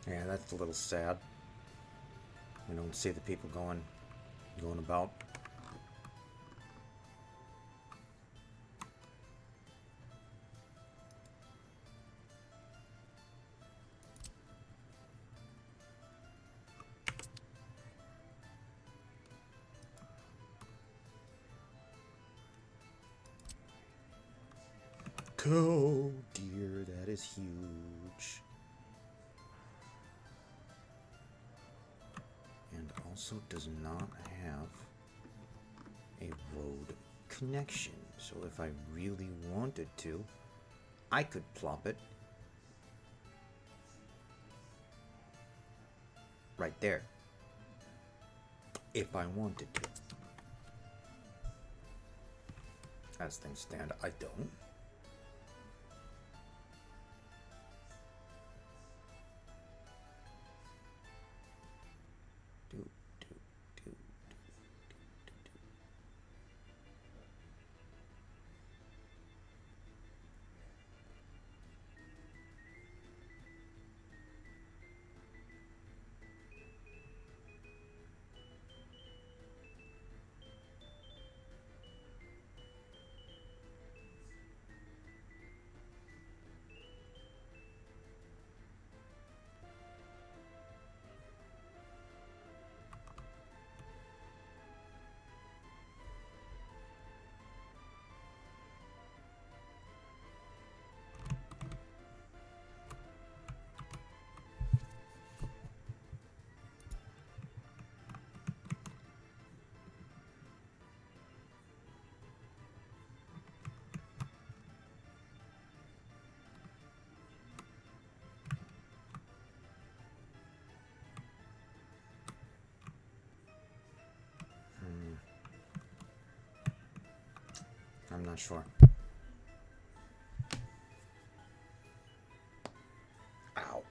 Yeah, that's a little sad. We don't see the people going about. Oh dear, that is huge. And also does not have a road connection. So if I really wanted to, I could plop it right there. If I wanted to. As things stand, I don't. I'm not sure. Ow.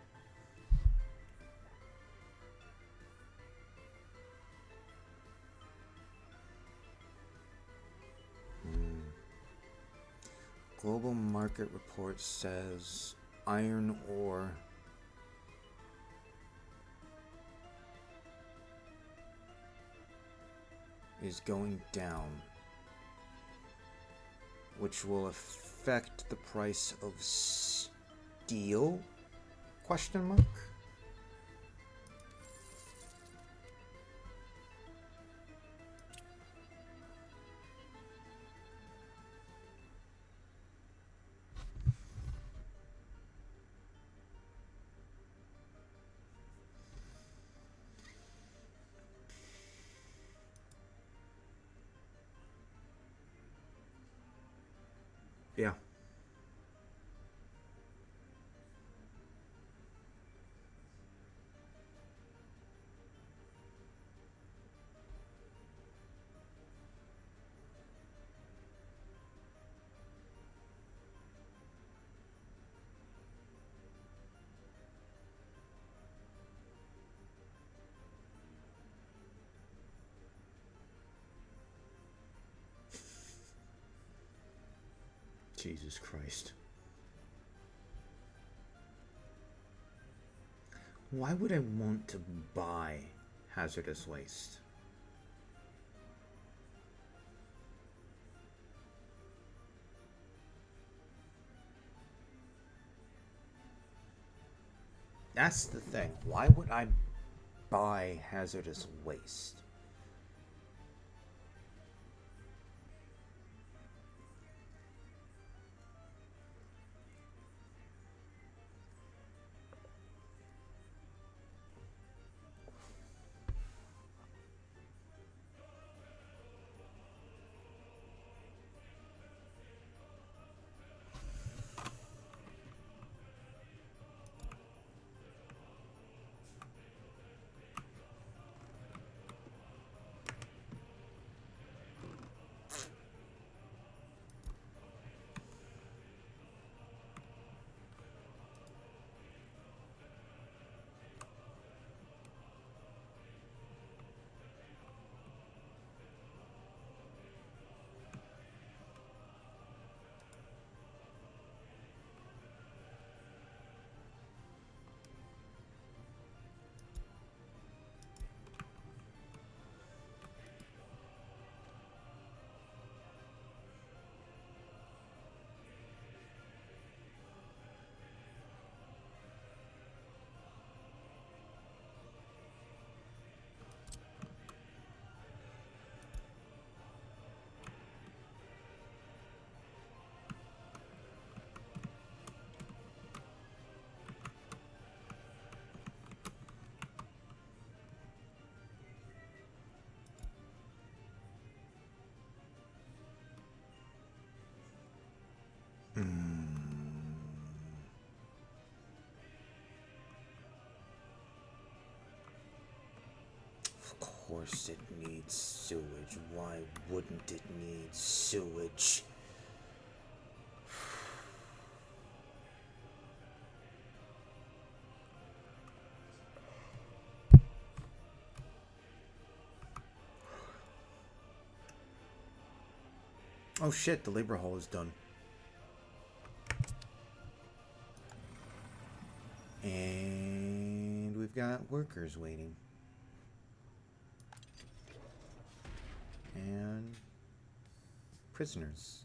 Global market report says iron ore is going down, which will affect the price of steel? Question mark? Yeah. Jesus Christ. Why would I want to buy hazardous waste? That's the thing. Why would I buy hazardous waste? Of course it needs sewage. Why wouldn't it need sewage? Oh shit, the labor hall is done. And we've got workers waiting. And prisoners.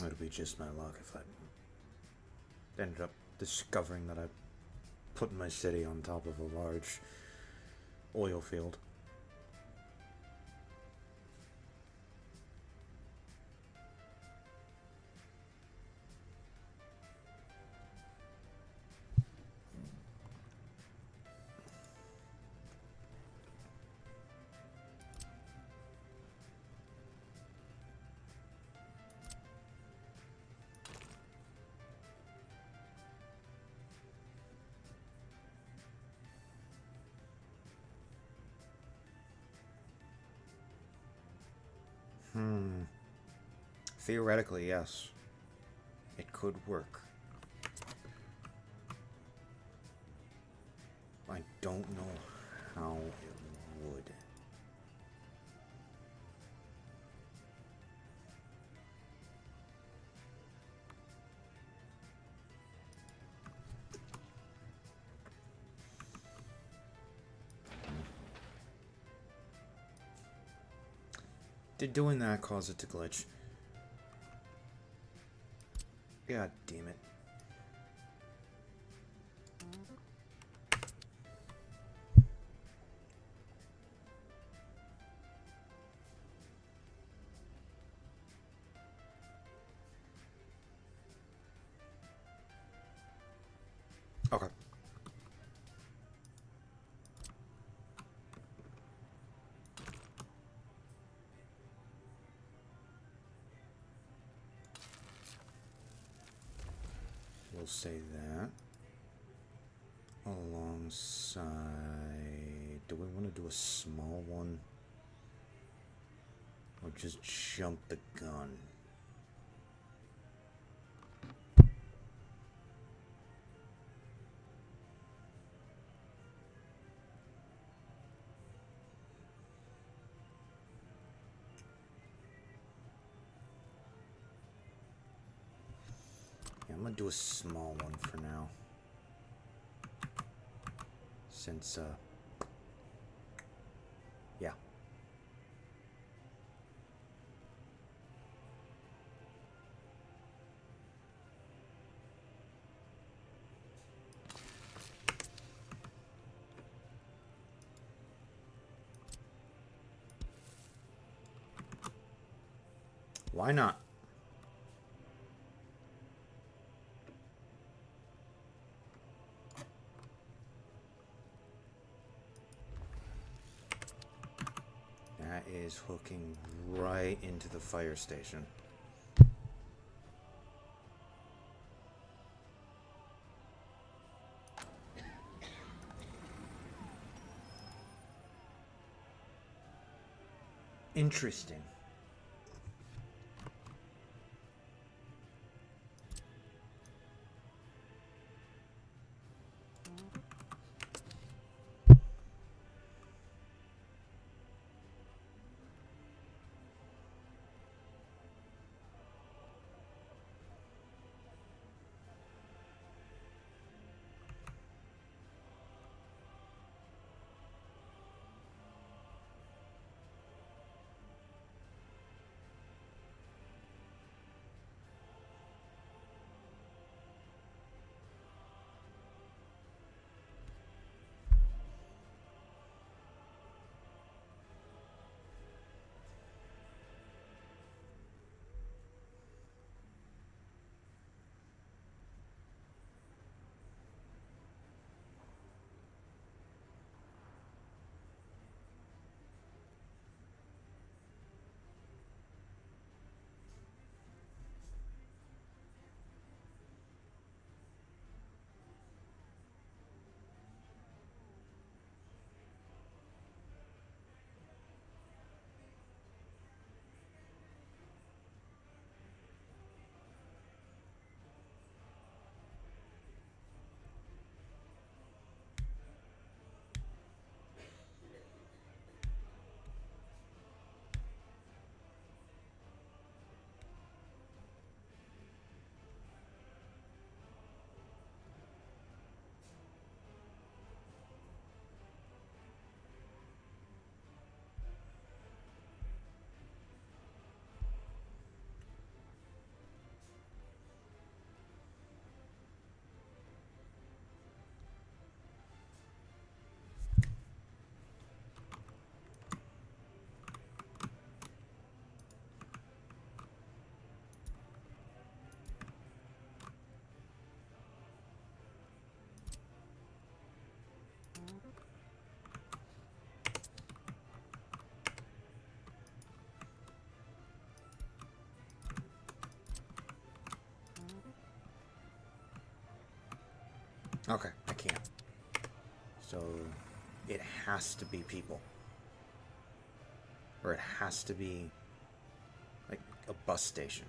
It'll be just my luck if I ended up discovering that I put my city on top of a large oil field. Theoretically, yes. It could work. I don't know how it would. Did doing that cause it to glitch? God damn it. Okay. We'll say that. Alongside... Do we want to do a small one? Or just jump the gun? Yeah, I'm gonna do a small one for now. Since, yeah. Why not? That is hooking right into the fire station. Interesting. Okay, I can't. So it has to be people. Or it has to be like a bus station.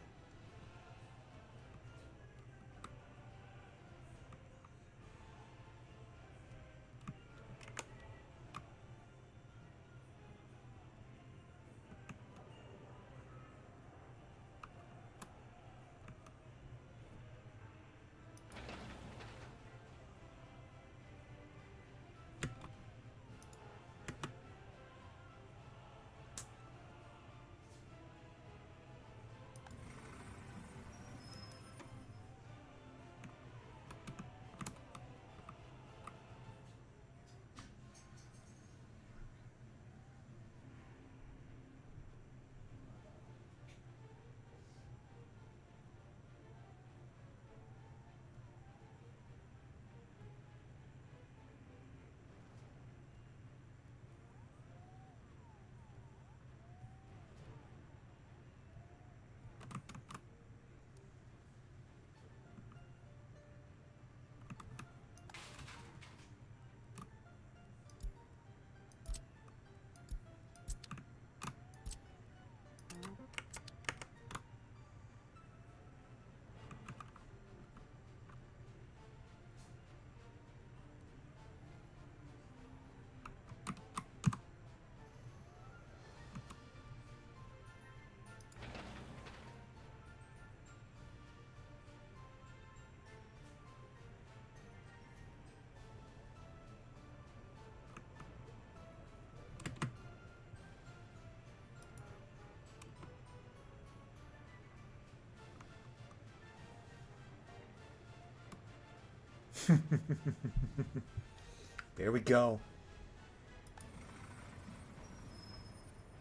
There we go.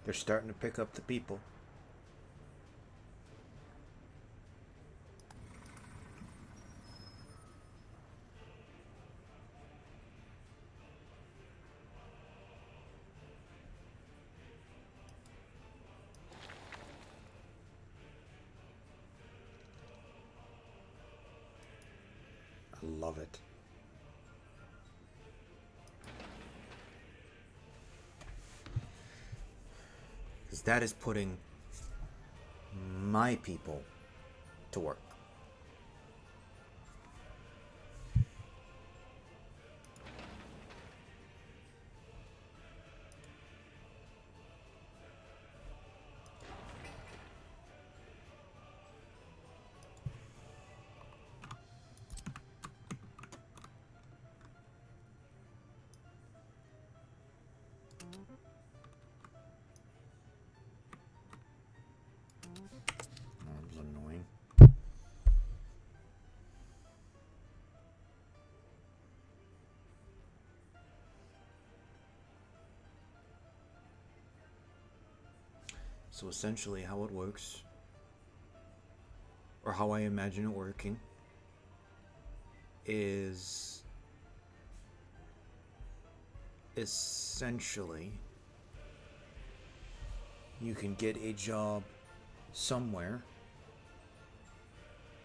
They're starting to pick up the people. I love it. Because that is putting my people to work. That was annoying. So essentially, how it works, or how I imagine it working, is essentially you can get a job somewhere,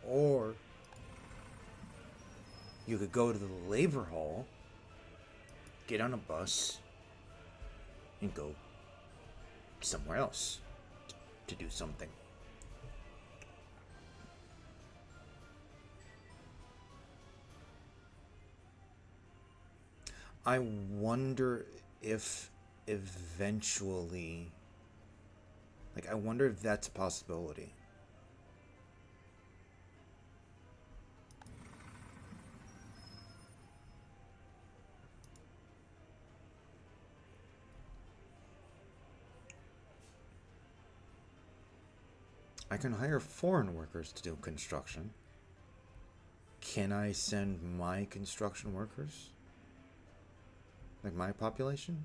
or you could go to the labor hall, get on a bus, and go somewhere else to do something. I wonder if eventually, like, I wonder if that's a possibility. I can hire foreign workers to do construction. Can I send my construction workers? Like my population?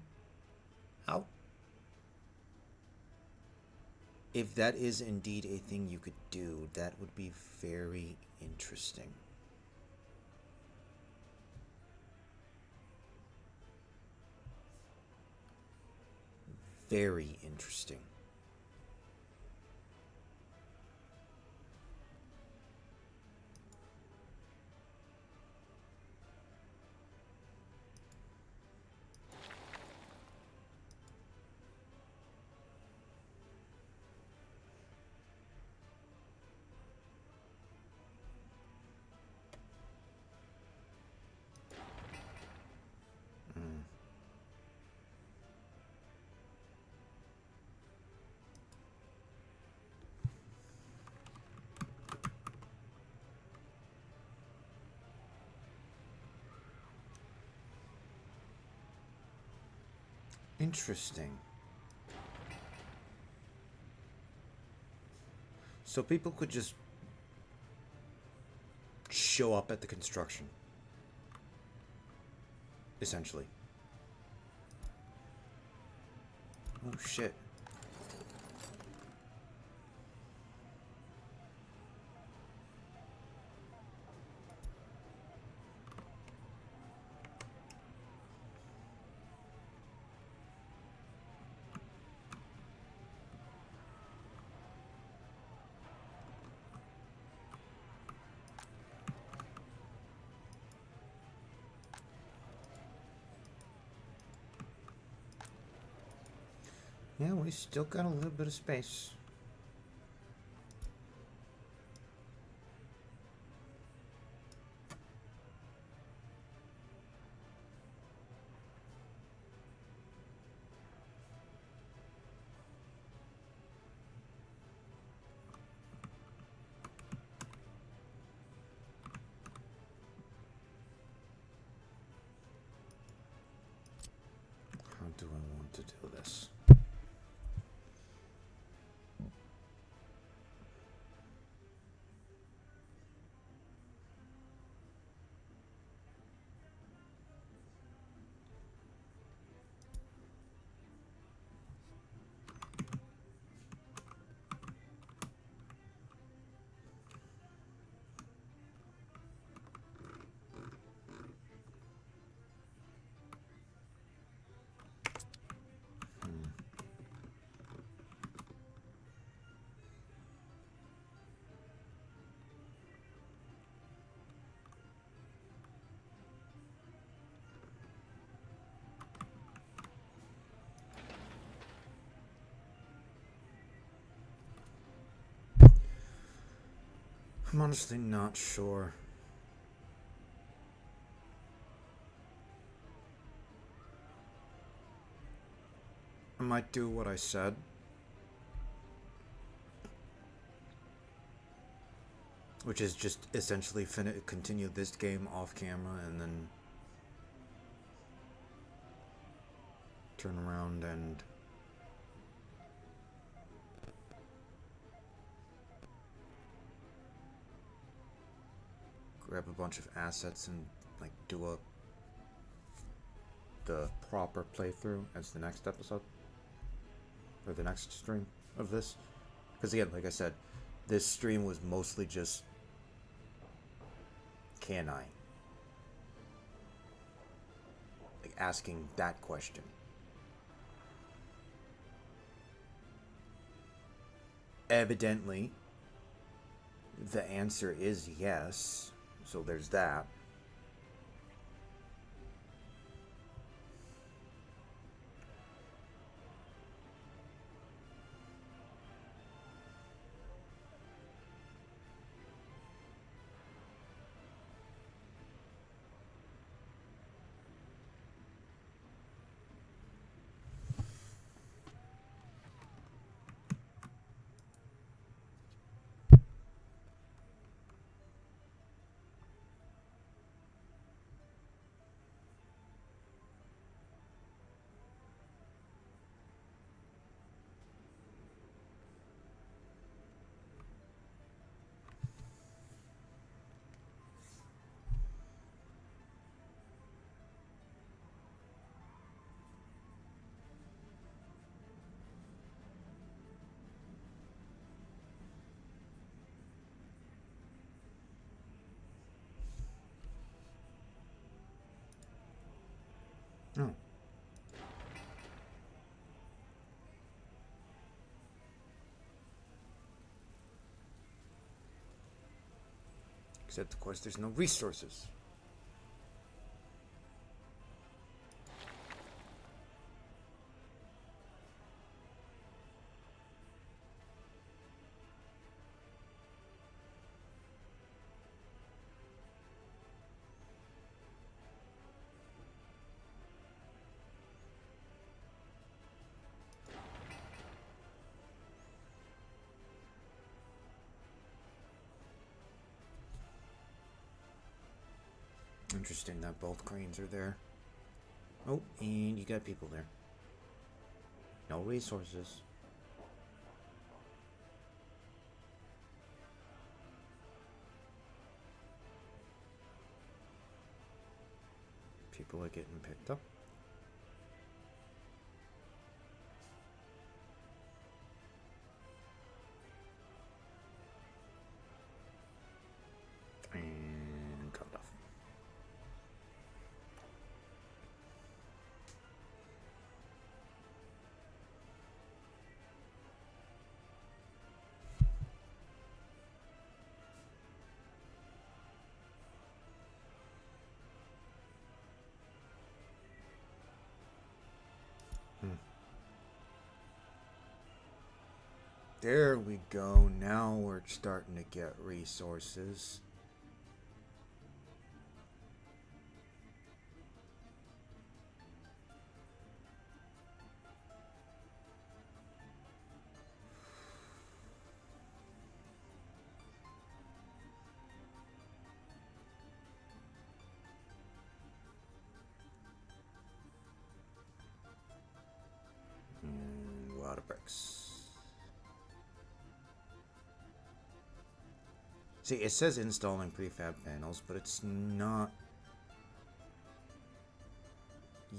Out? If that is indeed a thing you could do, that would be very interesting. Very interesting. Interesting. So people could just show up at the construction. Essentially. Oh shit. Yeah, we still got a little bit of space. How do I want to do this? I'm honestly not sure. I might do what I said. Which is just essentially continue this game off camera and then turn around and grab a bunch of assets and like do the proper playthrough as the next episode or the next stream of this. Because again, like I said, this stream was mostly just can I? Like asking that question. Evidently, the answer is yes, so there's that. Oh. Except, of course, there's no resources. Interesting that both cranes are there. Oh, and you got people there. No resources. People are getting picked up. And cut it off. There we go. Now we're starting to get resources. And a lot of bricks. See, it says installing prefab panels, but it's not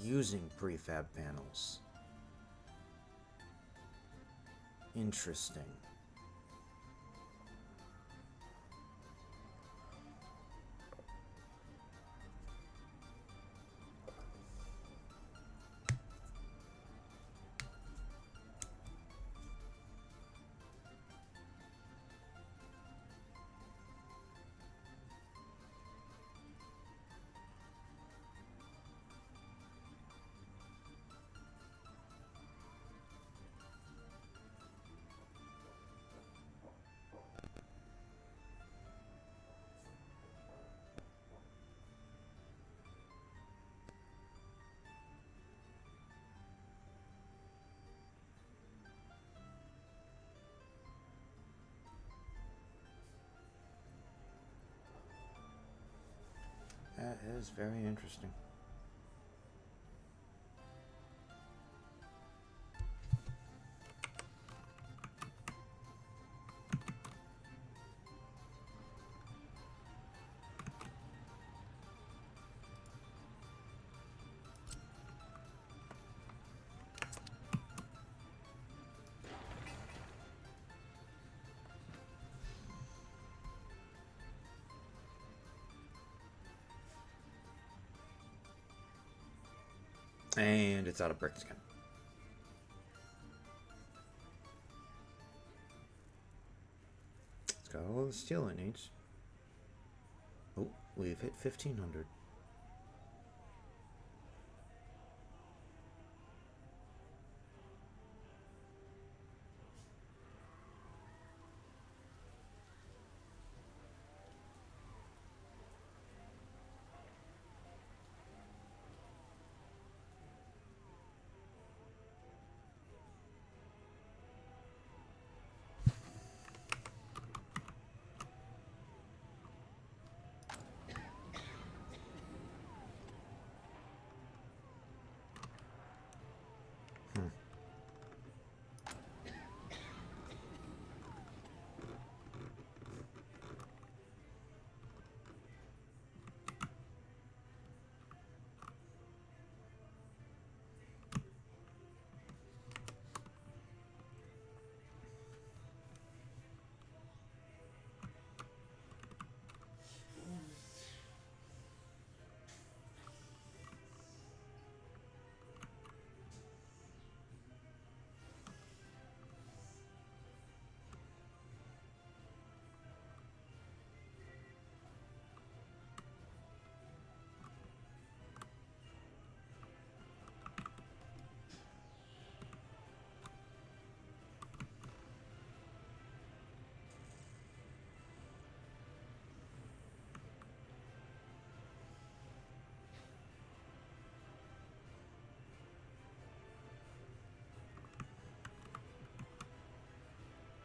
using prefab panels. Interesting. That is very interesting. And it's out of bricks again. It's got all the steel it needs. Oh, we've hit 1,500.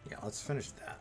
Yeah, let's finish that.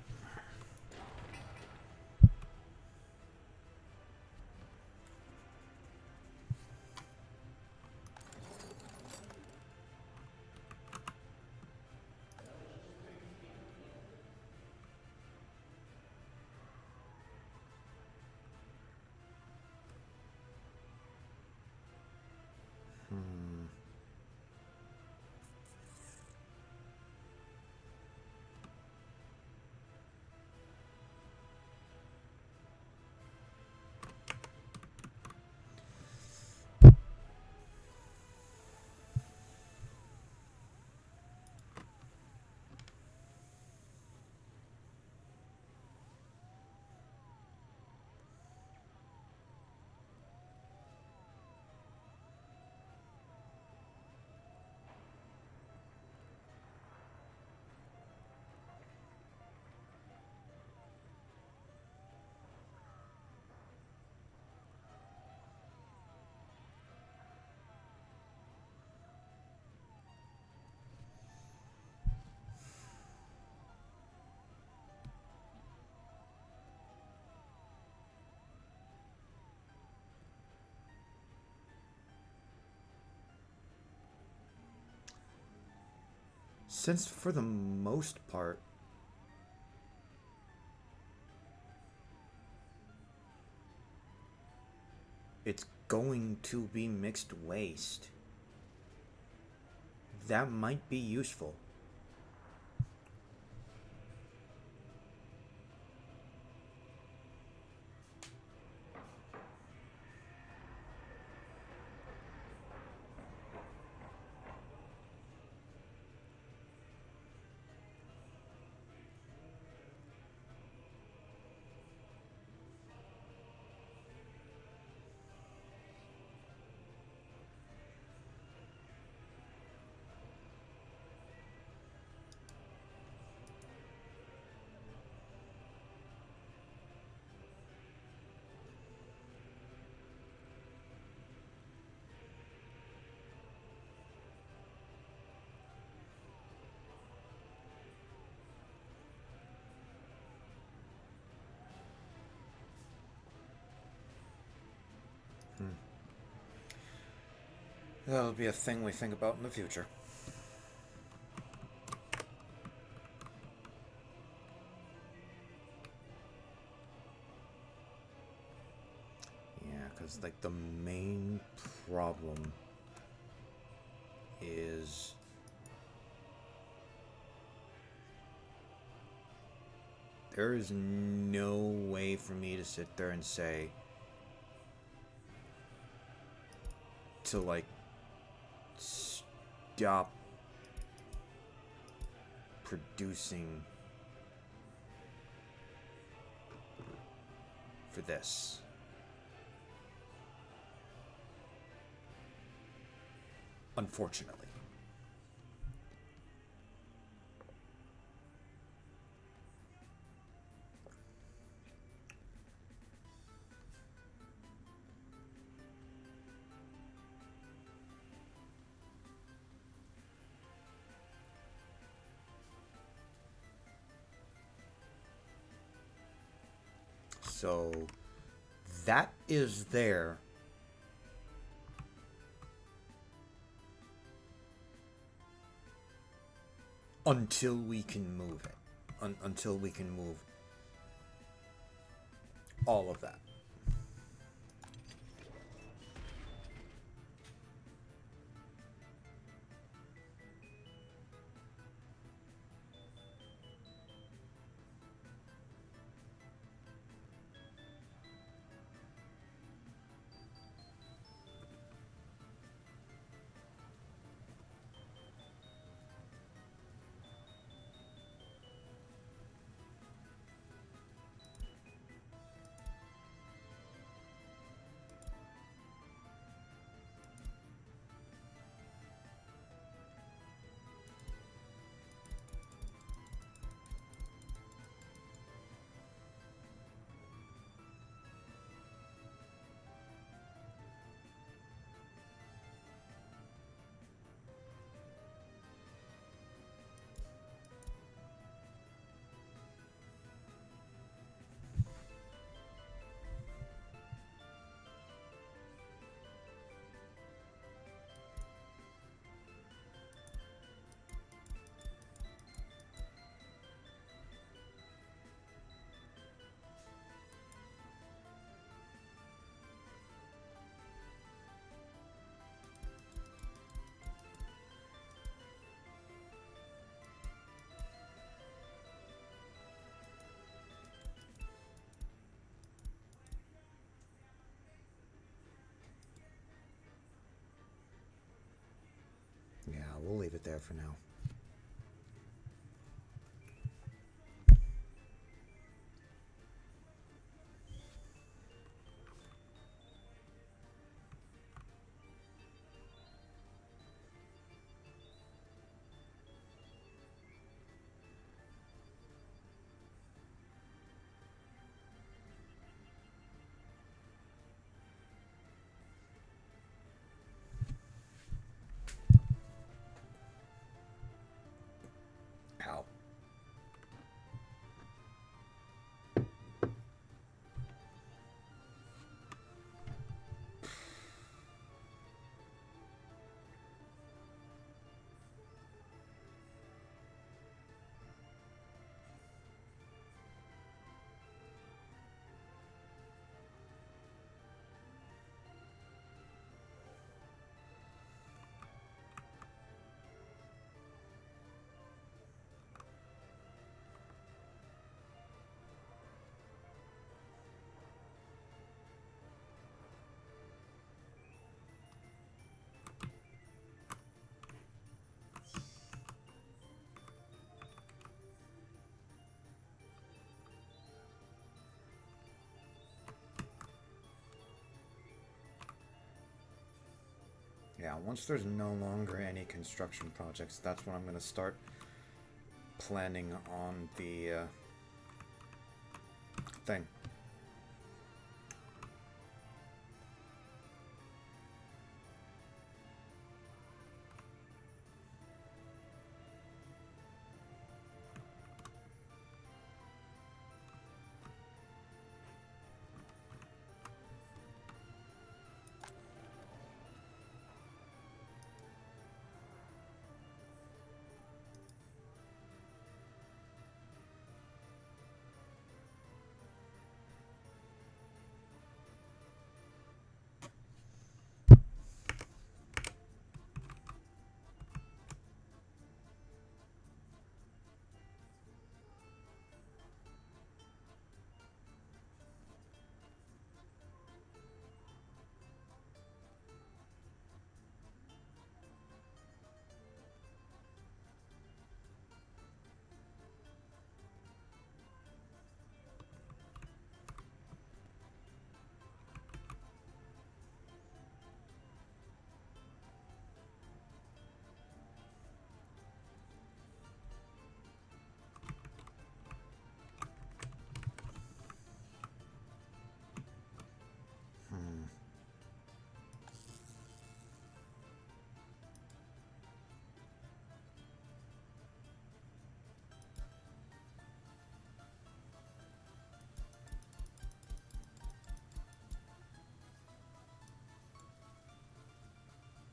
since for the most part it's going to be mixed waste, that might be useful. That'll be a thing we think about in the future. Yeah, because, like, the main problem is there is no way for me to sit there and say to, like, stop producing for this. Unfortunately. So that is there until we can move it. Until we can move all of that. Yeah, we'll leave it there for now. Yeah, once there's no longer any construction projects, that's when I'm gonna start planning on the thing.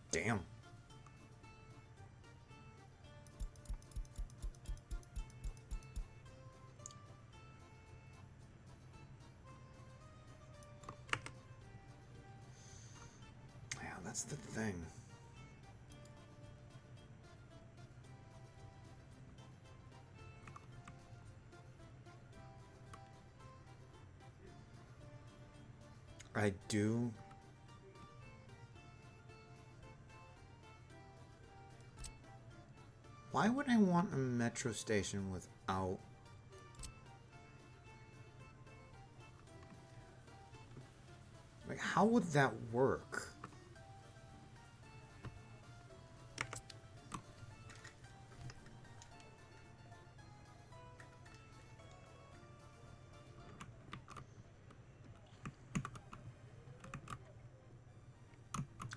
Damn. Yeah, that's the thing. I do. Why would I want a metro station without... Like, how would that work?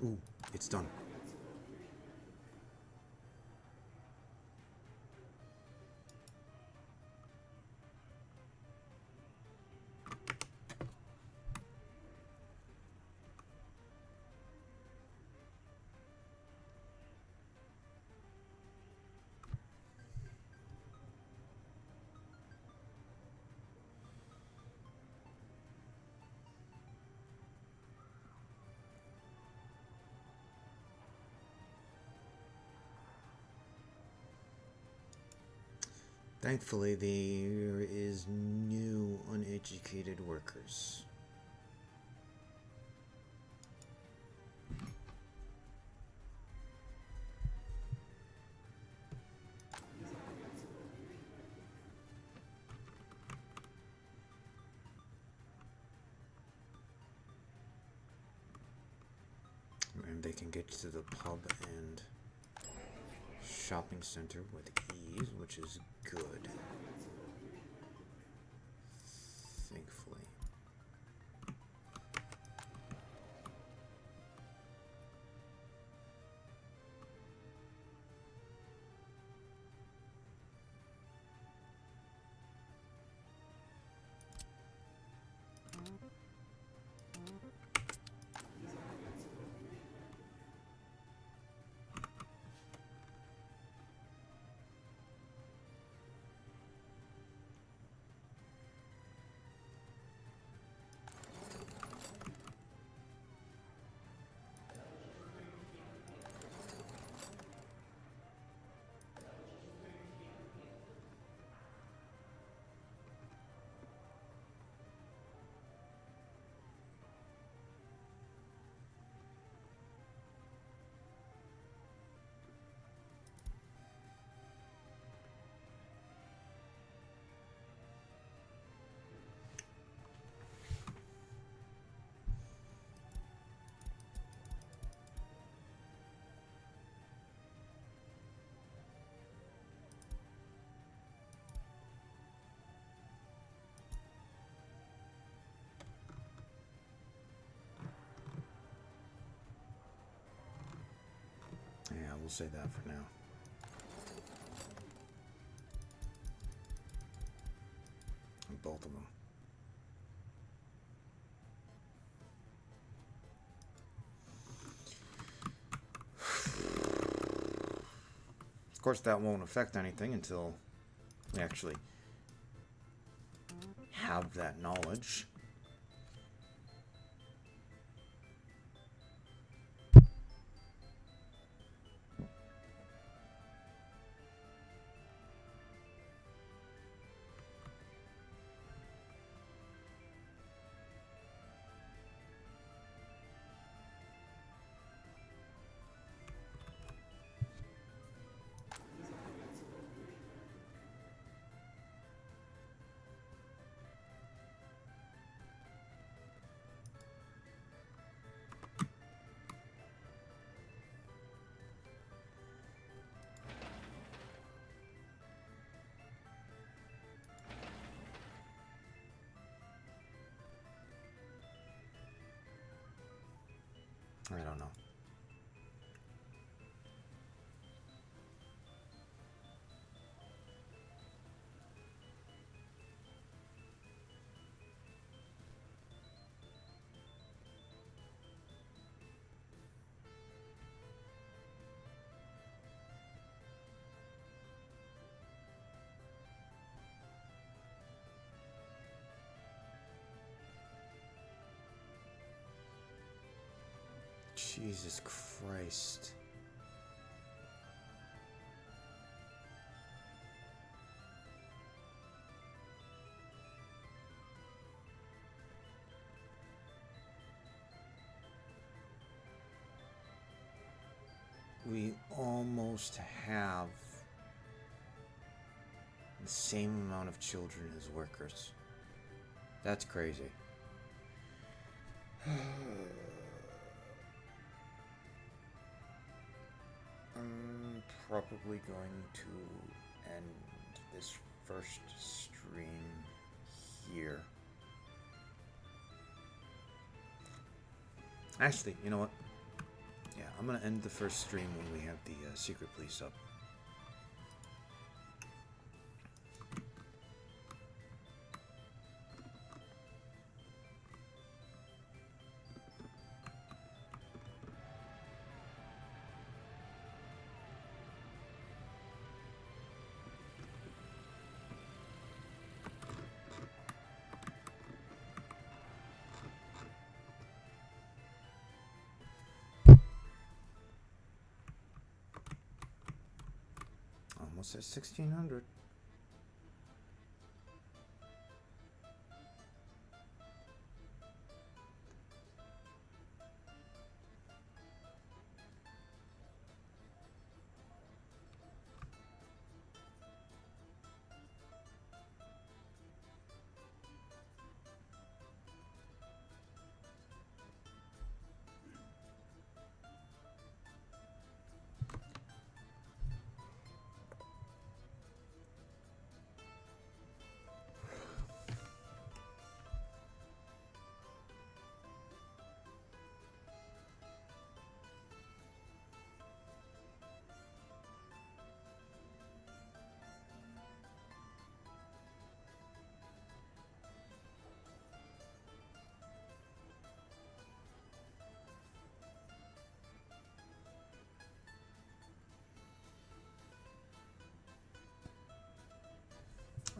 Ooh, it's done. Thankfully, there is new uneducated workers. And they can get to the pub and shopping center with ease, which is good. Thankfully. We'll say that for now. And both of them. Of course, that won't affect anything until we actually have that knowledge. I don't know. Jesus Christ. We almost have the same amount of children as workers. That's crazy. I'm probably going to end this first stream here. Actually, you know what? Yeah, I'm gonna end the first stream when we have the secret police up. Almost at 1600.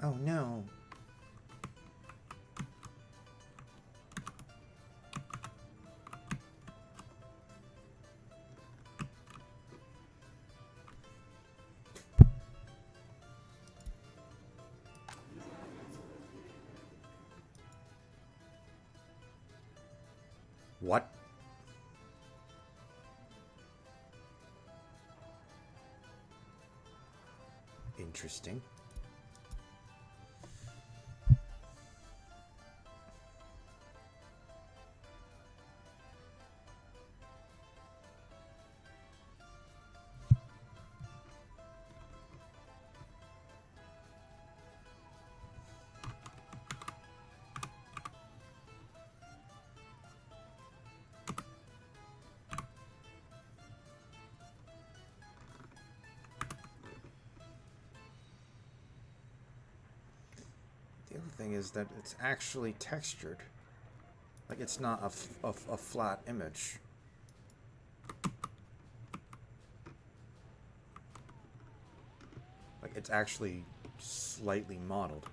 Oh no. What? Interesting. The other thing is that it's actually textured. Like, it's not a flat image. Like, it's actually slightly modeled.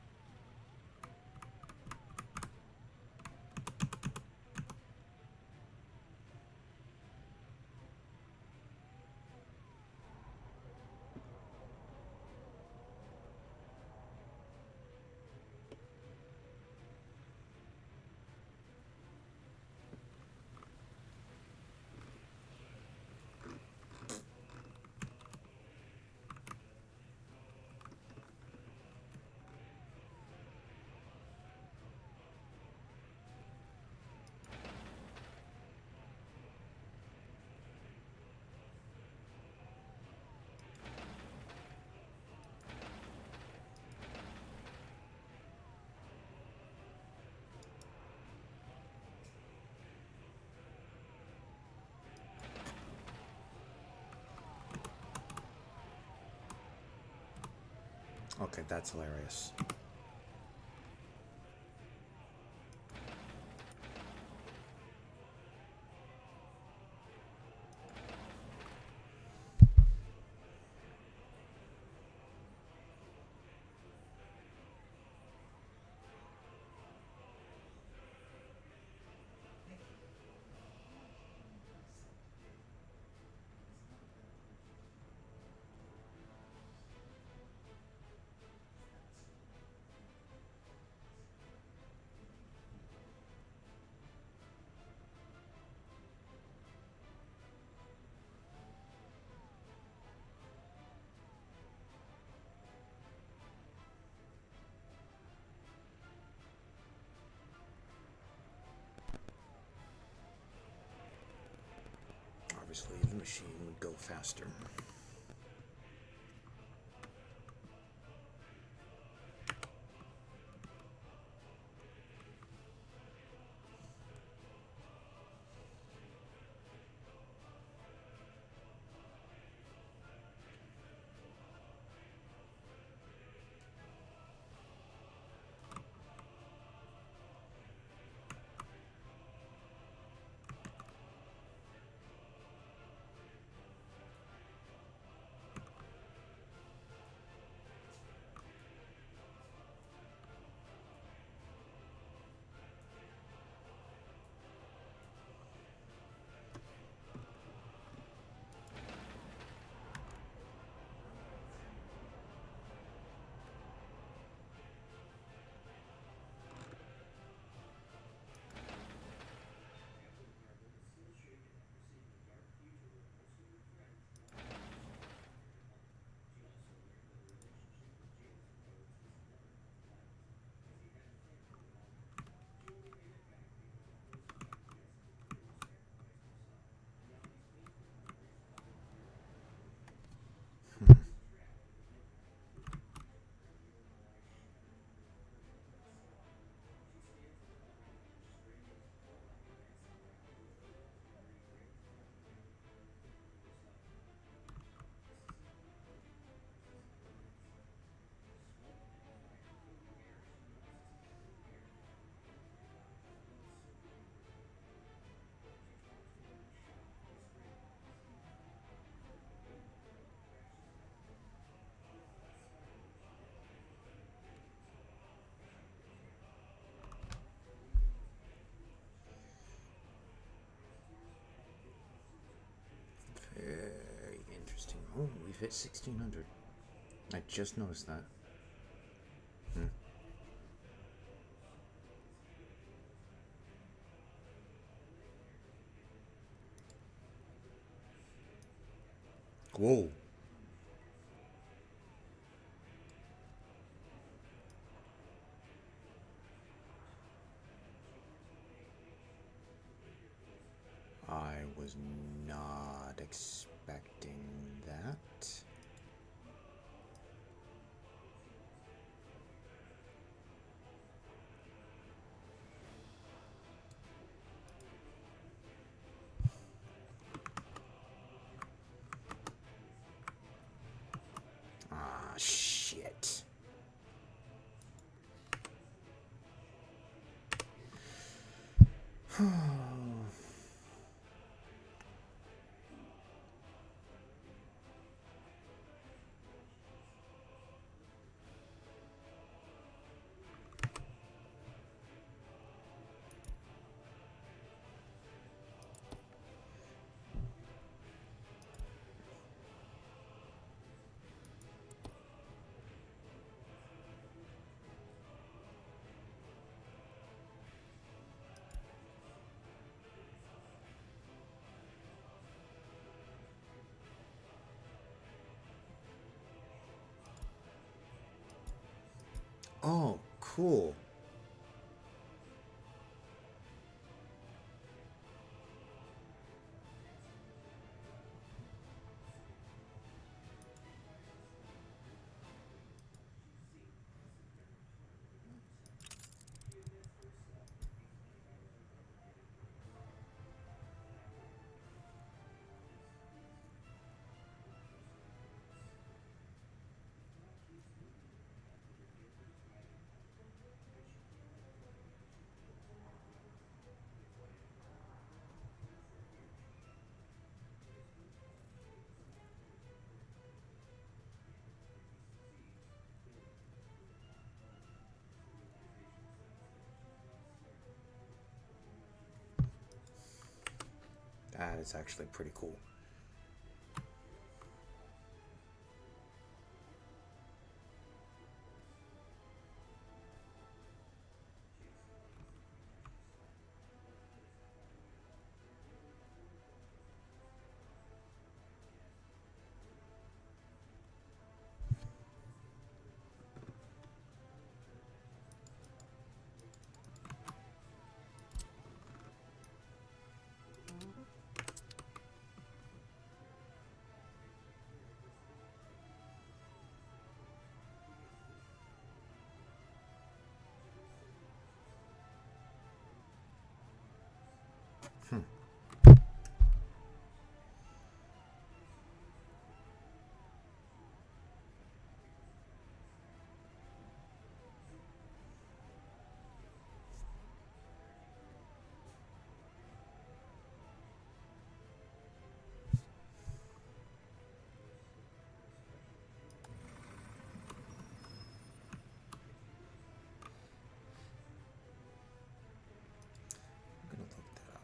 Okay, that's hilarious. Obviously, the machine would go faster. Very interesting. Oh, we've hit 1600. I just noticed that. Whoa. I was not expecting that. Ah, shit. Oh, cool. That is actually pretty cool. Hmm. I'm gonna look that up.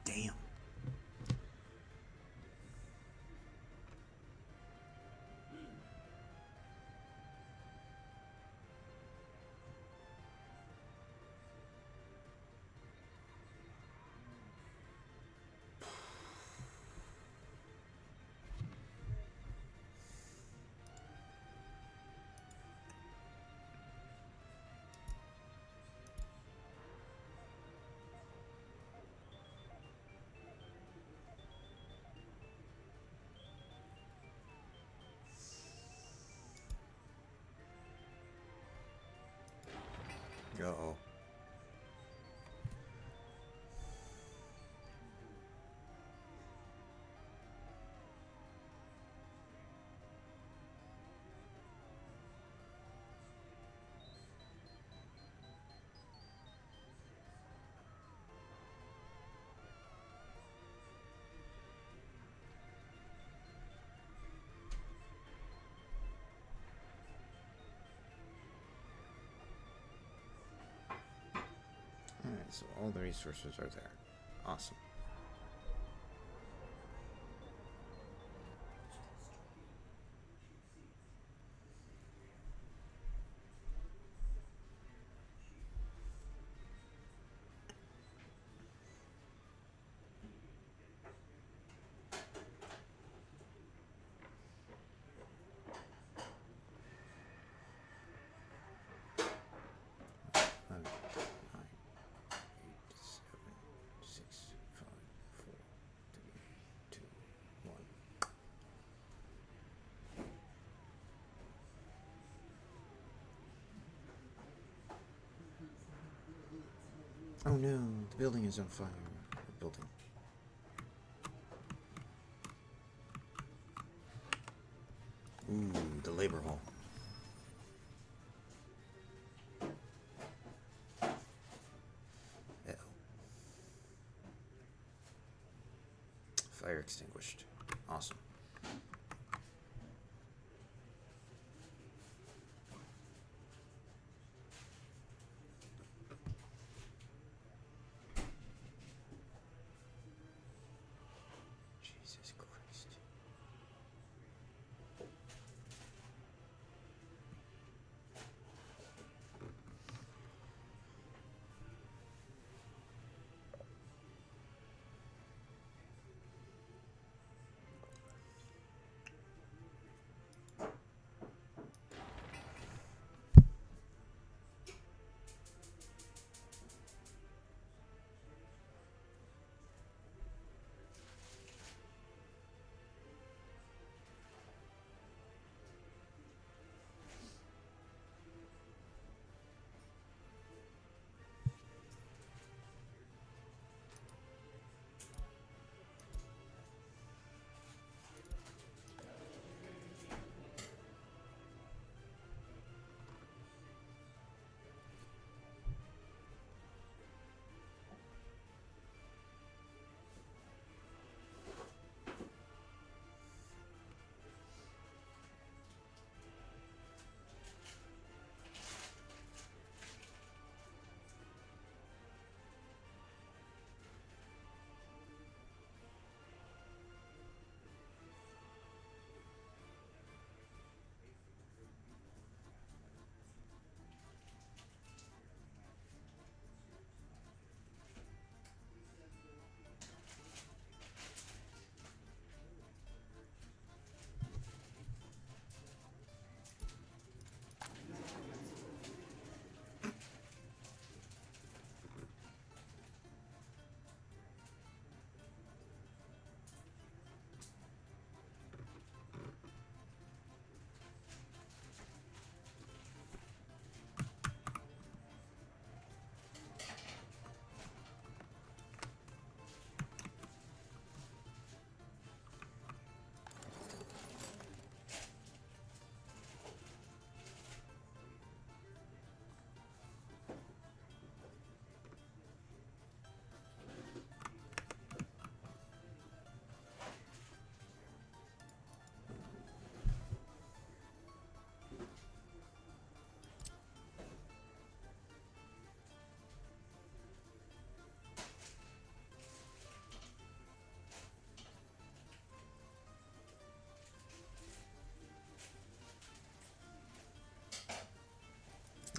Damn. Uh-oh. So all the resources are there. Awesome. Nine, 8, 7, 6, 5, 4, 3, 2, 1. Oh no, the building is on fire. The building. Ooh, the labor hall. Uh-oh. Fire extinguished. Awesome. Jesus Christ.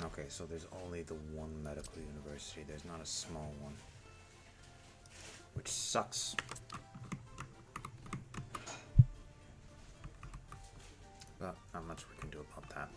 Okay, so there's only the one medical university. There's not a small one. Which sucks. But not much we can do about that.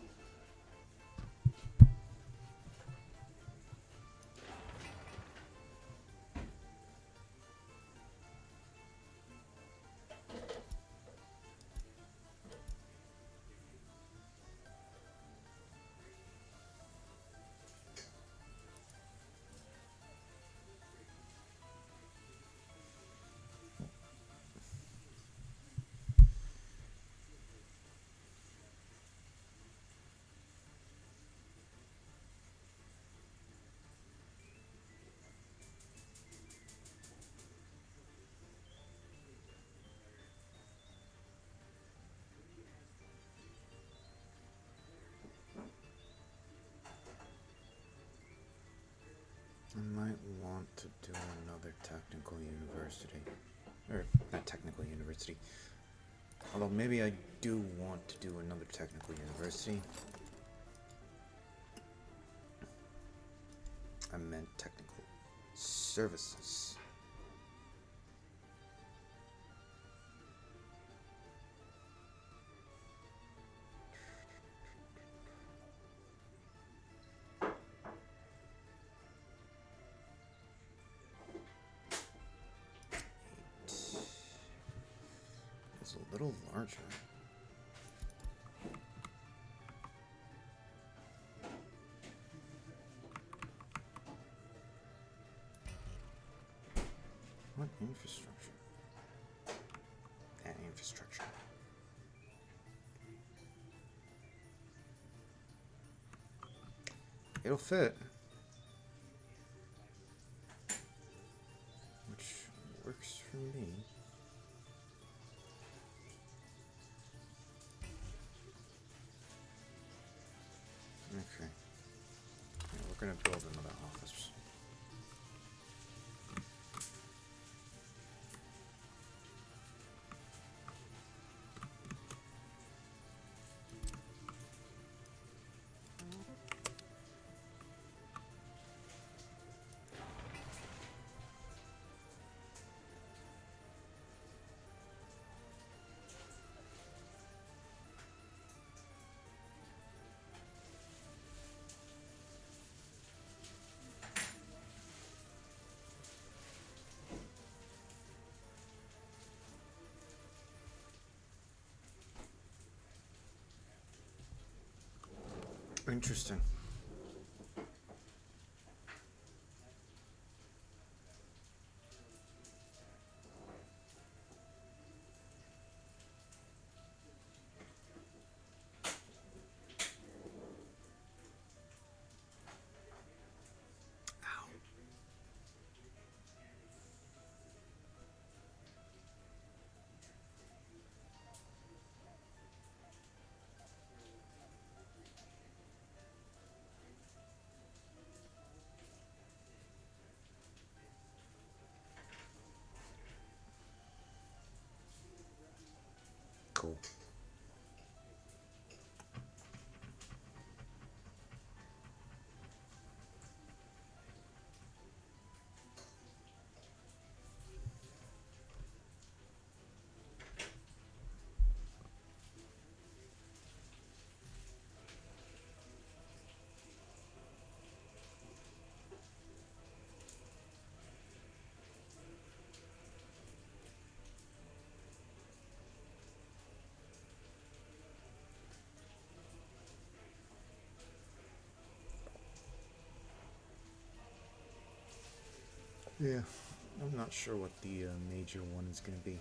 I might want to do another technical university. Or, not technical university. Although maybe I do want to do another technical university. I meant technical services. It's a little larger. What infrastructure? That infrastructure. It'll fit. Which works for me. Okay. Yeah, we're gonna build another office. Interesting. Ow. Cool. Yeah, I'm not sure what the major one is going to be.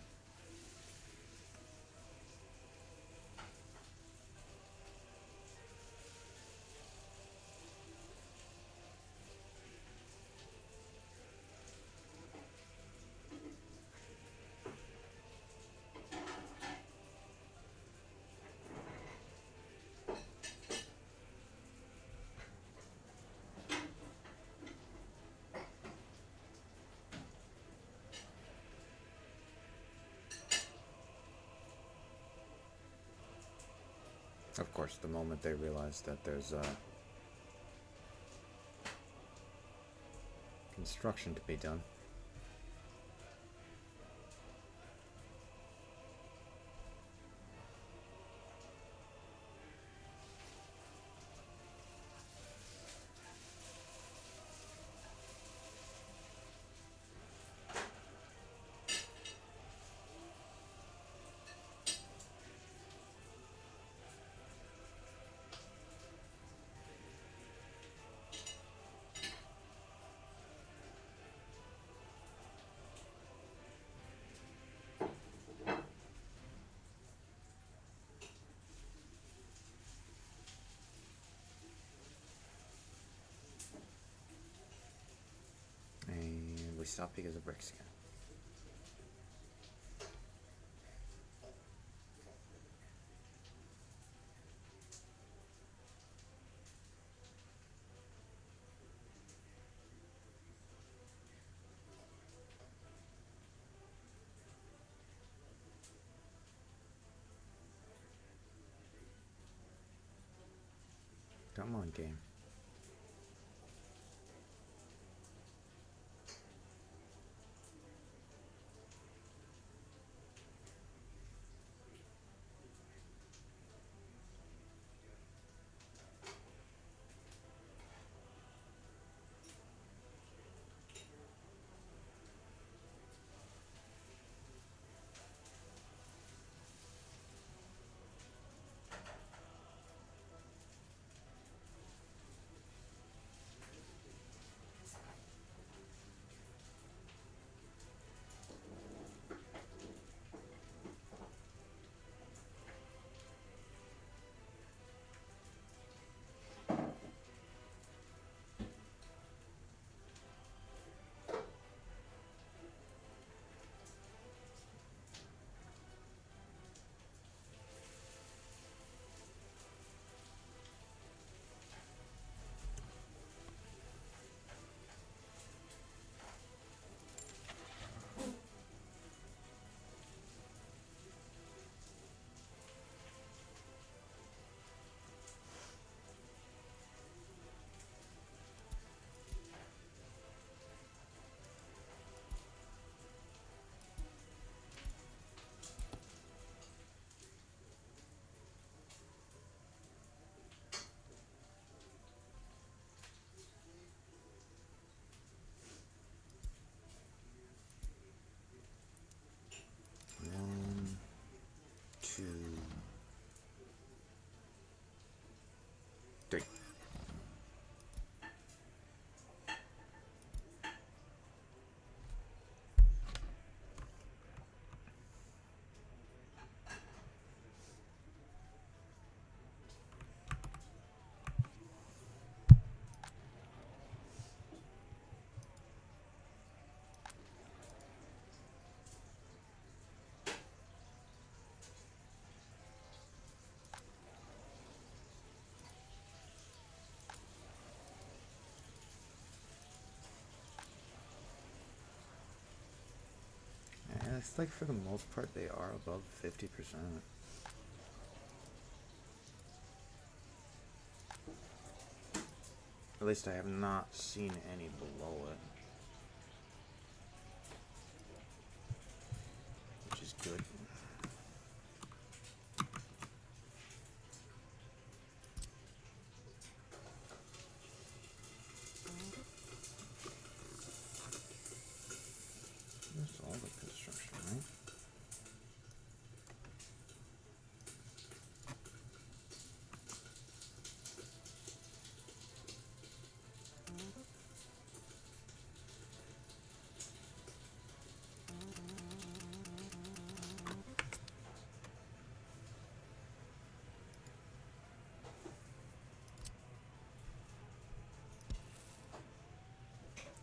Of course, the moment they realize that there's construction to be done. And we stop because of bricks again. talent game. One, two, three. Yeah, it's like for the most part they are above 50%. At least I have not seen any below it, which is good. That's all the construction, right?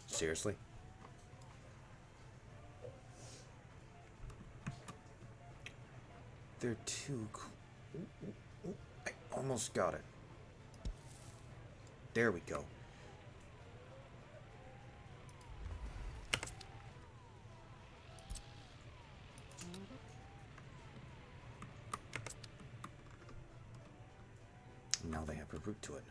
Seriously? They're too cool. I almost got it. There we go. Now they have a route to it.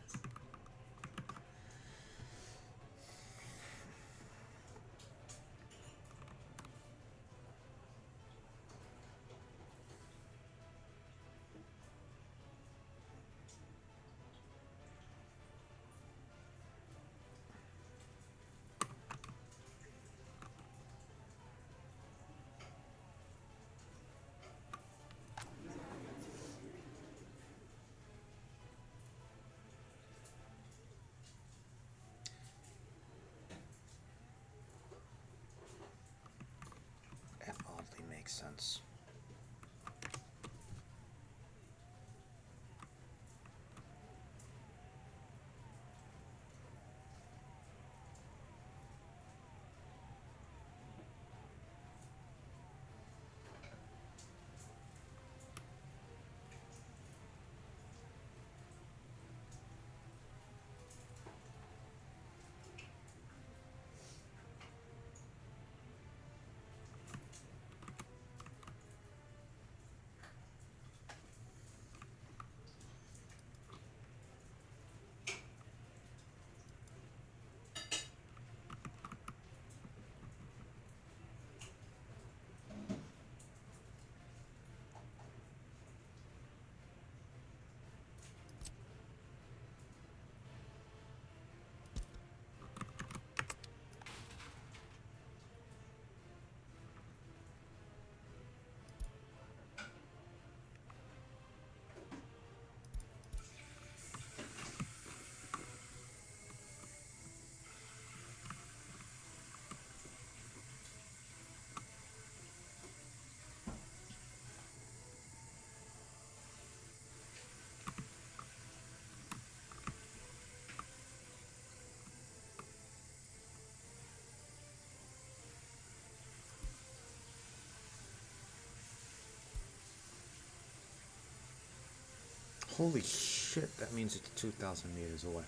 Holy shit, that means it's 2,000 meters away.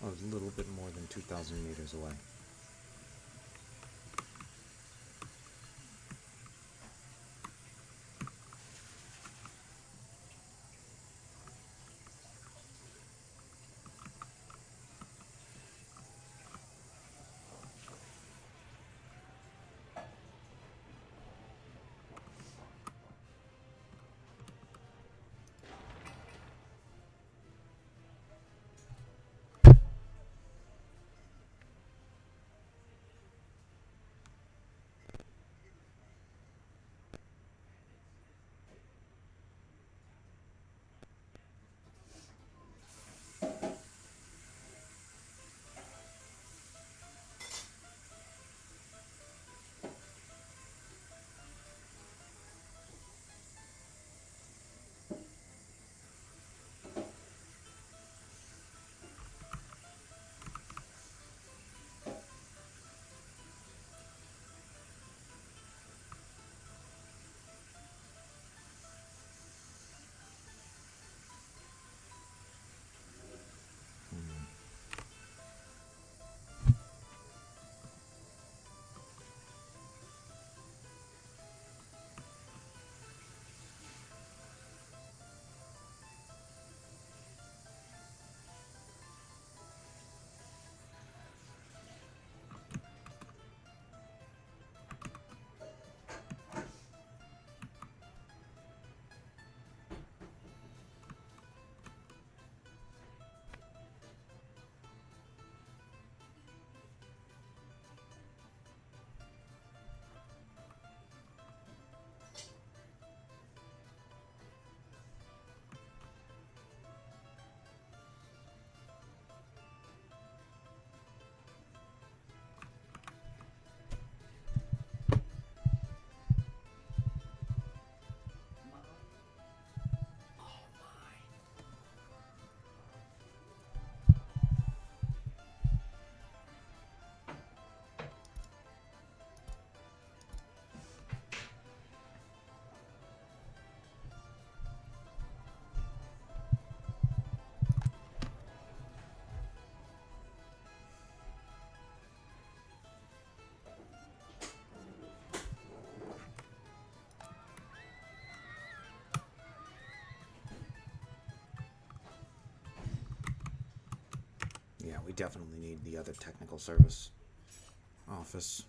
Oh, a little bit more than 2,000 meters away. Yeah, we definitely need the other technical service office.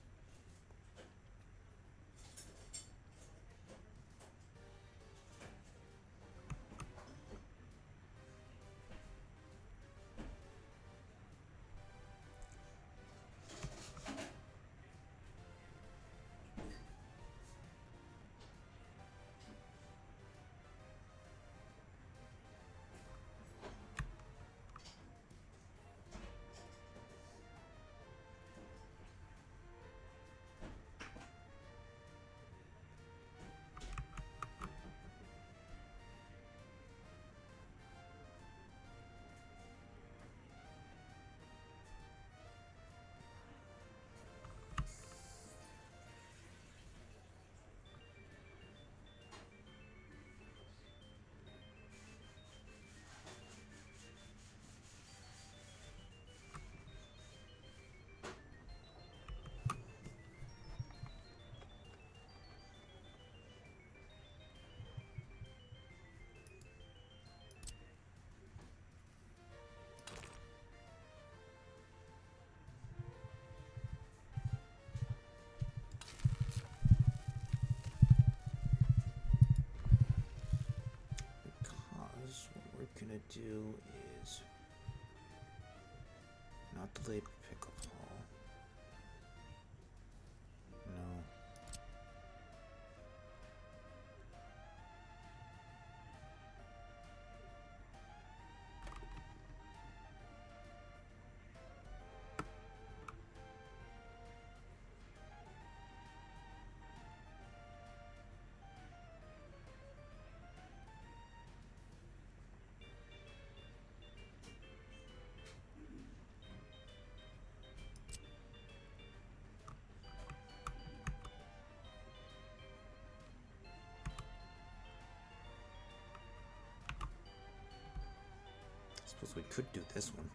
Suppose we could do this one.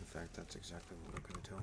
In fact, that's exactly what we're going to do.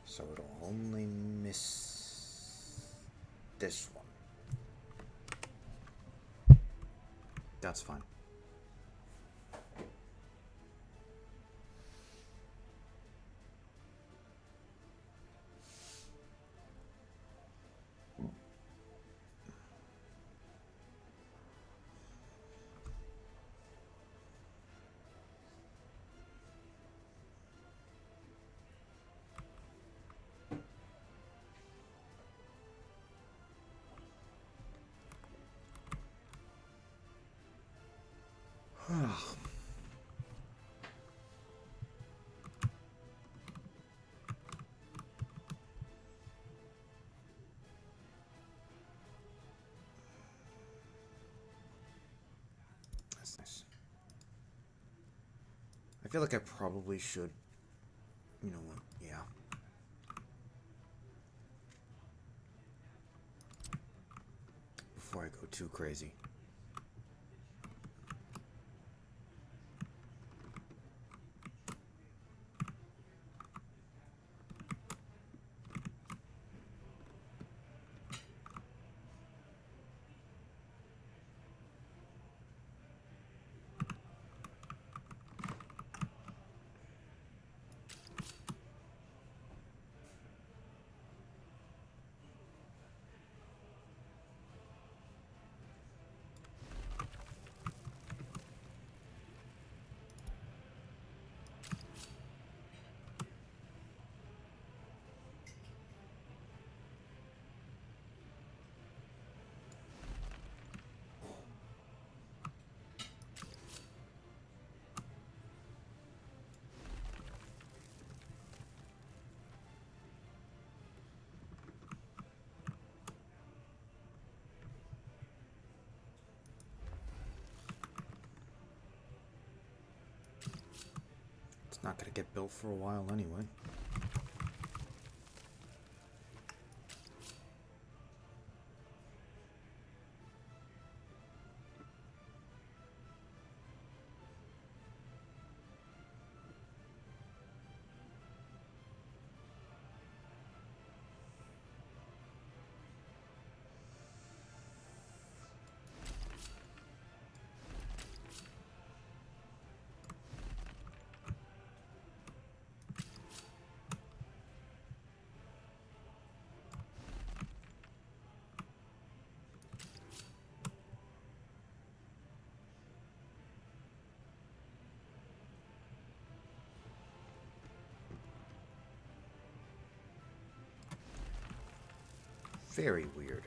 So it'll only miss this one. That's fine. That's nice. I feel like I probably should. You know what? Yeah. Before I go too crazy. It's not gonna get built for a while anyway. Very weird.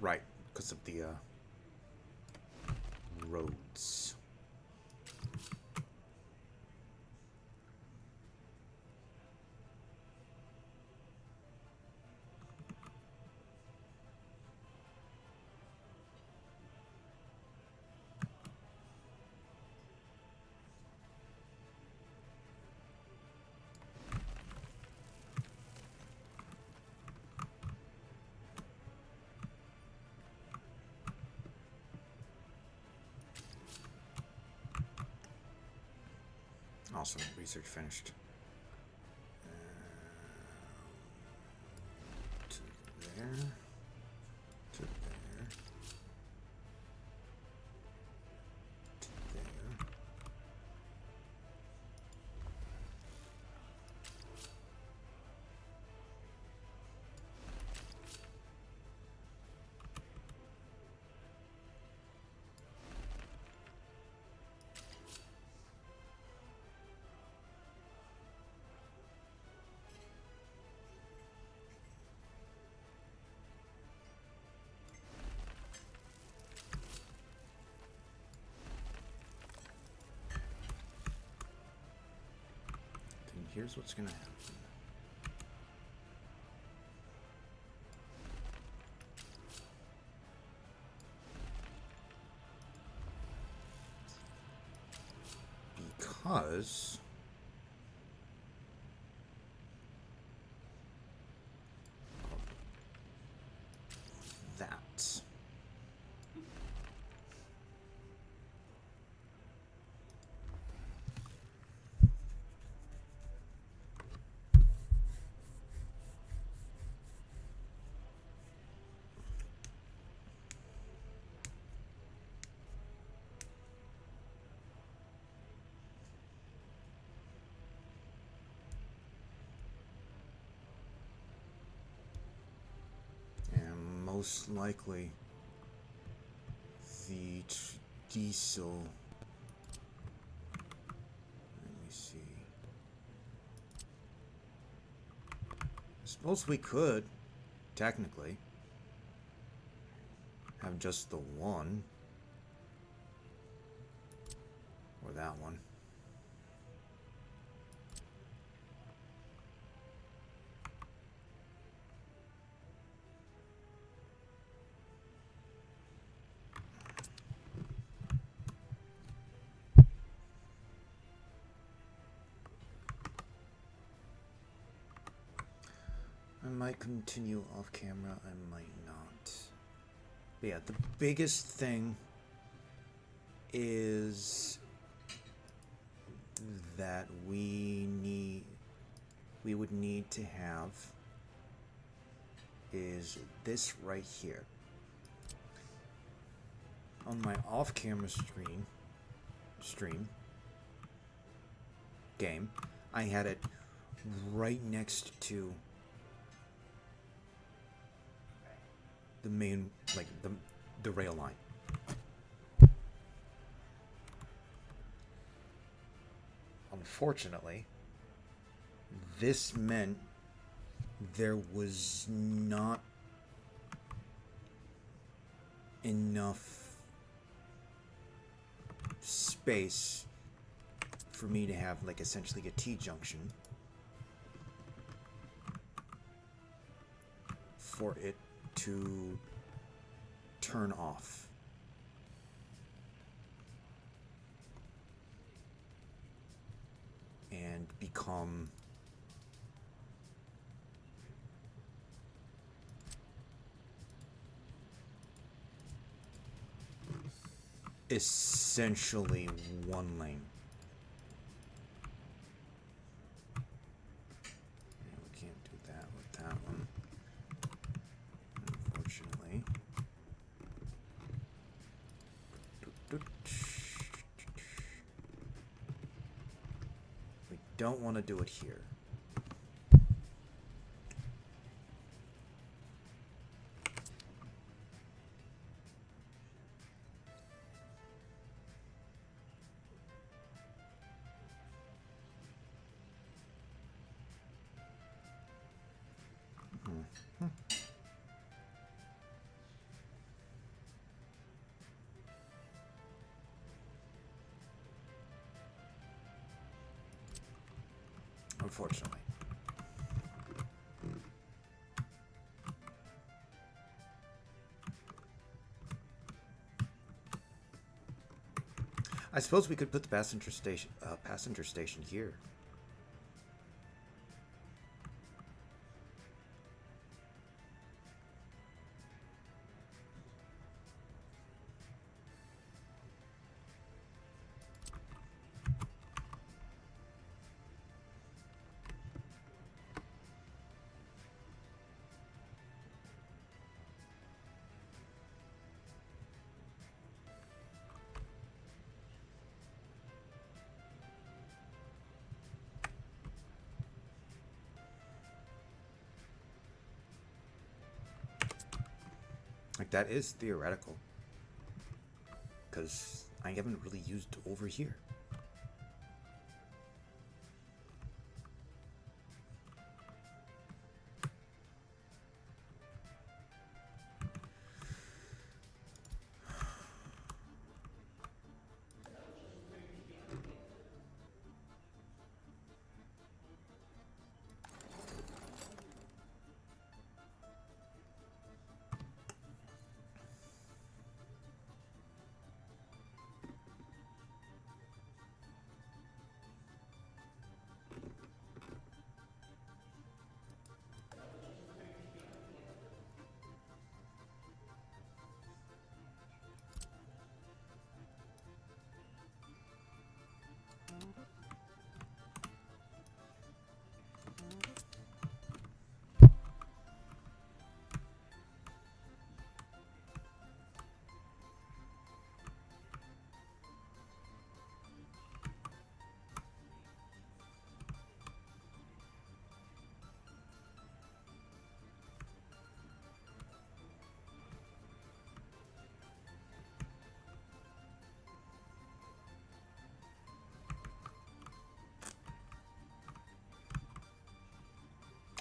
Right, because of the roads. Awesome, research finished. To there. To there. To there. Then here's what's gonna happen. Because of that. And most likely the diesel. Let me see. I suppose we could, technically, have just the one. Or that one. I might continue off camera, I might not. But yeah, the biggest thing is that we would need to have is this right here. On my off-camera stream game, I had it right next to the main, like the rail line. Unfortunately, this meant there was not enough space for me to have like essentially a T-junction for it to turn off. And become essentially one lane. Yeah, we can't do that with that one, unfortunately. We don't want to do it here. unfortunately. I suppose we could put the passenger station here. Like, that is theoretical. Because I haven't really used over here.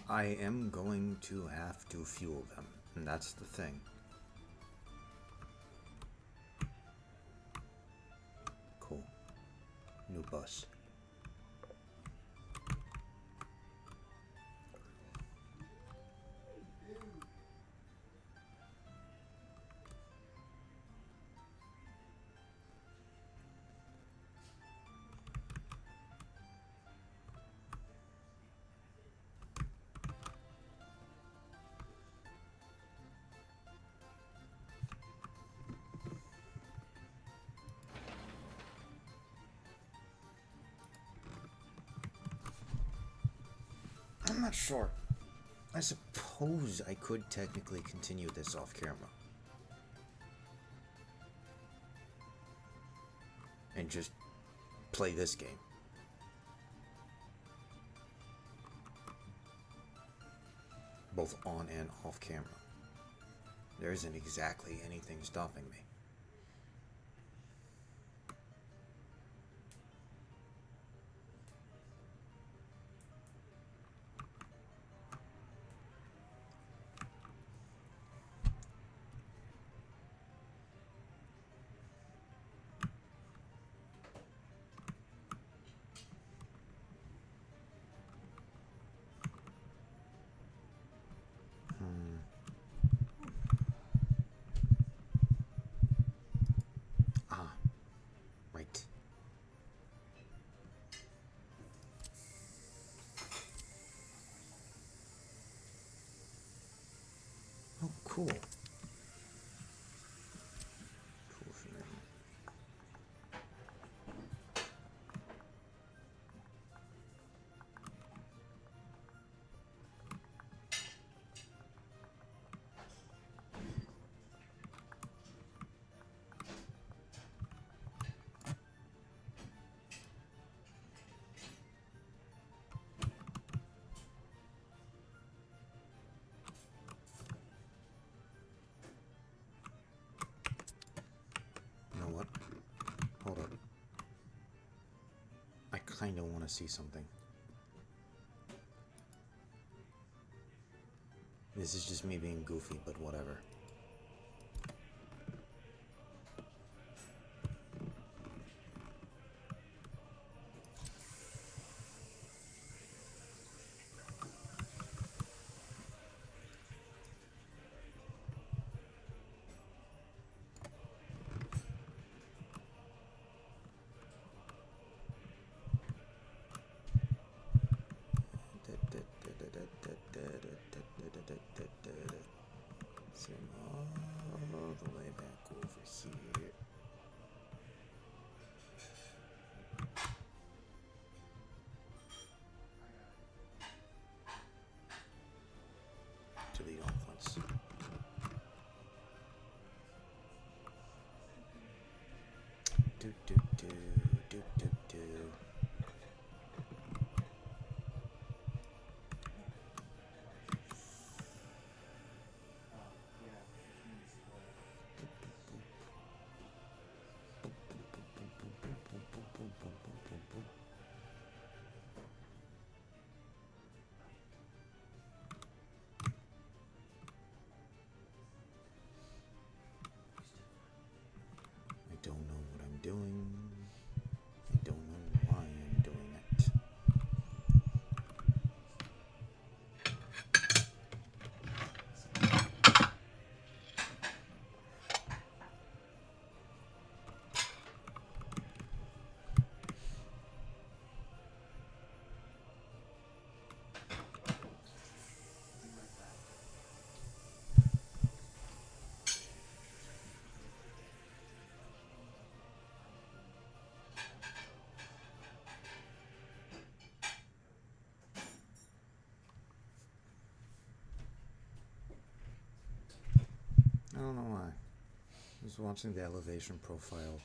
I am going to have to fuel them, and that's the thing. Cool. New bus. I'm not sure. I suppose I could technically continue this off camera. And just play this game. Both on and off camera. There isn't exactly anything stopping me. Right. Oh, cool. Cool feeling. You know what? Hold up. I kind of want to see something. This is just me being goofy, but whatever. do do do do do do. I don't know what I'm doing. I don't know why I'm doing it. I don't know why. Just watching the elevation profile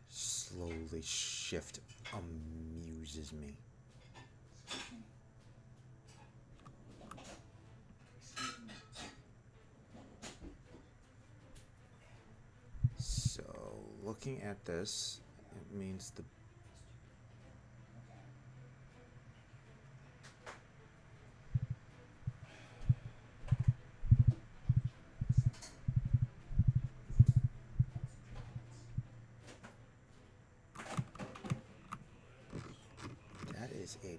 slowly shift amuses me. So, looking at this, it means the that is a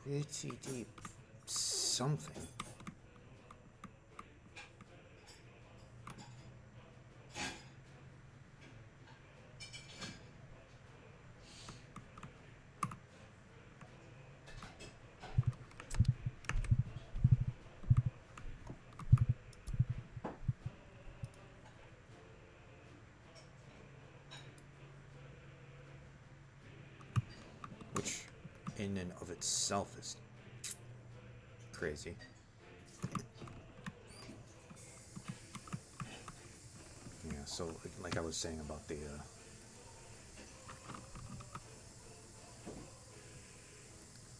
pretty deep something. Which, in and of itself, is crazy. Yeah, so like I was saying about the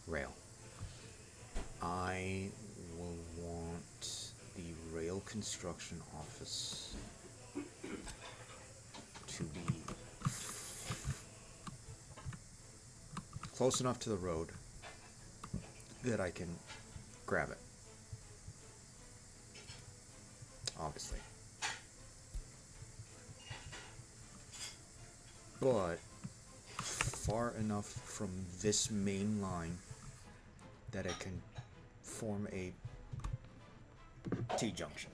rail, I will want the rail construction office to be close enough to the road that I can grab it. Obviously. But far enough from this main line that it can form a T-junction.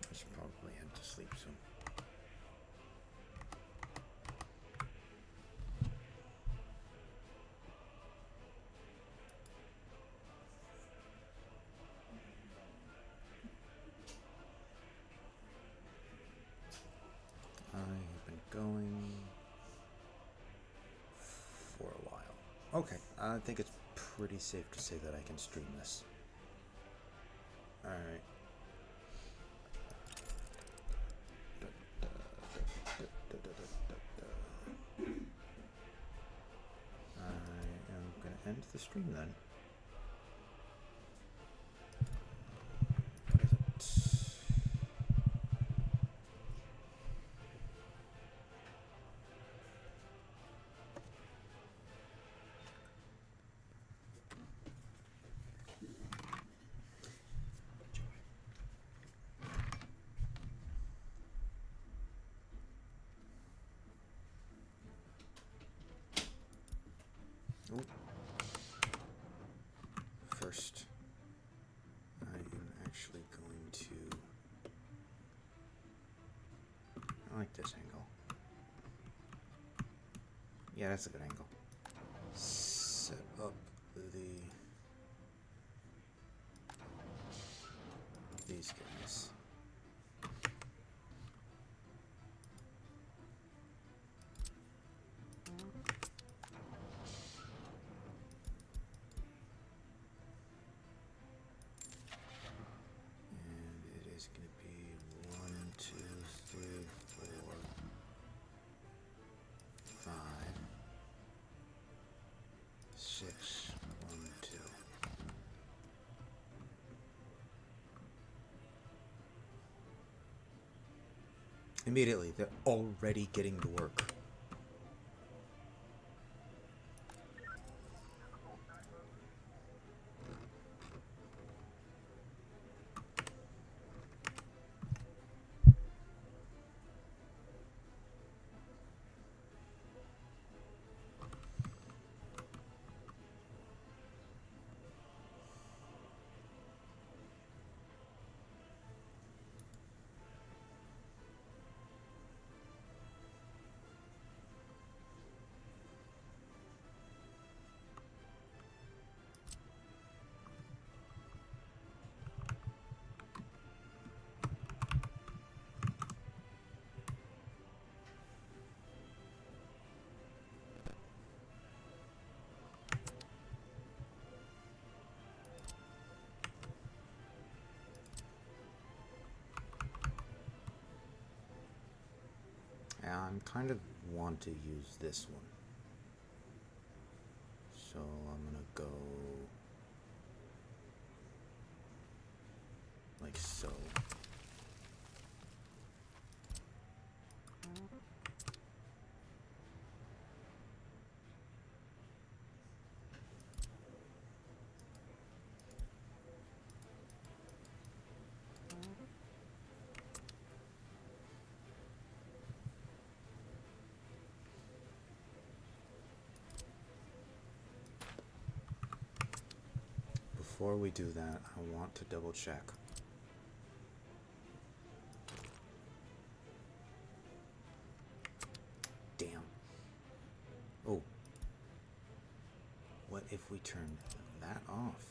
I should probably head to sleep soon. I have been going for a while. Okay, I think it's pretty safe to say that I can stream this. Alright. I am going to end the stream then. What is it? Ooh. First, I am actually going to. I like this angle. Yeah, that's a good angle. Set up these guys. Immediately, they're already getting to work. I'm kind of want to use this one. So I'm gonna go like so. Before we do that, I want to double check. Damn. Oh. What if we turn that off?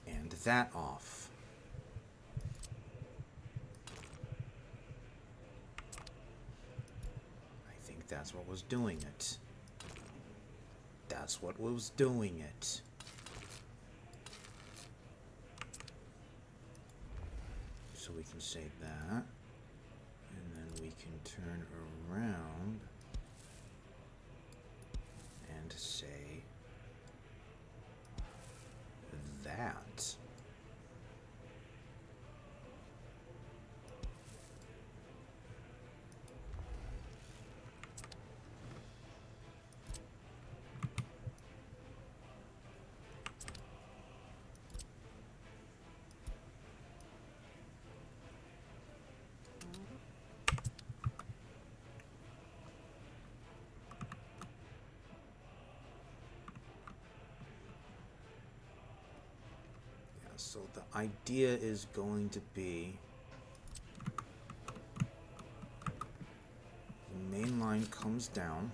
And that off. I think that's what was doing it. That's what was doing it. So we can save that. And then we can turn around and say that. So the idea is going to be the main line comes down.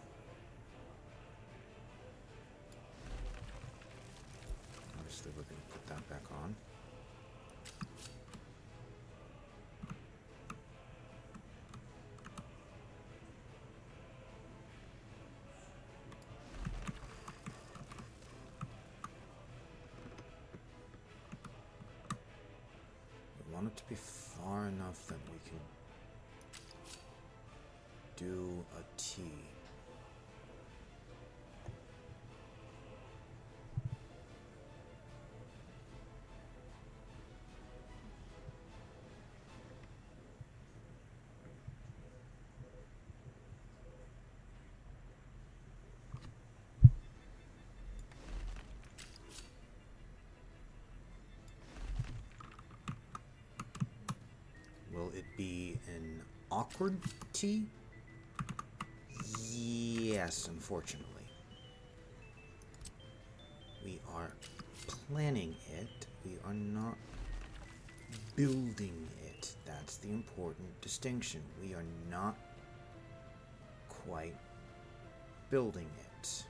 Obviously we're going to put that back on. We want it to be far enough that we can do a T. Will it be an awkward T? Yes, unfortunately. We are planning it. We are not building it. That's the important distinction. We are not quite building it.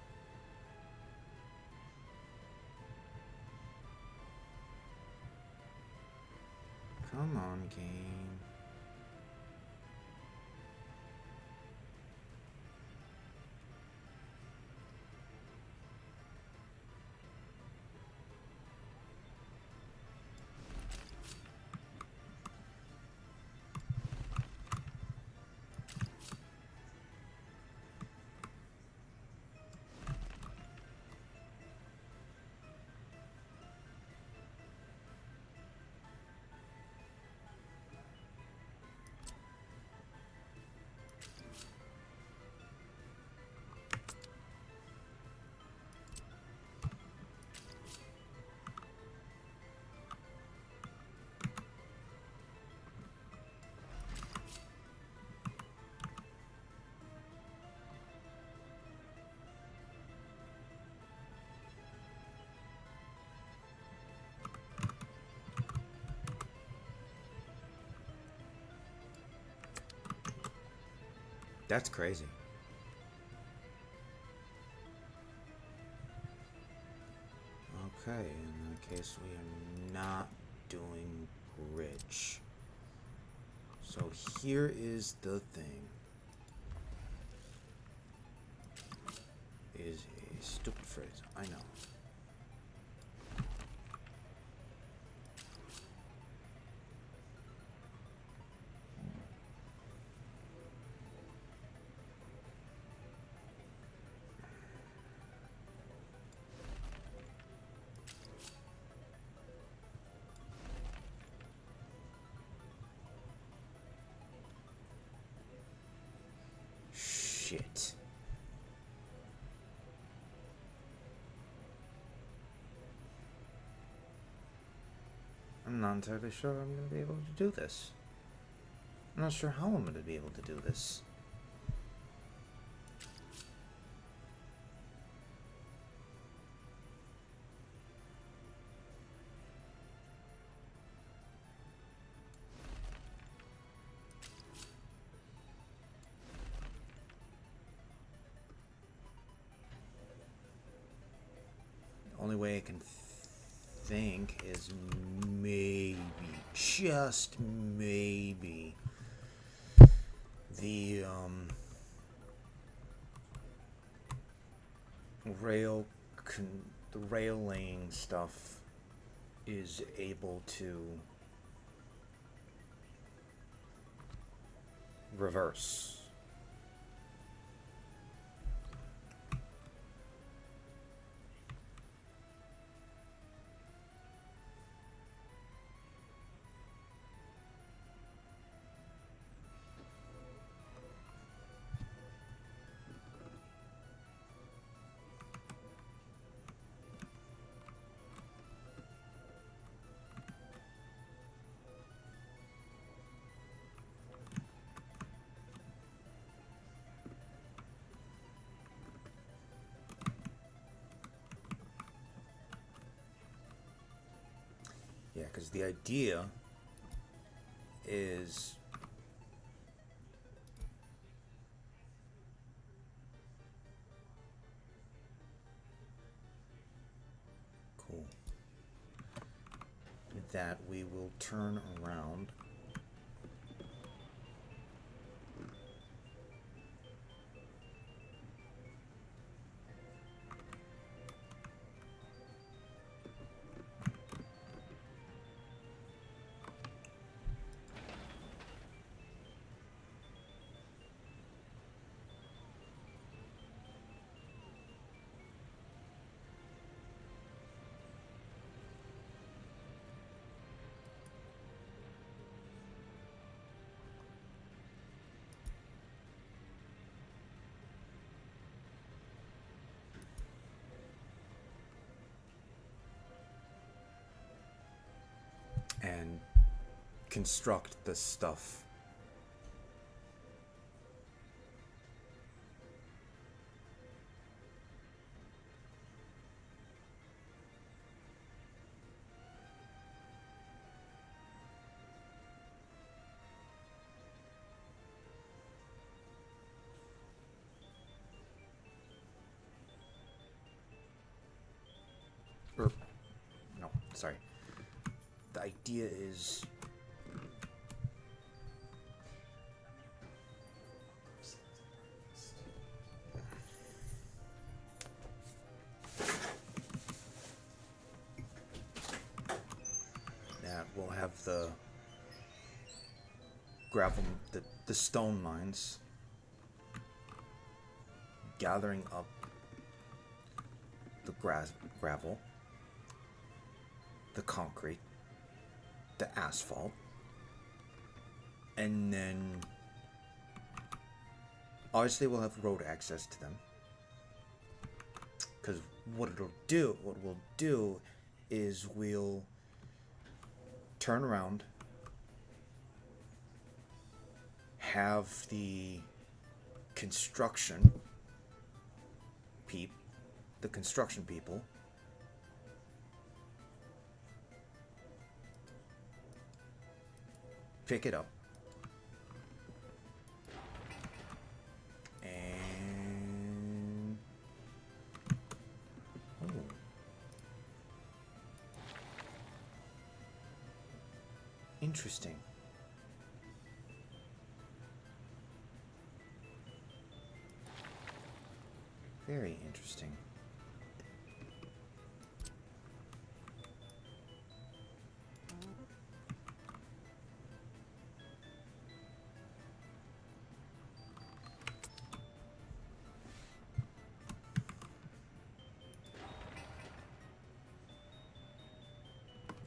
Come on, game. That's crazy. Okay, in that case, we are not doing bridge. So here is the thing. Is a stupid phrase, I know. Shit. I'm not entirely sure I'm going to be able to do this. I'm not sure how I'm going to be able to do this. The only way I can think is maybe, just maybe, the the rail laying stuff is able to reverse. Yeah, because the idea is cool that we will turn around and construct the stuff. Or, no, sorry. The idea is that we'll have the gravel, the stone mines gathering up the gravel, the concrete, the asphalt, and then obviously we'll have road access to them. Because what we'll do is we'll turn around, have the construction people pick it up, Interesting. Very interesting.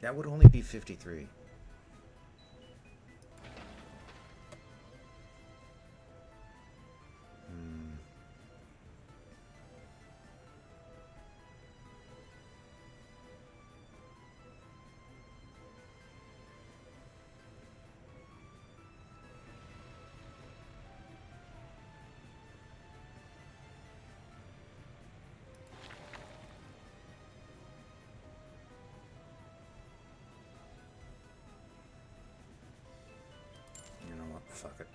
That would only be 53. You know what? Fuck it.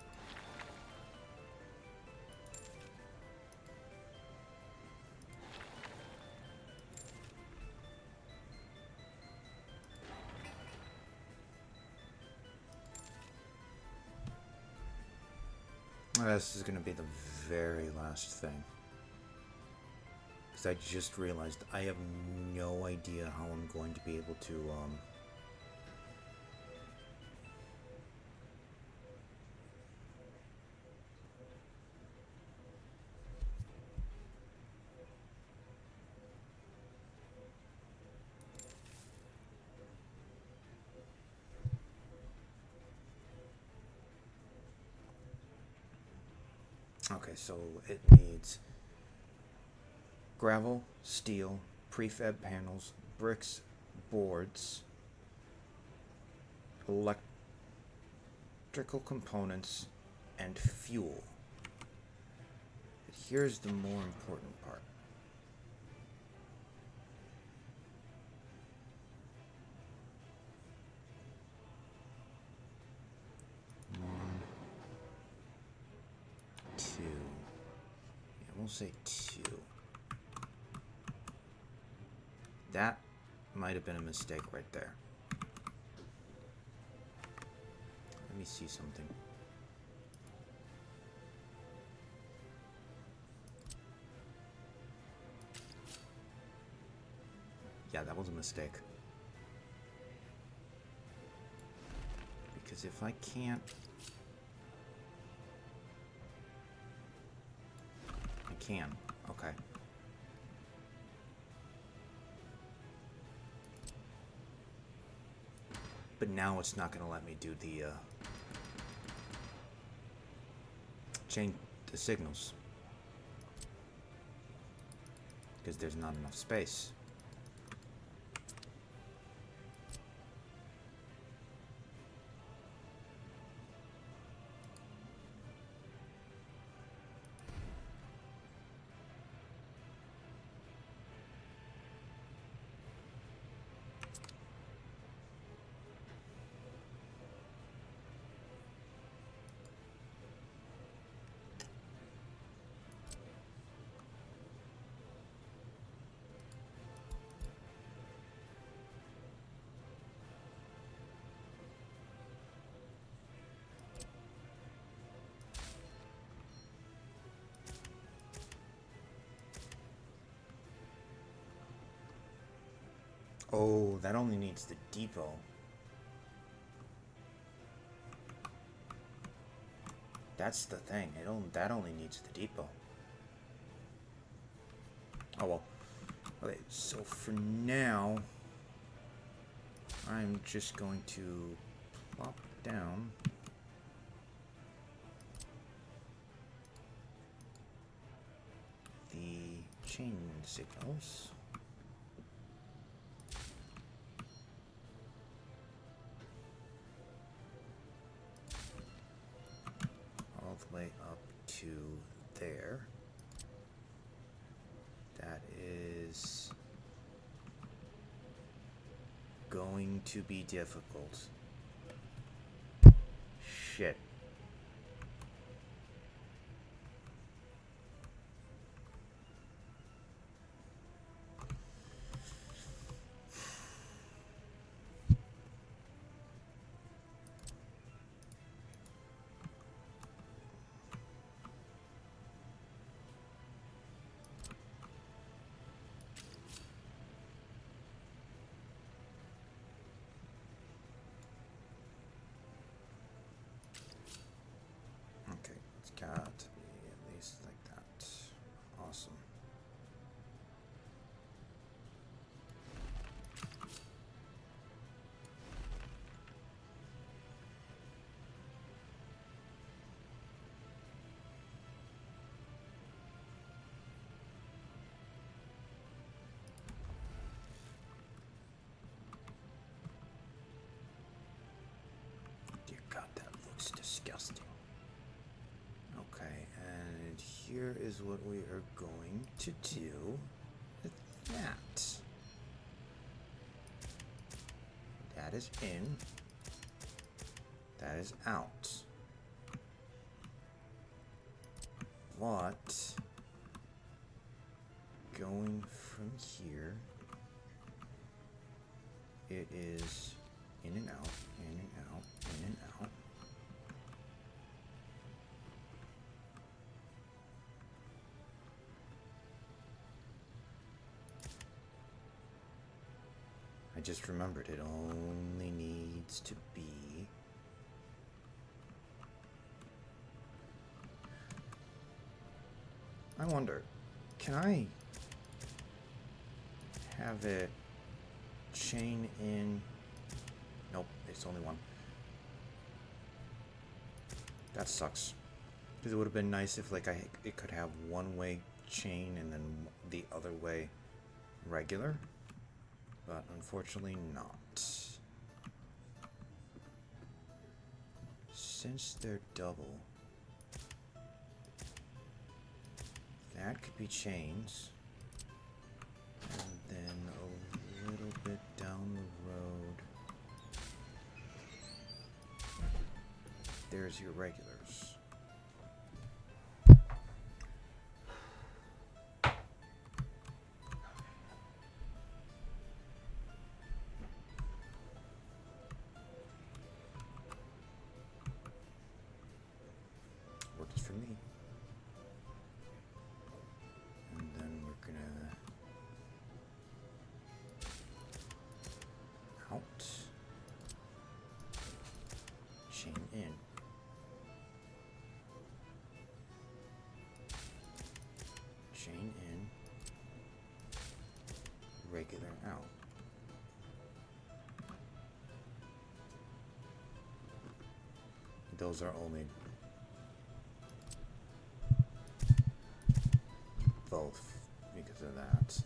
This is going to be the very last thing. Because I just realized I have no idea how I'm going to be able to, Okay, so it needs gravel, steel, prefab panels, bricks, boards, electrical components, and fuel. But here's the more important part. One, two. Yeah, we'll say two. That might have been a mistake right there. Let me see something. Yeah, that was a mistake. Because if I can't... I can. Okay. But now it's not going to let me do the, change the signals. Because there's not enough space. Oh, that only needs the depot. That's the thing. That only needs the depot. Oh well. Okay, so for now, I'm just going to plop down the chain signals. All the way up to there. That is going to be difficult. Shit. That's disgusting. Okay, and here is what we are going to do with that. That is in. That is out. What? Going from here, it is in and out, in and out, in and out. I just remembered it only needs to be I wonder, can I have it chain in? Nope, it's only one. That sucks. Because it would have been nice if like it could have one way chain and then the other way regular. But unfortunately not. Since they're double, that could be chains. And then a little bit down the road, there's your regulars. Works for me. And then we're gonna out, chain in, chain in, regular out. Those are only both because of that.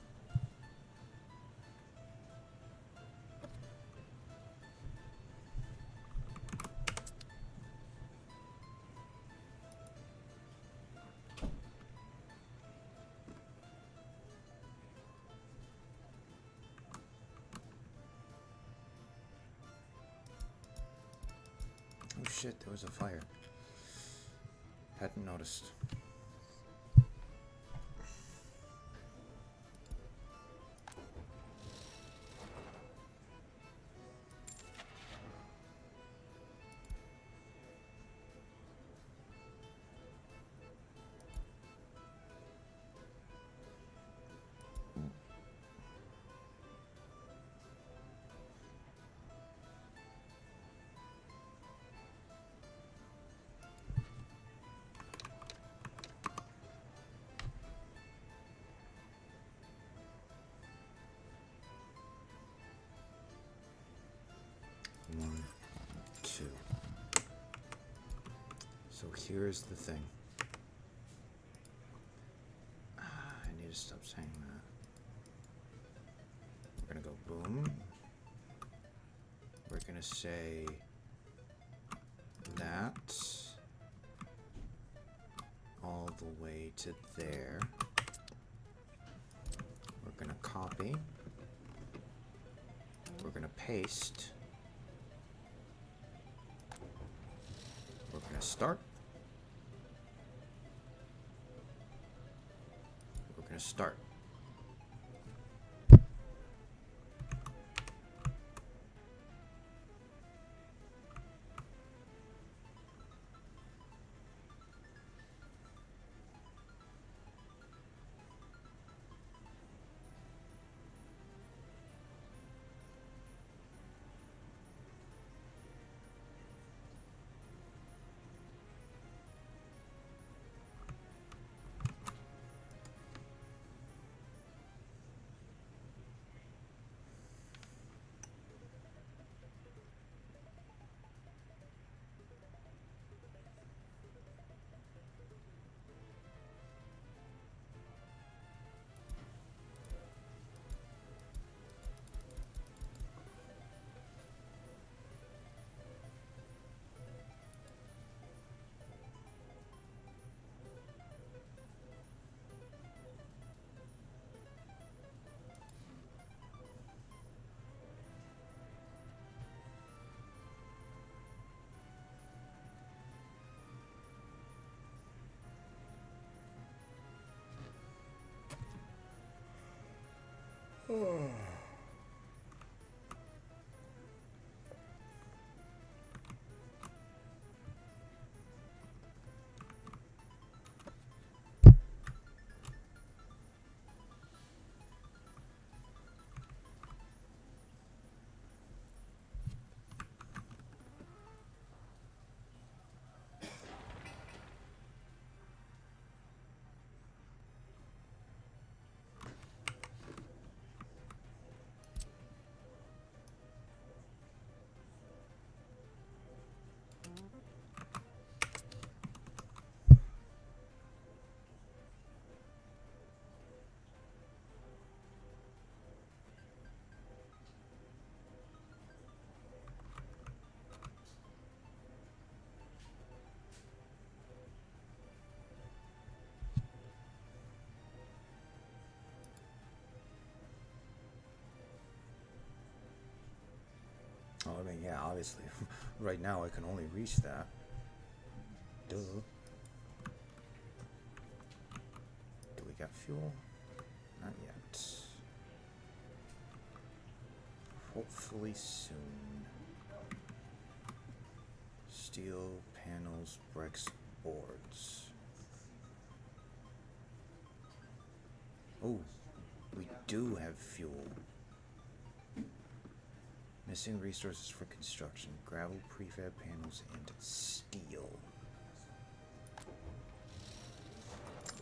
Oh shit, there was a fire. Hadn't noticed. One, two. So here's the thing. I need to stop saying that. We're gonna go boom. We're gonna say that all the way to there. We're gonna copy. We're gonna paste. We're gonna start. We're gonna start. Oh, I mean, yeah, obviously. Right now I can only reach that. Duh. Do we got fuel? Not yet. Hopefully soon. Steel, panels, bricks, boards. Oh, we do have fuel. Missing resources for construction. Gravel, prefab panels, and steel.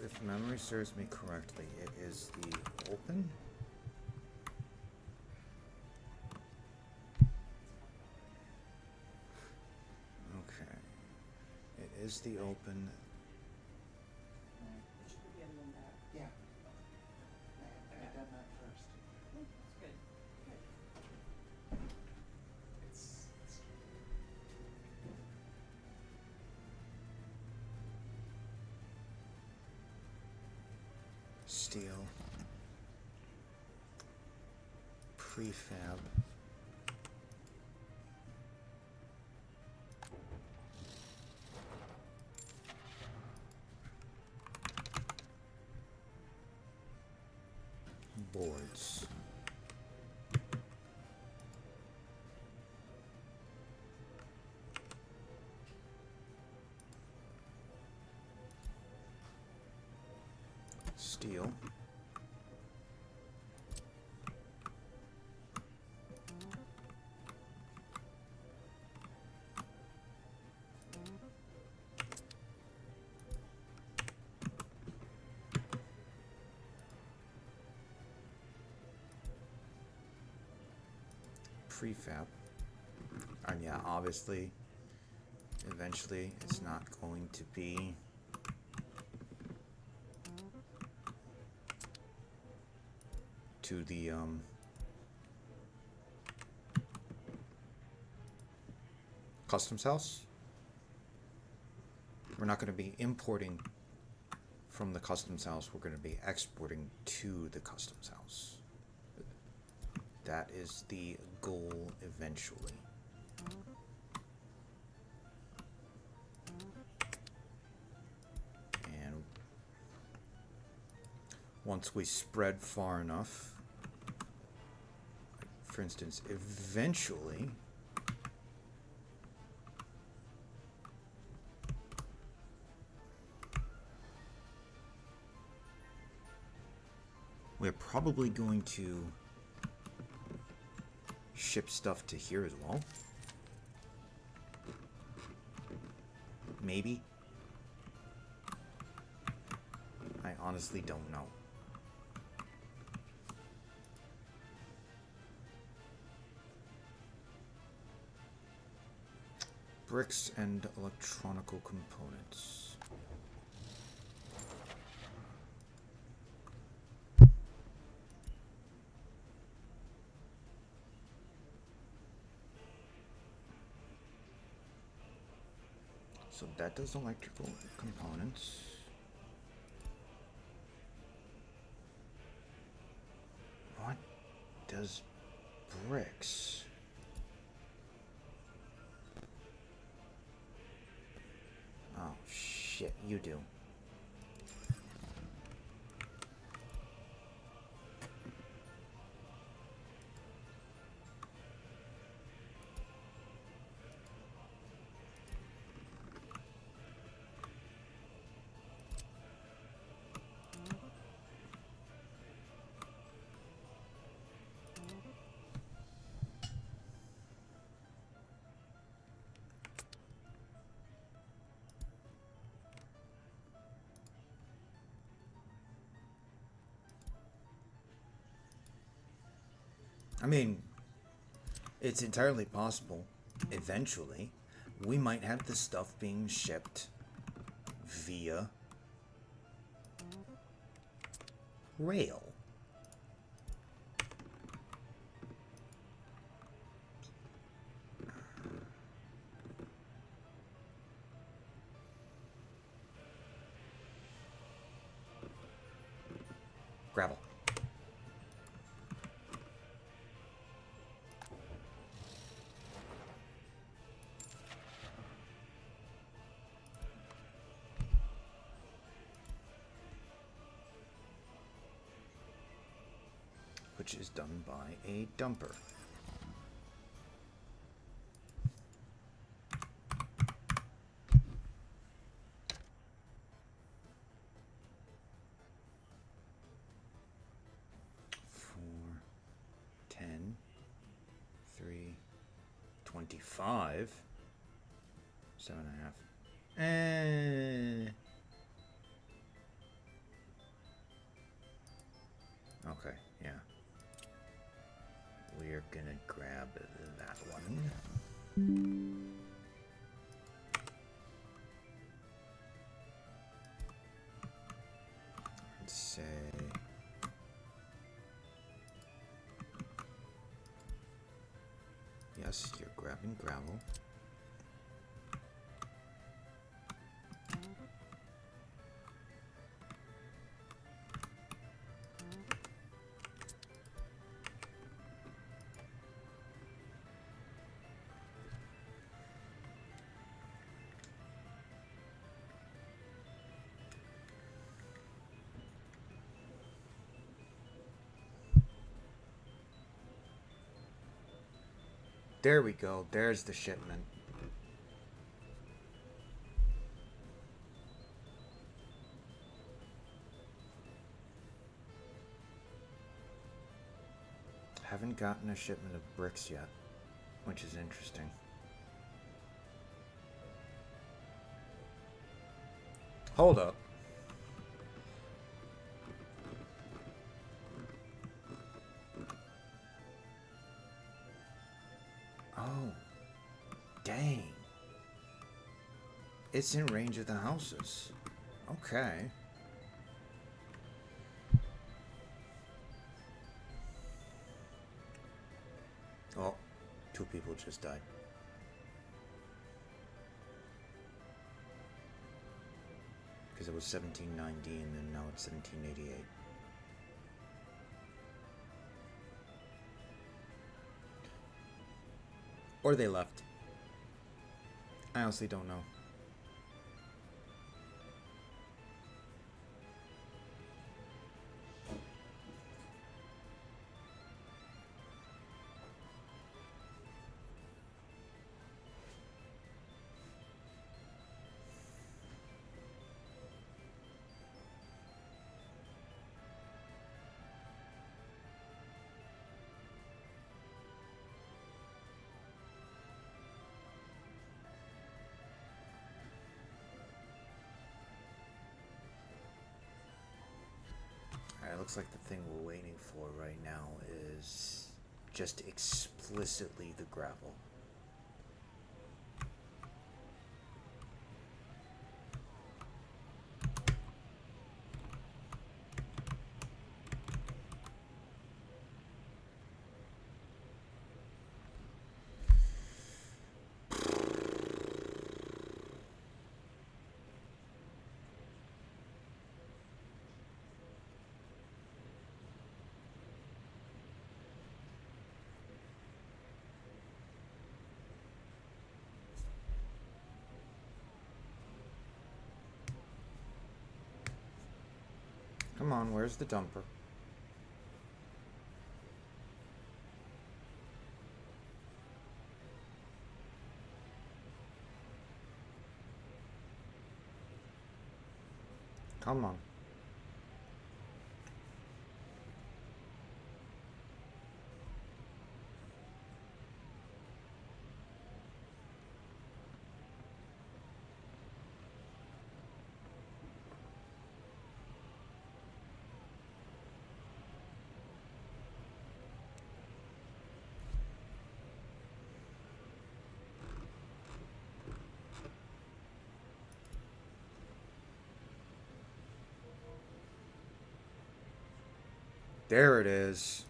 If memory serves me correctly, it is the open. Okay. It is the open.
Yeah. I got done that first.
That's good. Good.
It's
Steel. Prefab. Boards. Steel. Prefab. And yeah, obviously, eventually, it's not going to be to the customs house. We're not going to be importing from the customs house. We're going to be exporting to the customs house. That is the goal eventually. And once we spread far enough, for instance, eventually we're probably going to ship stuff to here as well. Maybe. I honestly don't know. Bricks and electronical components. So that does electrical components. What does bricks? Oh shit, you do. I mean, it's entirely possible, eventually, we might have the stuff being shipped via rail. Gravel. Which is done by a dumper. Four, 10, 3, 25, 7.5. Okay, yeah. We're gonna grab that one. Let's say yes, you're grabbing gravel. There we go. There's the shipment. Haven't gotten a shipment of bricks yet, which is interesting. Hold up. Oh, dang. It's in range of the houses. Okay. Oh, 2 people just died. Because it was 1790 and then now it's 1788. Or they left. I honestly don't know. Alright, looks like the thing we're waiting for right now is just explicitly the gravel. Come on, where's the dumper? Come on. There it is.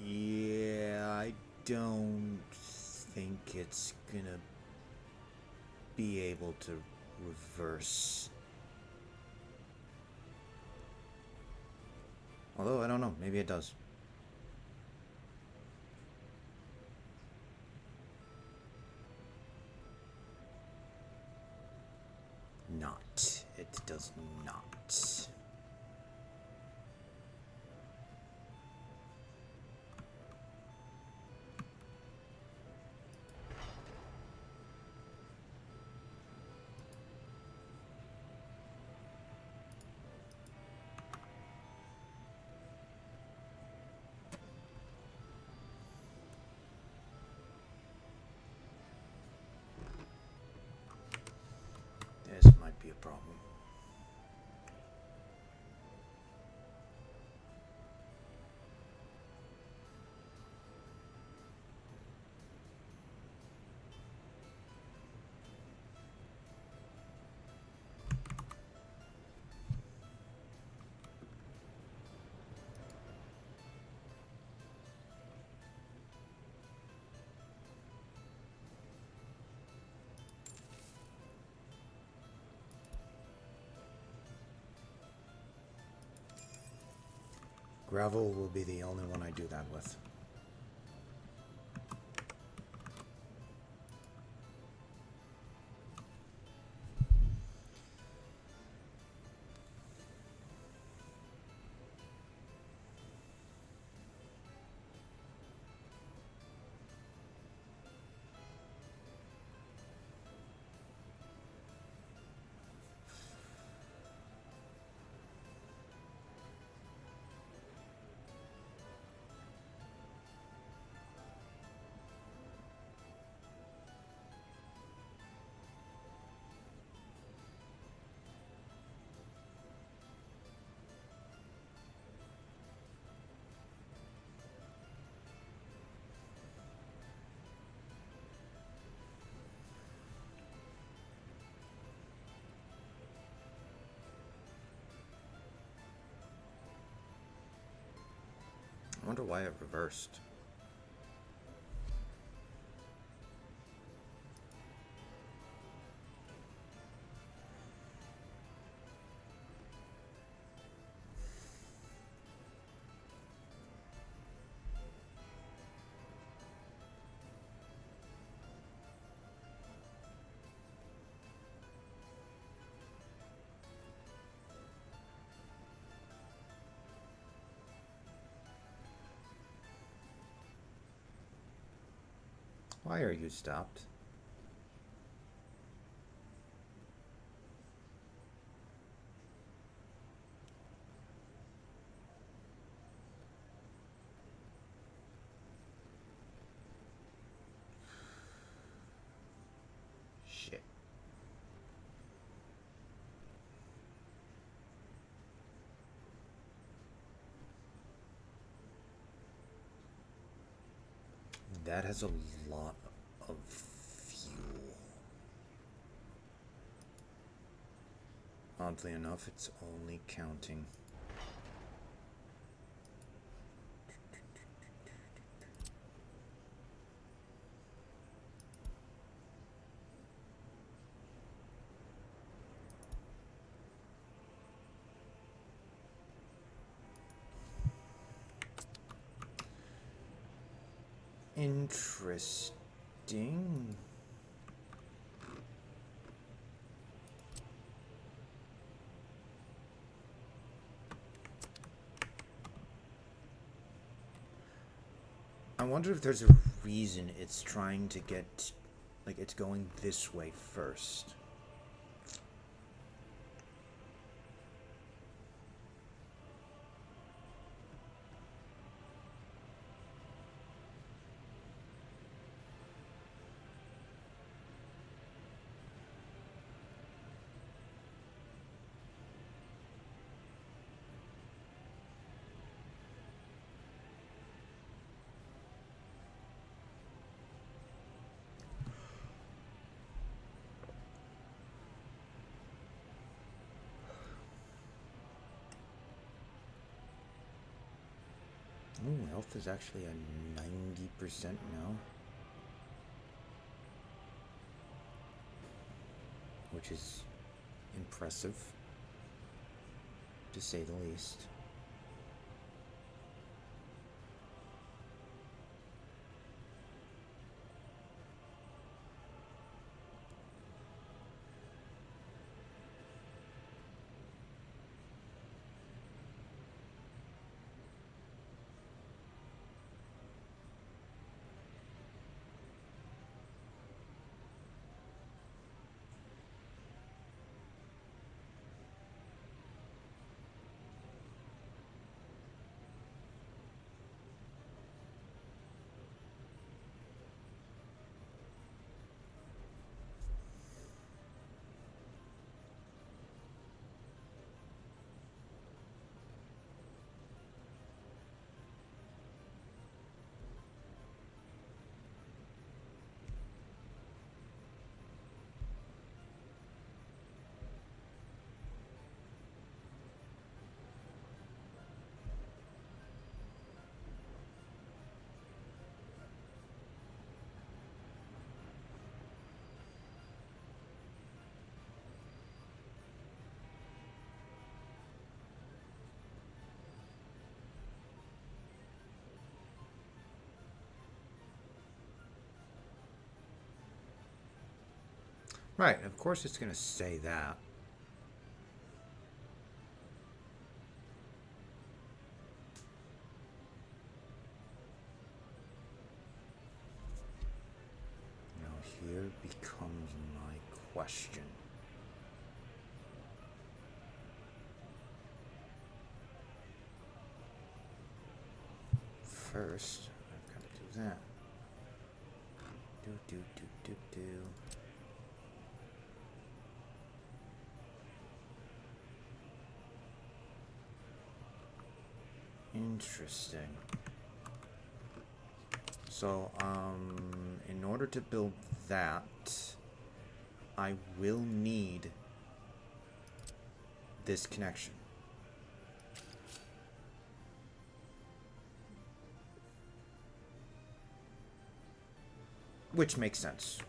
Yeah, I don't think it's gonna be able to reverse. Although, I don't know, maybe it does. Not. It does not. This might be a problem. Gravel will be the only one I do that with. I wonder why it reversed. Why are you stopped? Shit. That has a lot of fuel. Oddly enough, it's only counting. Interesting. I wonder if there's a reason it's trying to get, like, it's going this way first. Ooh, health is actually a 90% now. Which is impressive, to say the least. Right, of course it's going to say that. Now here becomes my question. First, I've got to do that. Do. Interesting. So, in order to build that, I will need this connection. Which makes sense.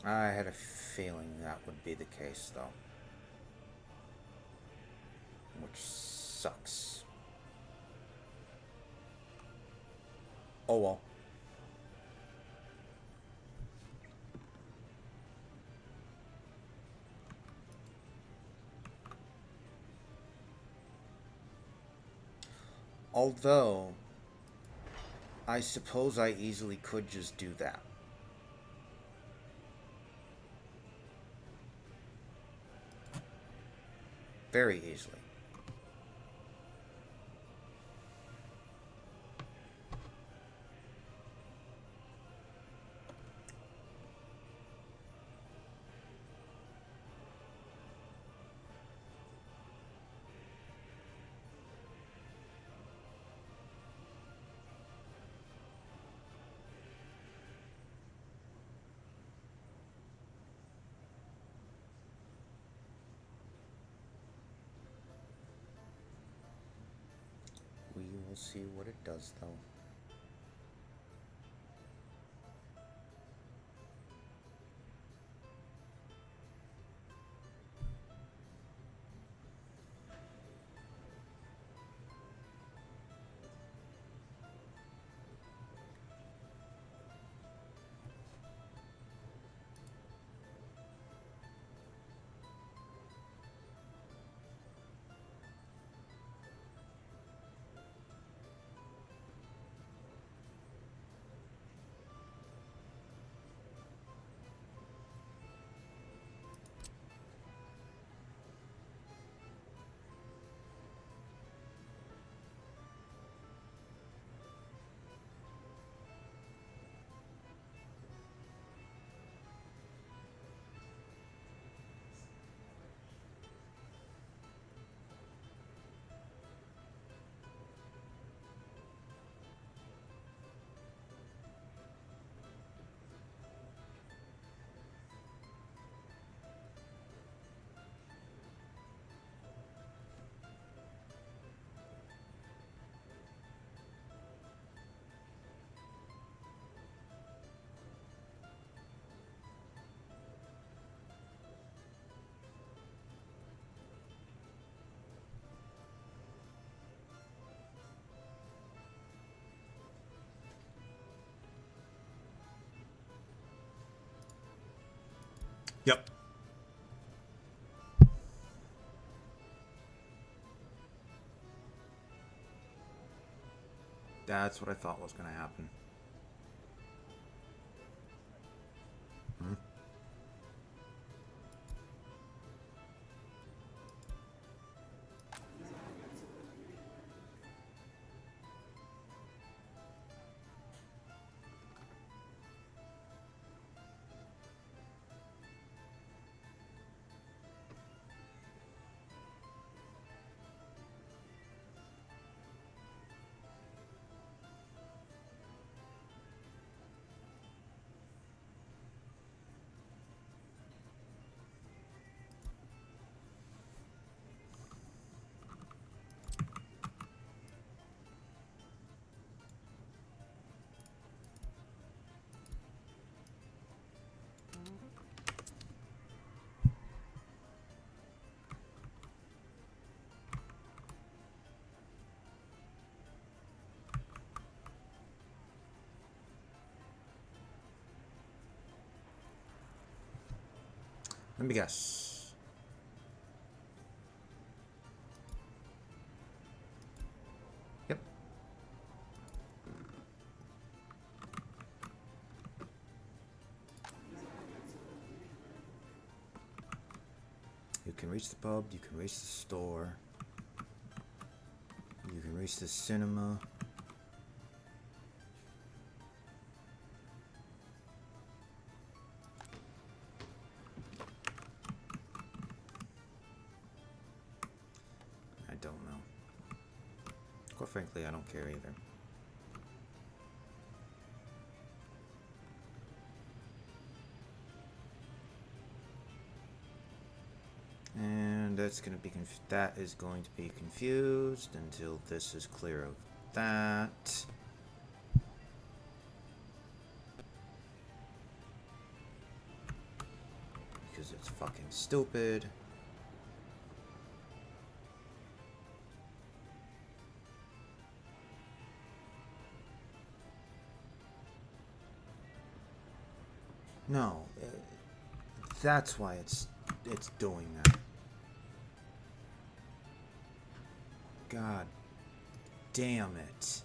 I had a feeling that would be the case, though. Which sucks. Oh well. Although, I suppose I easily could just do that. Very easily. We will see what it does, though. Yep. That's what I thought was going to happen. Hmm? Let me guess. Yep. You can reach the pub, you can reach the store, you can reach the cinema. I don't know. Quite frankly, I don't care either. And that's going to be that is going to be confused until this is clear of that. Because it's fucking stupid. No, that's why it's doing that. God damn it.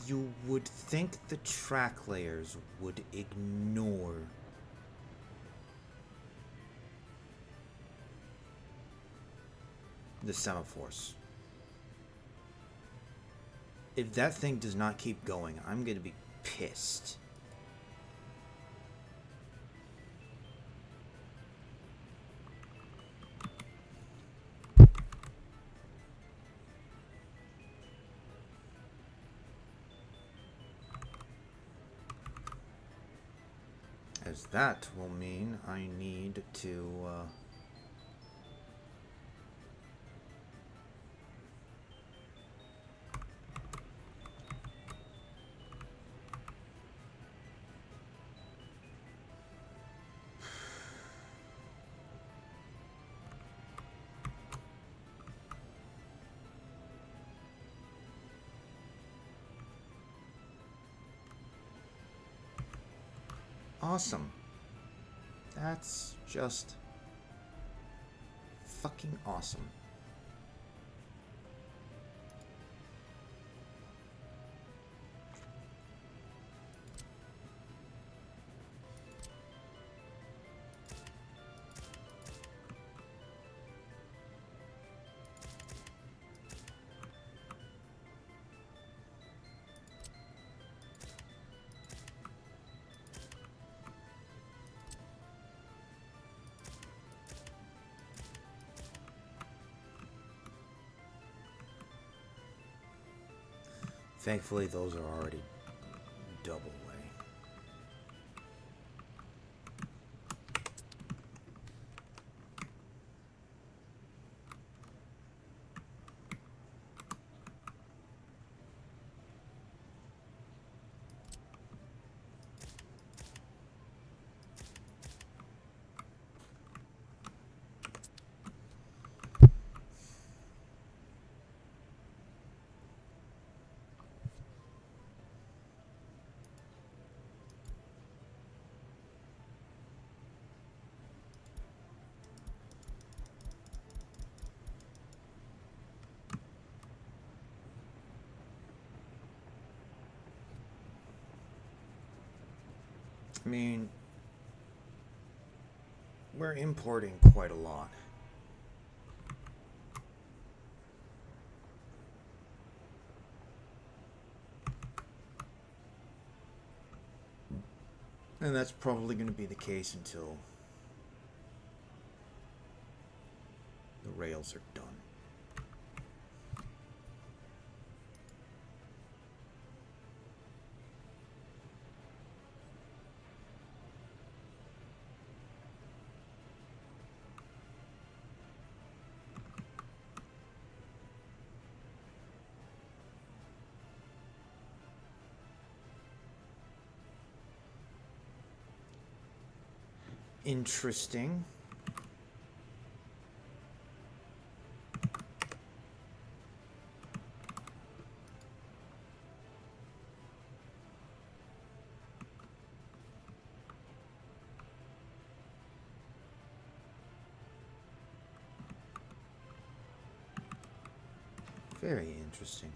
You would think the track layers would ignore the semaphores. If that thing does not keep going, I'm gonna be pissed. As that will mean I need to awesome. That's just fucking awesome. Thankfully, those are already double way. I mean, we're importing quite a lot. And that's probably going to be the case until the rails are done. Interesting. Very interesting.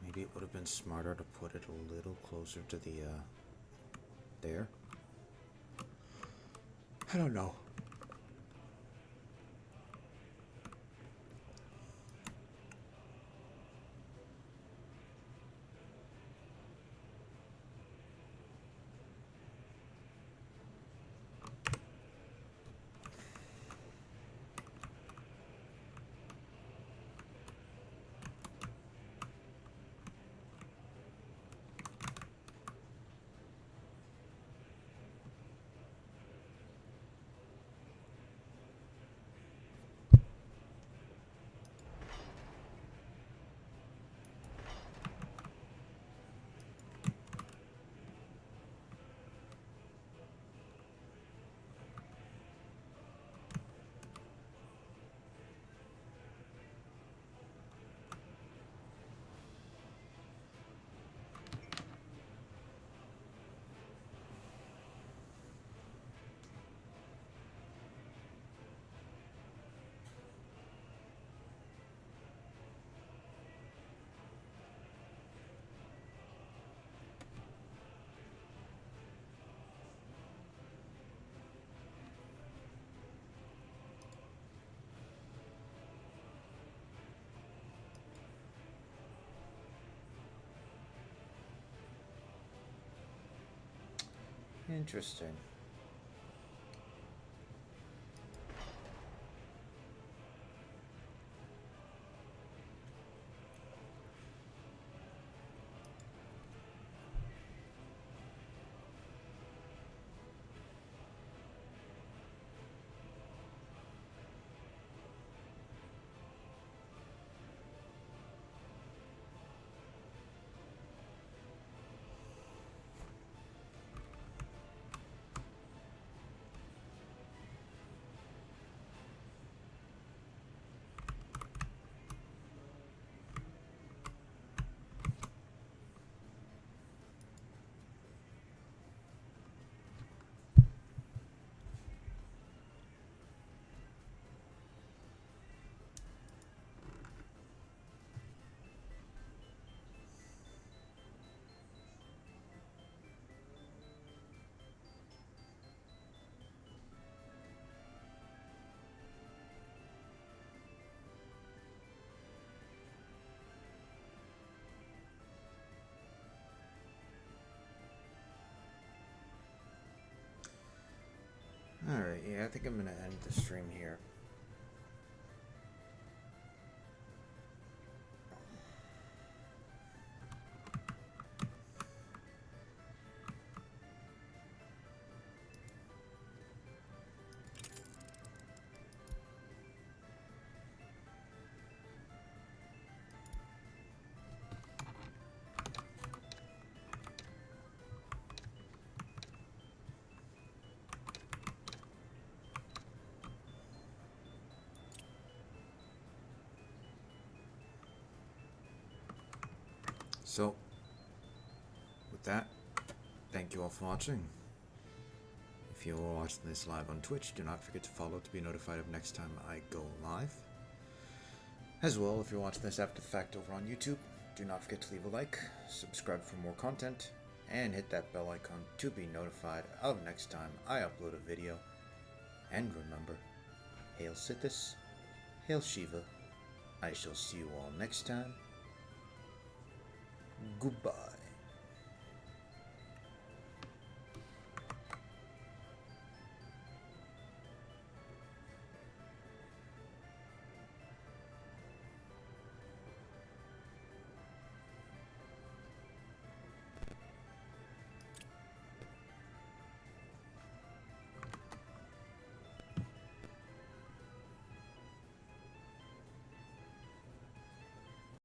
Maybe it would have been smarter to put it a little closer to the, there. I don't know. Interesting. Alright, yeah, I think I'm gonna end the stream here. So, with that, thank you all for watching. If you're watching this live on Twitch, do not forget to follow to be notified of next time I go live. As well, if you're watching this after the fact over on YouTube, do not forget to leave a like, subscribe for more content, and hit that bell icon to be notified of next time I upload a video. And remember, Hail Sithis, Hail Shiva. I shall see you all next time. Goodbye.